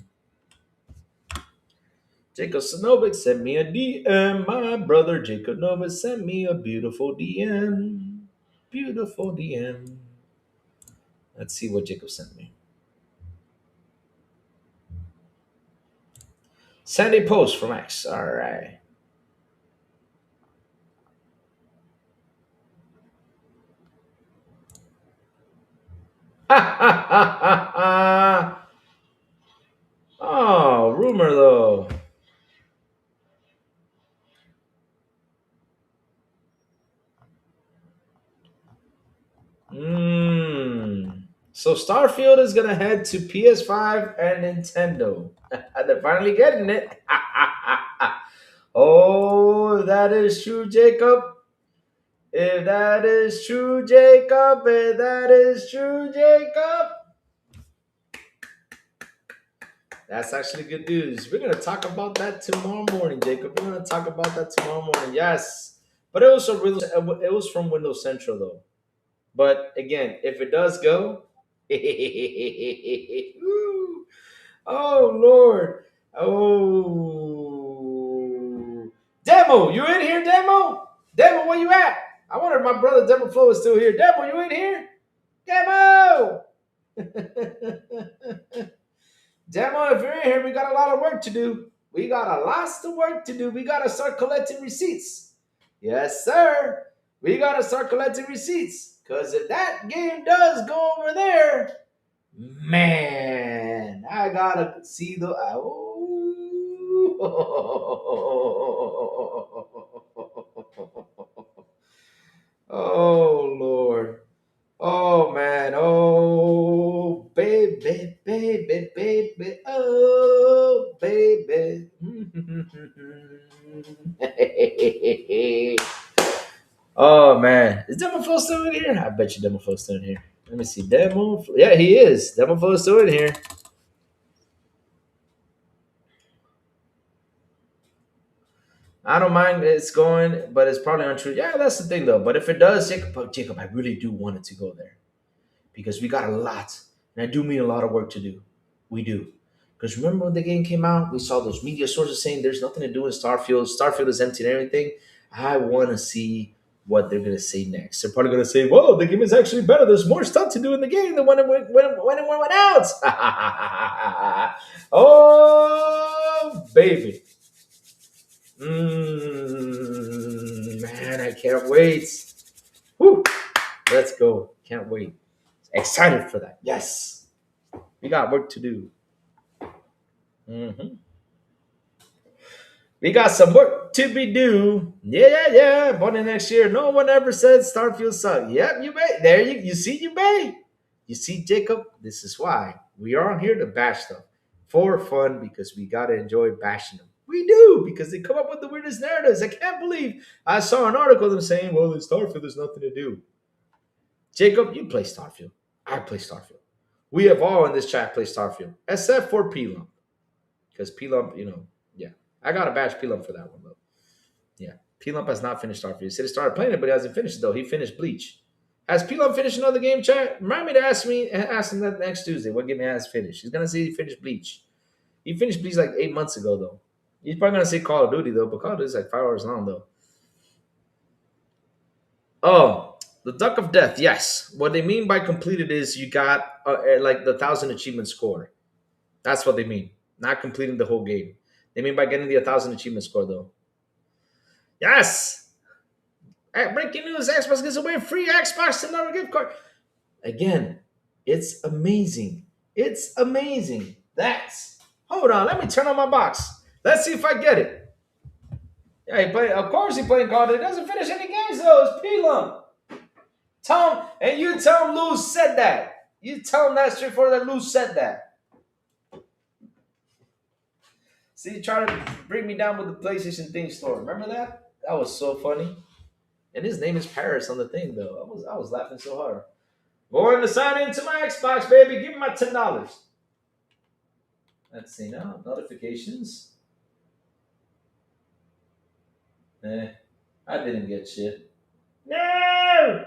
Jacob Sanovic sent me a DM. My brother Jacob Novik sent me a beautiful DM. Beautiful DM. Let's see what Jacob sent me. Send a post from X. All right. Ha ha ha ha ha. Oh, rumor though. So Starfield is gonna head to PS5 and Nintendo. They're finally getting it. Oh, that is true, Jacob. If that is true, Jacob. If that is true, Jacob. That's actually good news. We're gonna talk about that tomorrow morning, Jacob. We're gonna talk about that tomorrow morning. Yes, but it was from Windows Central though. But again, if it does go, Ooh. Oh Lord, oh Demo, you in here, Demo? Demo, where you at? I wonder if my brother Demo Flow is still here. Demo, you in here? Demo. Demo, if you're in here, we got a lot of work to do. We got a lot of work to do. We got to start collecting receipts. Yes, sir. We got to start collecting receipts. Because if that game does go over there, man, I got to see the. Oh, Lord. Oh man, oh baby, baby, baby, oh baby. Oh man, is Demo Flow still in here? I bet you Demo Flow's still in here. Let me see, Yeah, he is. Demo Flow's still in here. I don't mind it's going, but it's probably untrue. Yeah, that's the thing though. But if it does, Jacob, I really do want it to go there because we got a lot, and I do mean a lot of work to do. We do. Because remember when the game came out, we saw those media sources saying there's nothing to do in Starfield. Starfield is empty and everything. I want to see what they're going to say next. They're probably going to say, whoa, the game is actually better. There's more stuff to do in the game than when it went out. Oh, baby. Man, I can't wait. Woo. Let's go. Can't wait. Excited for that. Yes. We got work to do. We got some work to be do. Yeah. Born in next year. No one ever said Starfield sucked. Yep, you may. There you see, you may. You see, Jacob, this is why. We are on here to bash them. For fun, because we gotta enjoy bashing them. We do, because they come up with the weirdest narratives. I can't believe I saw an article of them saying, well, in Starfield, there's nothing to do. Jacob, you play Starfield. I play Starfield. We have all in this chat play Starfield, except for P-Lump. Because P-Lump, yeah. I got to bash P-Lump for that one, though. Yeah. P-Lump has not finished Starfield. He said he started playing it, but he hasn't finished it, though. He finished Bleach. Has P-Lump finished another game, chat? Remind me to ask him that next Tuesday. What game he has finished. He's going to say he finished Bleach. He finished Bleach like 8 months ago though. He's probably gonna say Call of Duty though, but Call of Duty is like 5 hours long though. Oh, the Duck of Death. Yes, what they mean by completed is you got like the 1,000 achievement score. That's what they mean. Not completing the whole game. They mean by getting the 1,000 achievement score though. Yes. Breaking news: Xbox gives away a free Xbox and another gift card. Again, it's amazing. It's amazing. That's hold on. Let me turn on my box. Let's see if I get it. Yeah, he play. Of course, he playing God. He doesn't finish any games though. It's Pelum. Tell him, and you tell him Lou said that. You tell him that straightforward that Lou said that. See, you try to bring me down with the PlayStation thing store. Remember that? That was so funny. And his name is Paris on the thing though. I was laughing so hard. Going to sign into my Xbox, baby. Give me my $10. Let's see now. Notifications. I didn't get shit. No!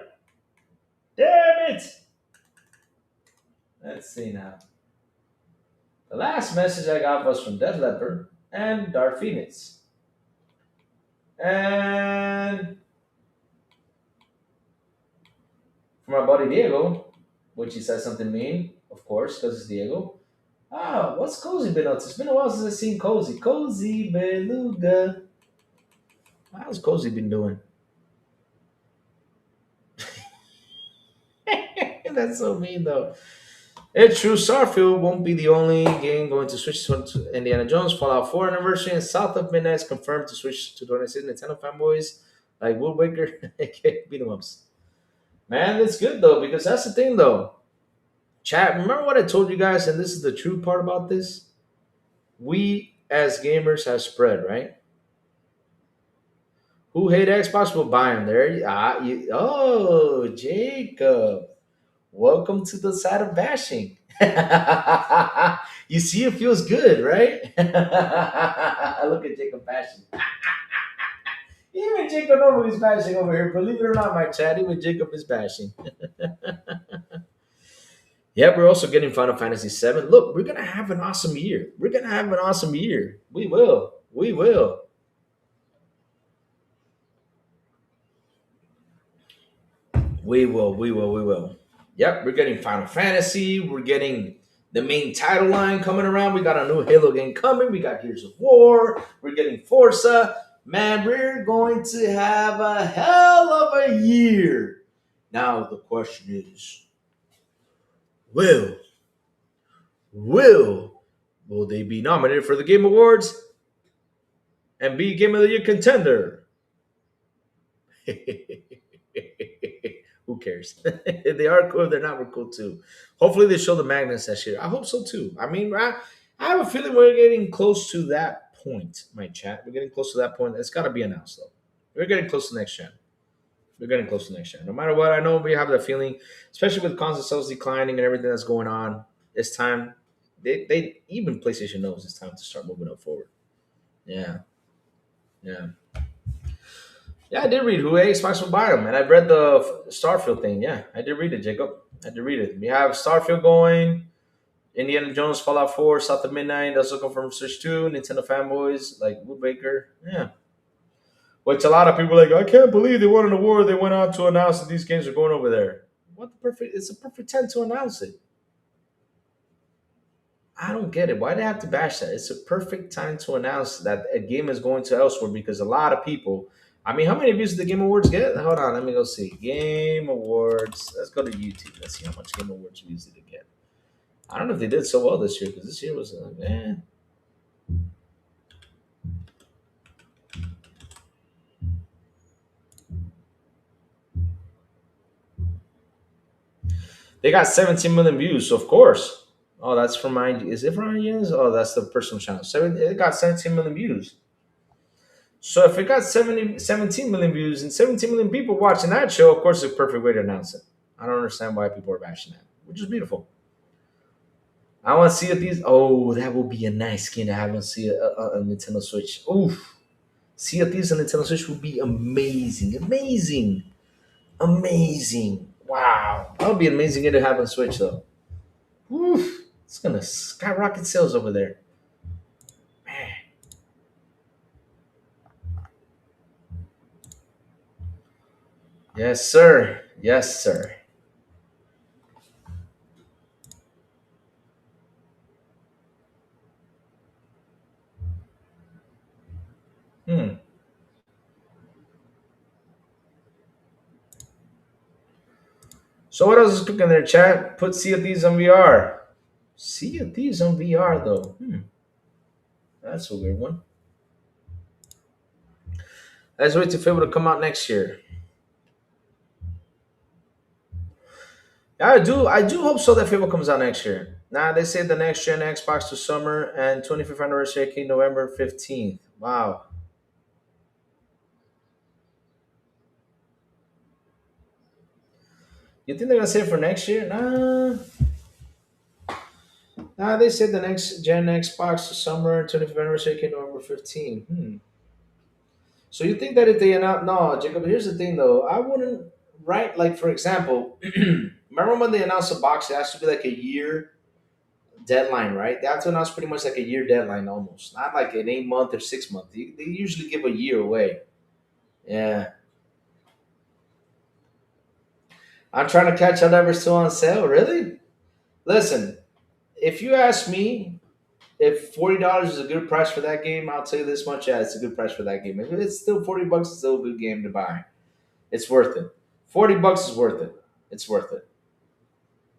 Damn it! Let's see now. The last message I got was from Dead Leopard and Dark Phoenix. And from my buddy Diego, which he says something mean, of course, because it's Diego. Ah, what's Cozy been up to? It's been a while since I've seen Cozy. Cozy Beluga. How's Cozy been doing? That's so mean, though. It's true, Starfield won't be the only game going to switch to Indiana Jones. Fallout 4 anniversary and South of Midnight is confirmed to switch to 26 Nintendo fanboys like Wood Waker, aka beat 'em ups. Man, that's good, though, because that's the thing, though. Chat, remember what I told you guys, and this is the true part about this? We, as gamers, have spread, right? Who hate Xbox will buy them. Oh, Jacob. Welcome to the side of bashing. You see, it feels good, right? Look at Jacob bashing. Even Jacob knows he's bashing over here. Believe it or not, my chat, even Jacob is bashing. Yeah, we're also getting Final Fantasy VII. Look, we're gonna have an awesome year. We're gonna have an awesome year. We will. We will. We will. We will. We will. Yep, we're getting Final Fantasy. We're getting the main title line coming around. We got a new Halo game coming. We got Gears of War. We're getting Forza. Man, we're going to have a hell of a year. Now the question is, will will they be nominated for the Game Awards and be Game of the Year contender? Who cares? If they are cool, if they're not, we're cool too. Hopefully they show the Magnus this year. I hope so too. I mean, I have a feeling we're getting close to that point, my chat. We're getting close to that point. It's got to be announced though. We're getting close to next gen. We're getting close to next gen. No matter what, I know we have that feeling, especially with console sales declining and everything that's going on. It's time. They even PlayStation knows it's time to start moving up forward. Yeah, yeah. Yeah, I did read who Xbox will buy them, and I read the Starfield thing. Yeah, I did read it, Jacob. I did read it. We have Starfield going, Indiana Jones, Fallout 4, South of Midnight. That's looking from Switch 2, Nintendo fanboys like Woodbaker. Yeah. Which a lot of people are like, I can't believe they won an award. They went out to announce that these games are going over there. What the perfect? It's a perfect time to announce it. I don't get it. Why do they have to bash that? It's a perfect time to announce that a game is going to elsewhere because a lot of people. I mean, how many views did the Game Awards get? Hold on, let me go see. Game Awards. Let's go to YouTube. Let's see how much Game Awards views did it get. I don't know if they did so well this year because this year was They got 17 million views, so of course. Oh, that's from my. Is it from my? Oh, that's the personal channel. It got 17 million views. So if it got 17 million views and 17 million people watching that show, of course, it's a perfect way to announce it. I don't understand why people are bashing that, which is beautiful. I want to see if these. Oh, that will be a nice skin to have on see a Nintendo Switch. Oof. Sea of Thieves on Nintendo Switch would be amazing. Amazing. Amazing. Wow. That would be amazing to have on Switch, though. Oof. It's going to skyrocket sales over there. Yes, sir. Yes, sir. Hmm. So what else is cooking there, chat? Put Sea of Thieves on VR. Sea of Thieves on VR though. That's a weird one. Let's wait to Fable to come out next year. I do hope so that Fable comes out next year. Now they say the next gen Xbox to summer and 25th anniversary came November 15th. Wow. You think they're gonna say it for next year? Nah, they said the next gen Xbox to summer and 25th anniversary came November 15th. So you think that if they announce no, Jacob, here's the thing though. I wouldn't right like for example, remember when they announced a box, it has to be like a year deadline, right? They have to announce pretty much like a year deadline almost. Not like an 8 month or 6 month. They usually give a year away. Yeah. I'm trying to catch whatever's still on sale. Really? Listen, if you ask me if $40 is a good price for that game, I'll tell you this much. Yeah, it's a good price for that game. If it's still $40, it's still a good game to buy. It's worth it. $40 is worth it. It's worth it.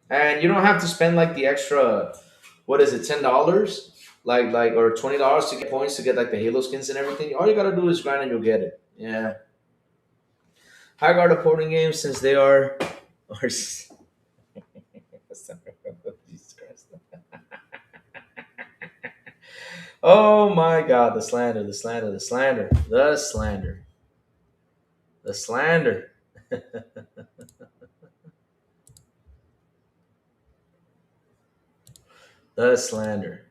And you don't have to spend like the extra, what is it, $10? Like or $20 to get points to get like the Halo skins and everything. All you gotta do is grind and you'll get it. Yeah. High guard porting games since they are Jesus Christ. Oh my god, the slander, the slander, the slander, the slander, the slander. The slander.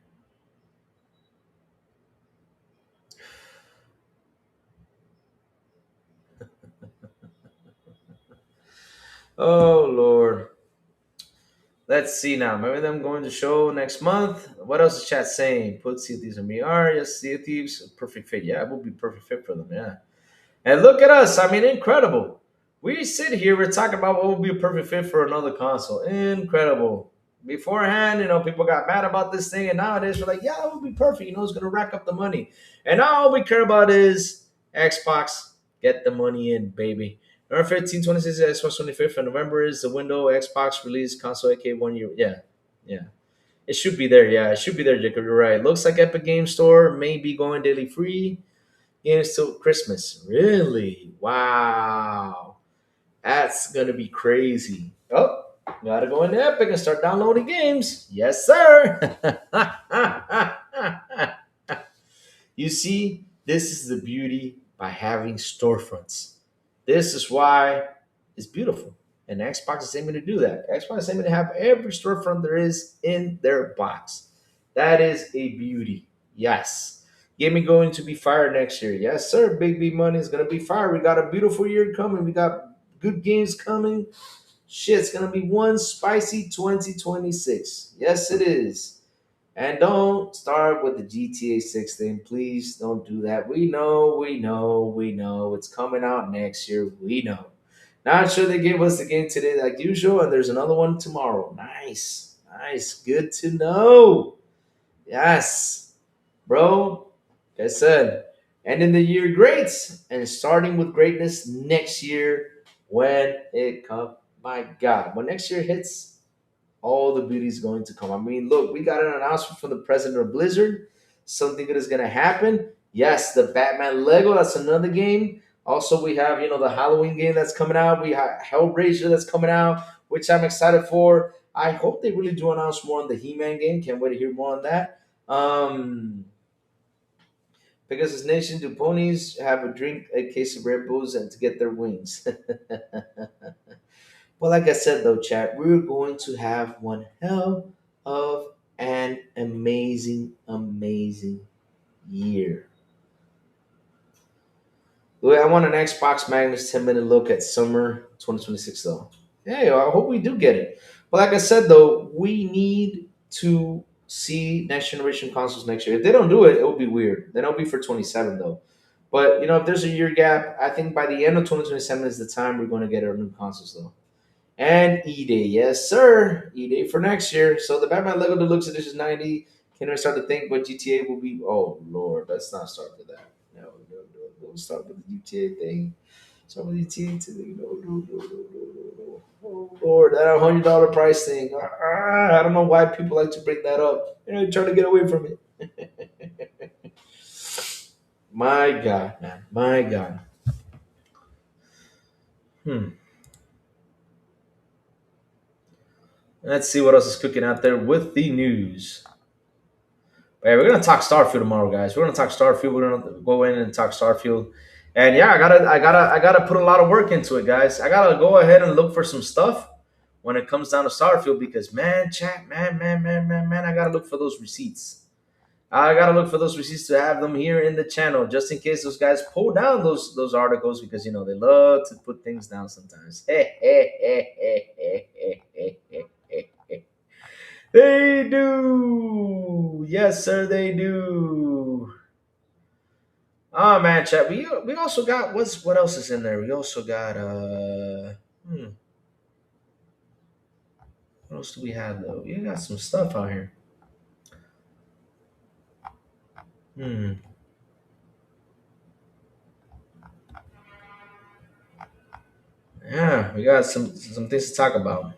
Oh Lord. Let's see now. Maybe them going to show next month. What else is chat saying? Put Sea of Thieves in VR. Yes, Sea of Thieves. Perfect fit. Yeah, it will be perfect fit for them. Yeah. And look at us. I mean, incredible. We sit here, we're talking about what would be a perfect fit for another console. Incredible. Beforehand, people got mad about this thing, and nowadays we're like, yeah, it would be perfect. It's going to rack up the money. And now all we care about is Xbox. Get the money in, baby. November 15, 26, Xbox 25th, and November is the window Xbox release console, aka 1 year. Yeah, yeah. It should be there. Yeah, it should be there, Jacob. You're right. Looks like Epic Game Store may be going daily free games till Christmas. Really? Wow. That's gonna be crazy. Oh, gotta go into Epic and start downloading games. Yes, sir. You see, this is the beauty by having storefronts. This is why it's beautiful. And Xbox is aiming to do that. Xbox is aiming to have every storefront there is in their box. That is a beauty. Yes. Gaming going to be fire next year. Yes, sir. Big B money is going to be fire. We got a beautiful year coming. We got good games coming. Shit, it's going to be one spicy 2026. Yes, it is. And don't start with the GTA 6 thing. Please don't do that. We know. It's coming out next year. We know. Not sure they gave us the game today like usual, and there's another one tomorrow. Nice. Nice. Good to know. Yes. Bro, like I said, ending the year great and starting with greatness next year when it comes. My God, when next year hits, all the beauty is going to come. I mean, look, we got an announcement from the president of Blizzard. Something good is going to happen. Yes, the Batman Lego, that's another game. Also, we have, the Halloween game that's coming out. We have Hellraiser that's coming out, which I'm excited for. I hope they really do announce more on the He-Man game. Can't wait to hear more on that. Because his nation do ponies have a drink, a case of Red Bulls, and to get their wings. Well, like I said though, chat, we're going to have one hell of an amazing, amazing year. Wait, I want an Xbox Magnus 10-minute look at summer 2026 though. Yeah, I hope we do get it. But like I said though, we need to see next generation consoles next year. If they don't do it, it will be weird. Then it'll be for 27 though. But if there's a year gap, I think by the end of 2027 is the time we're going to get our new consoles though. And E-Day, yes sir, E-Day for next year. So the Batman Lego Deluxe Edition 90. Can I start to think what GTA will be? Oh Lord, let's not start with that. No, no, no, don't start with the GTA thing. Start with the GTA thing. No, no, no, no, no, no, no. Oh Lord, that $100 price thing. I don't know why people like to bring that up. Trying to get away from it. My God, man. My God. Hmm. Let's see what else is cooking out there with the news. Hey, we're gonna talk Starfield tomorrow, guys. We're gonna talk Starfield. We're gonna go in and talk Starfield. And yeah, I gotta put a lot of work into it, guys. I gotta go ahead and look for some stuff when it comes down to Starfield because man, chat, man, I gotta look for those receipts. I gotta look for those receipts to have them here in the channel, just in case those guys pull down those articles because they love to put things down sometimes. They do. Yes, sir, they do. Oh man, chat. We also got what else is in there? We also got what else do we have though? We got some stuff out here. Hmm. Yeah, we got some things to talk about.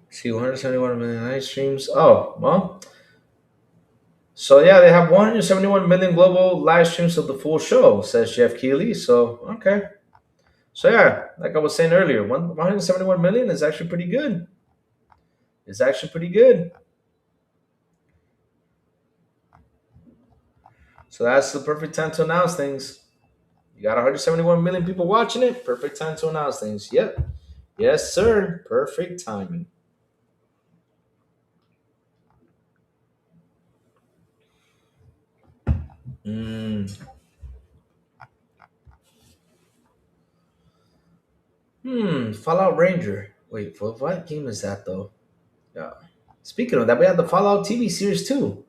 See, 171 million live streams. Oh, well. So yeah, they have 171 million global live streams of the full show, says Jeff Keighley. So okay. So yeah, like I was saying earlier, 171 million is actually pretty good. It's actually pretty good. So that's the perfect time to announce things. You got 171 million people watching it. Perfect time to announce things. Yep. Yes, sir. Perfect timing. Mm. Fallout Ranger. Wait, what game is that though? Yeah. Speaking of that, we have the Fallout TV series too.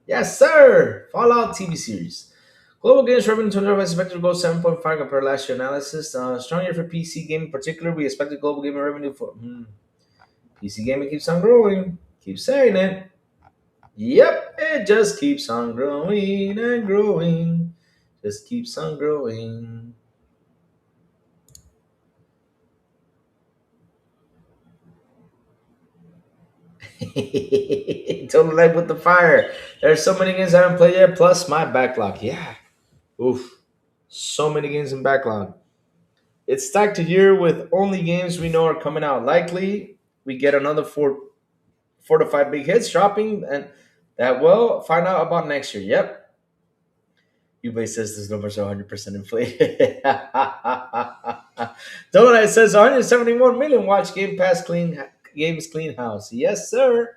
Yes, sir. Fallout TV series. Global games revenue 2025 is expected to grow 7.5 compared to last year analysis. Strong year for PC gaming in particular. We expected global gaming revenue for PC gaming keeps on growing. Keep saying it. Yep, it just keeps on growing and growing. Just keeps on growing. Total life with the fire. There's so many games I haven't played yet, plus my backlog. Yeah. Oof. So many games in backlog. It's stacked a year with only games we know are coming out. Likely we get another four to five big hits dropping and that we'll find out about next year. Yep. eBay says this numbers are 100% inflated. Donut says 171 million watch Game Pass clean games clean house. Yes, sir.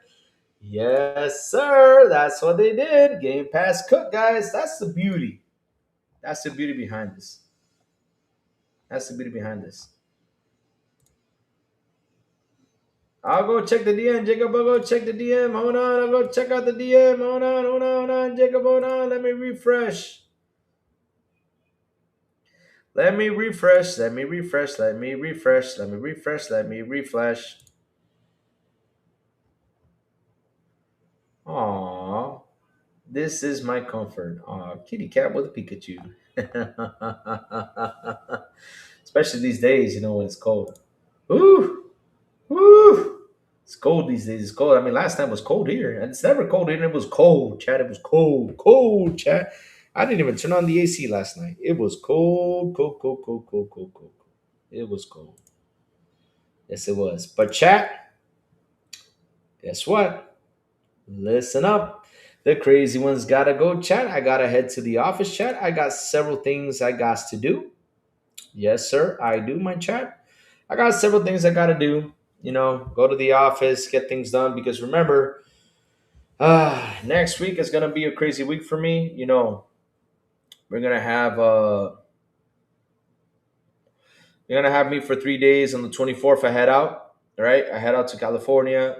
Yes, sir. That's what they did. Game Pass cook, guys. That's the beauty. That's the beauty behind this. That's the beauty behind this. I'll go check the DM. Jacob, I'll go check the DM. Hold on. I'll go check out the DM. Hold on. Jacob, hold on. Let me refresh. Let me refresh. Let me refresh. Let me refresh. Let me refresh. Let me refresh. Aww. This is my comfort. Aw, kitty cat with a Pikachu. Especially these days, when it's cold. Ooh, ooh. It's cold these days. It's cold. I mean, last time was cold here. And it's never cold here. And it was cold, Chad. It was cold. Cold, Chad. I didn't even turn on the AC last night. It was cold, cold, cold, cold, cold, cold, cold. It was cold. Yes, it was. But chat, guess what? Listen up. The crazy ones gotta go, chat. I gotta head to the office, chat. I got several things I got to do. Yes, sir. I do, my chat. I got several things I gotta do. Go to the office, get things done. Because remember, next week is gonna be a crazy week for me. We're gonna have you're gonna have me for 3 days. On the 24th, I head out. All right, I head out to California.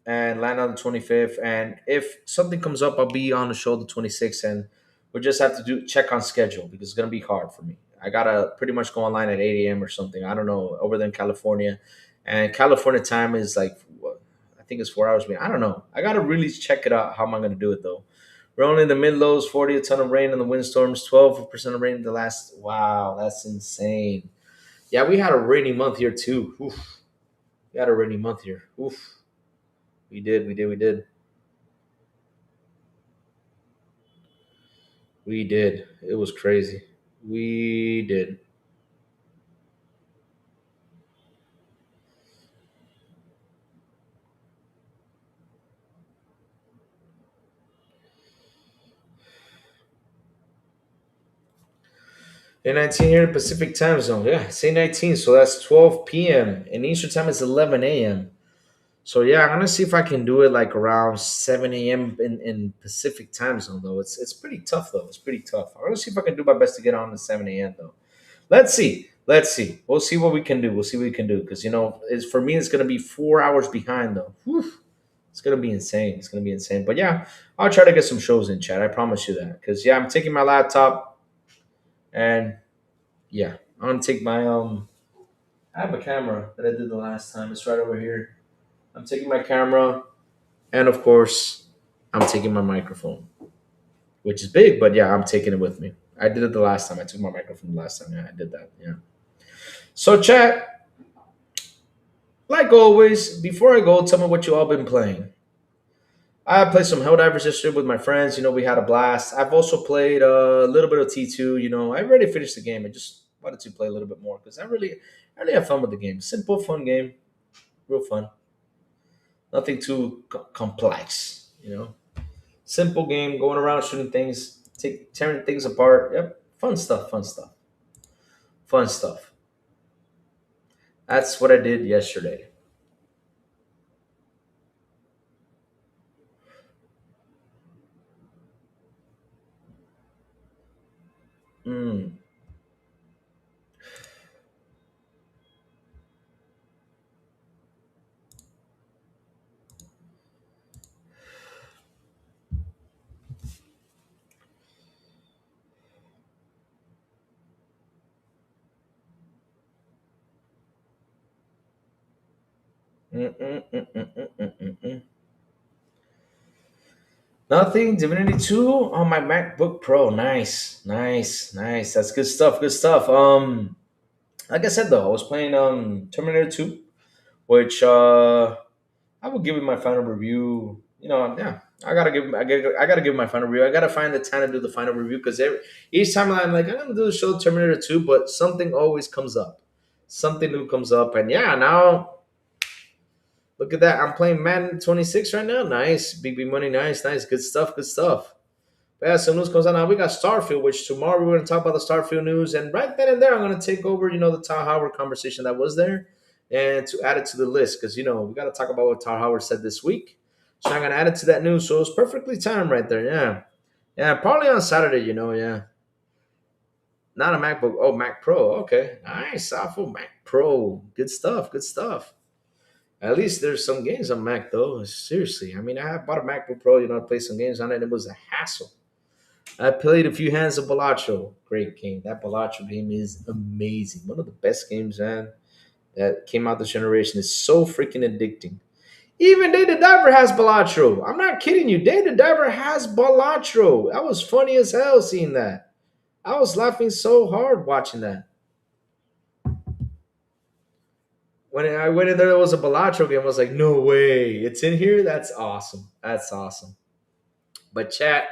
and land on the 25th. And if something comes up, I'll be on the show the 26th, and we'll just have to do check on schedule because it's gonna be hard for me. I gotta pretty much go online at 8 a.m. or something. I don't know over there in California, and California time is like what, I think it's 4 hours. I don't know. I gotta really check it out. How am I gonna do it though? We're only in the mid lows, 40 a ton of rain in the windstorms, 12% of rain in the last. Wow, that's insane. Yeah, we had a rainy month here too. Oof. We had a rainy month here. Oof. We did. We did. It was crazy. We did. A 19 here in Pacific time zone. Yeah, say 19. So that's 12 p.m. And Eastern time is 11 a.m. So yeah, I'm gonna see if I can do it like around 7 a.m. in Pacific time zone though. It's pretty tough though. It's pretty tough. I'm gonna see if I can do my best to get on at 7 a.m. though. Let's see. Let's see. We'll see what we can do. We'll see what we can do. Because it's for me it's gonna be 4 hours behind though. Whew. It's gonna be insane. It's gonna be insane. But yeah, I'll try to get some shows in chat. I promise you that. Because yeah, I'm taking my laptop and yeah, I'm gonna take my I have a camera that I did the last time. It's right over here. I'm taking my camera and of course I'm taking my microphone, which is big, but yeah, I'm taking it with me. I did it the last time. I took my microphone the last time. Yeah, I did that. Yeah. So chat, like always, before I go, tell me what you all been playing. I played some Helldivers yesterday with my friends. We had a blast. I've also played a little bit of T2. I already finished the game. I just wanted to play a little bit more because I really have fun with the game. Simple, fun game, real fun. Nothing too complex. Simple game, going around shooting things, tearing things apart. Yep, fun stuff, fun stuff, fun stuff. That's what I did yesterday. Mm. Mm, mm, mm, mm, mm, mm, mm, mm. Nothing. Divinity 2 on my MacBook Pro. Nice, nice, nice. That's good stuff. Good stuff. Like I said though, I was playing Terminator 2, which I will give it my final review. Yeah, I gotta give my final review. I gotta find the time to do the final review because each time I'm like, I'm gonna do the show Terminator 2, but something always comes up. Something new comes up, and yeah, now look at that. I'm playing Madden 26 right now. Nice, big big money. Nice, nice, good stuff, good stuff. But yeah, some news comes out now. We got Starfield, which tomorrow we're gonna talk about the Starfield news, and right then and there, I'm gonna take over, the Todd Howard conversation that was there, and to add it to the list because we got to talk about what Todd Howard said this week. So I'm gonna add it to that news. So it's perfectly timed right there. Yeah, yeah, probably on Saturday. Yeah, not a MacBook. Oh, Mac Pro. Okay, nice. Awful Mac Pro. Good stuff. Good stuff. At least there's some games on Mac though. Seriously, I mean, I bought a MacBook Pro. I played some games on it. And it was a hassle. I played a few hands of Balatro. Great game. That Balatro game is amazing. One of the best games, man, that came out this generation. Is so freaking addicting. Even Day the Diver has Balatro. I'm not kidding you. Day the Diver has Balatro. That was funny as hell seeing that. I was laughing so hard watching that. When I went in there was a Balatro game. I was like, no way. It's in here? That's awesome. That's awesome. But chat,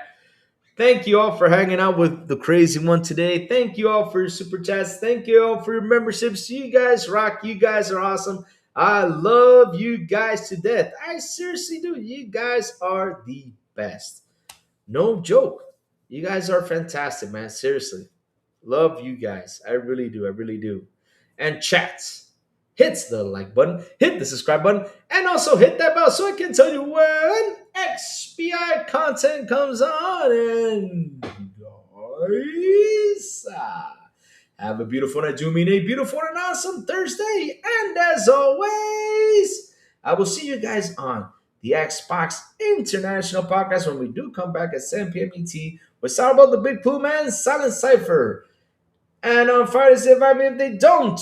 thank you all for hanging out with the crazy one today. Thank you all for your super chats. Thank you all for your memberships. You guys rock. You guys are awesome. I love you guys to death. I seriously do. You guys are the best. No joke. You guys are fantastic, man. Seriously. Love you guys. I really do. I really do. And chats, hit the like button, hit the subscribe button, and also hit that bell so I can tell you when XBI content comes on. And guys, have a beautiful night. Do mean a beautiful and awesome Thursday. And as always, I will see you guys on the Xbox International Podcast. When we do come back at 7 p.m. ET, we'll talk about the Big Pooh Man, Silent Cipher. And on Fridays, if they don't,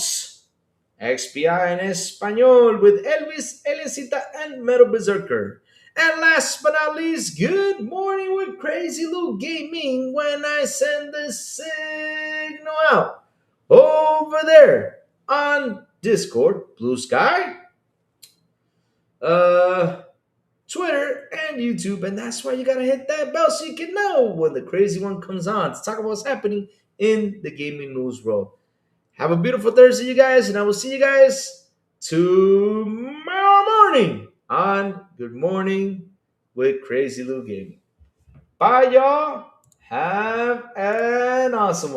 XPI en Español with Elvis, Eliancita, and Metal Berserker. And last but not least, good morning with Crazy Lou Gaming when I send the signal out over there on Discord, Blue Sky, Twitter, and YouTube. And that's why you gotta hit that bell so you can know when the crazy one comes on to talk about what's happening in the gaming news world. Have a beautiful Thursday, you guys, and I will see you guys tomorrow morning on Good Morning with Crazy Lou Gaming. Bye, y'all. Have an awesome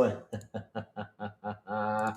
one.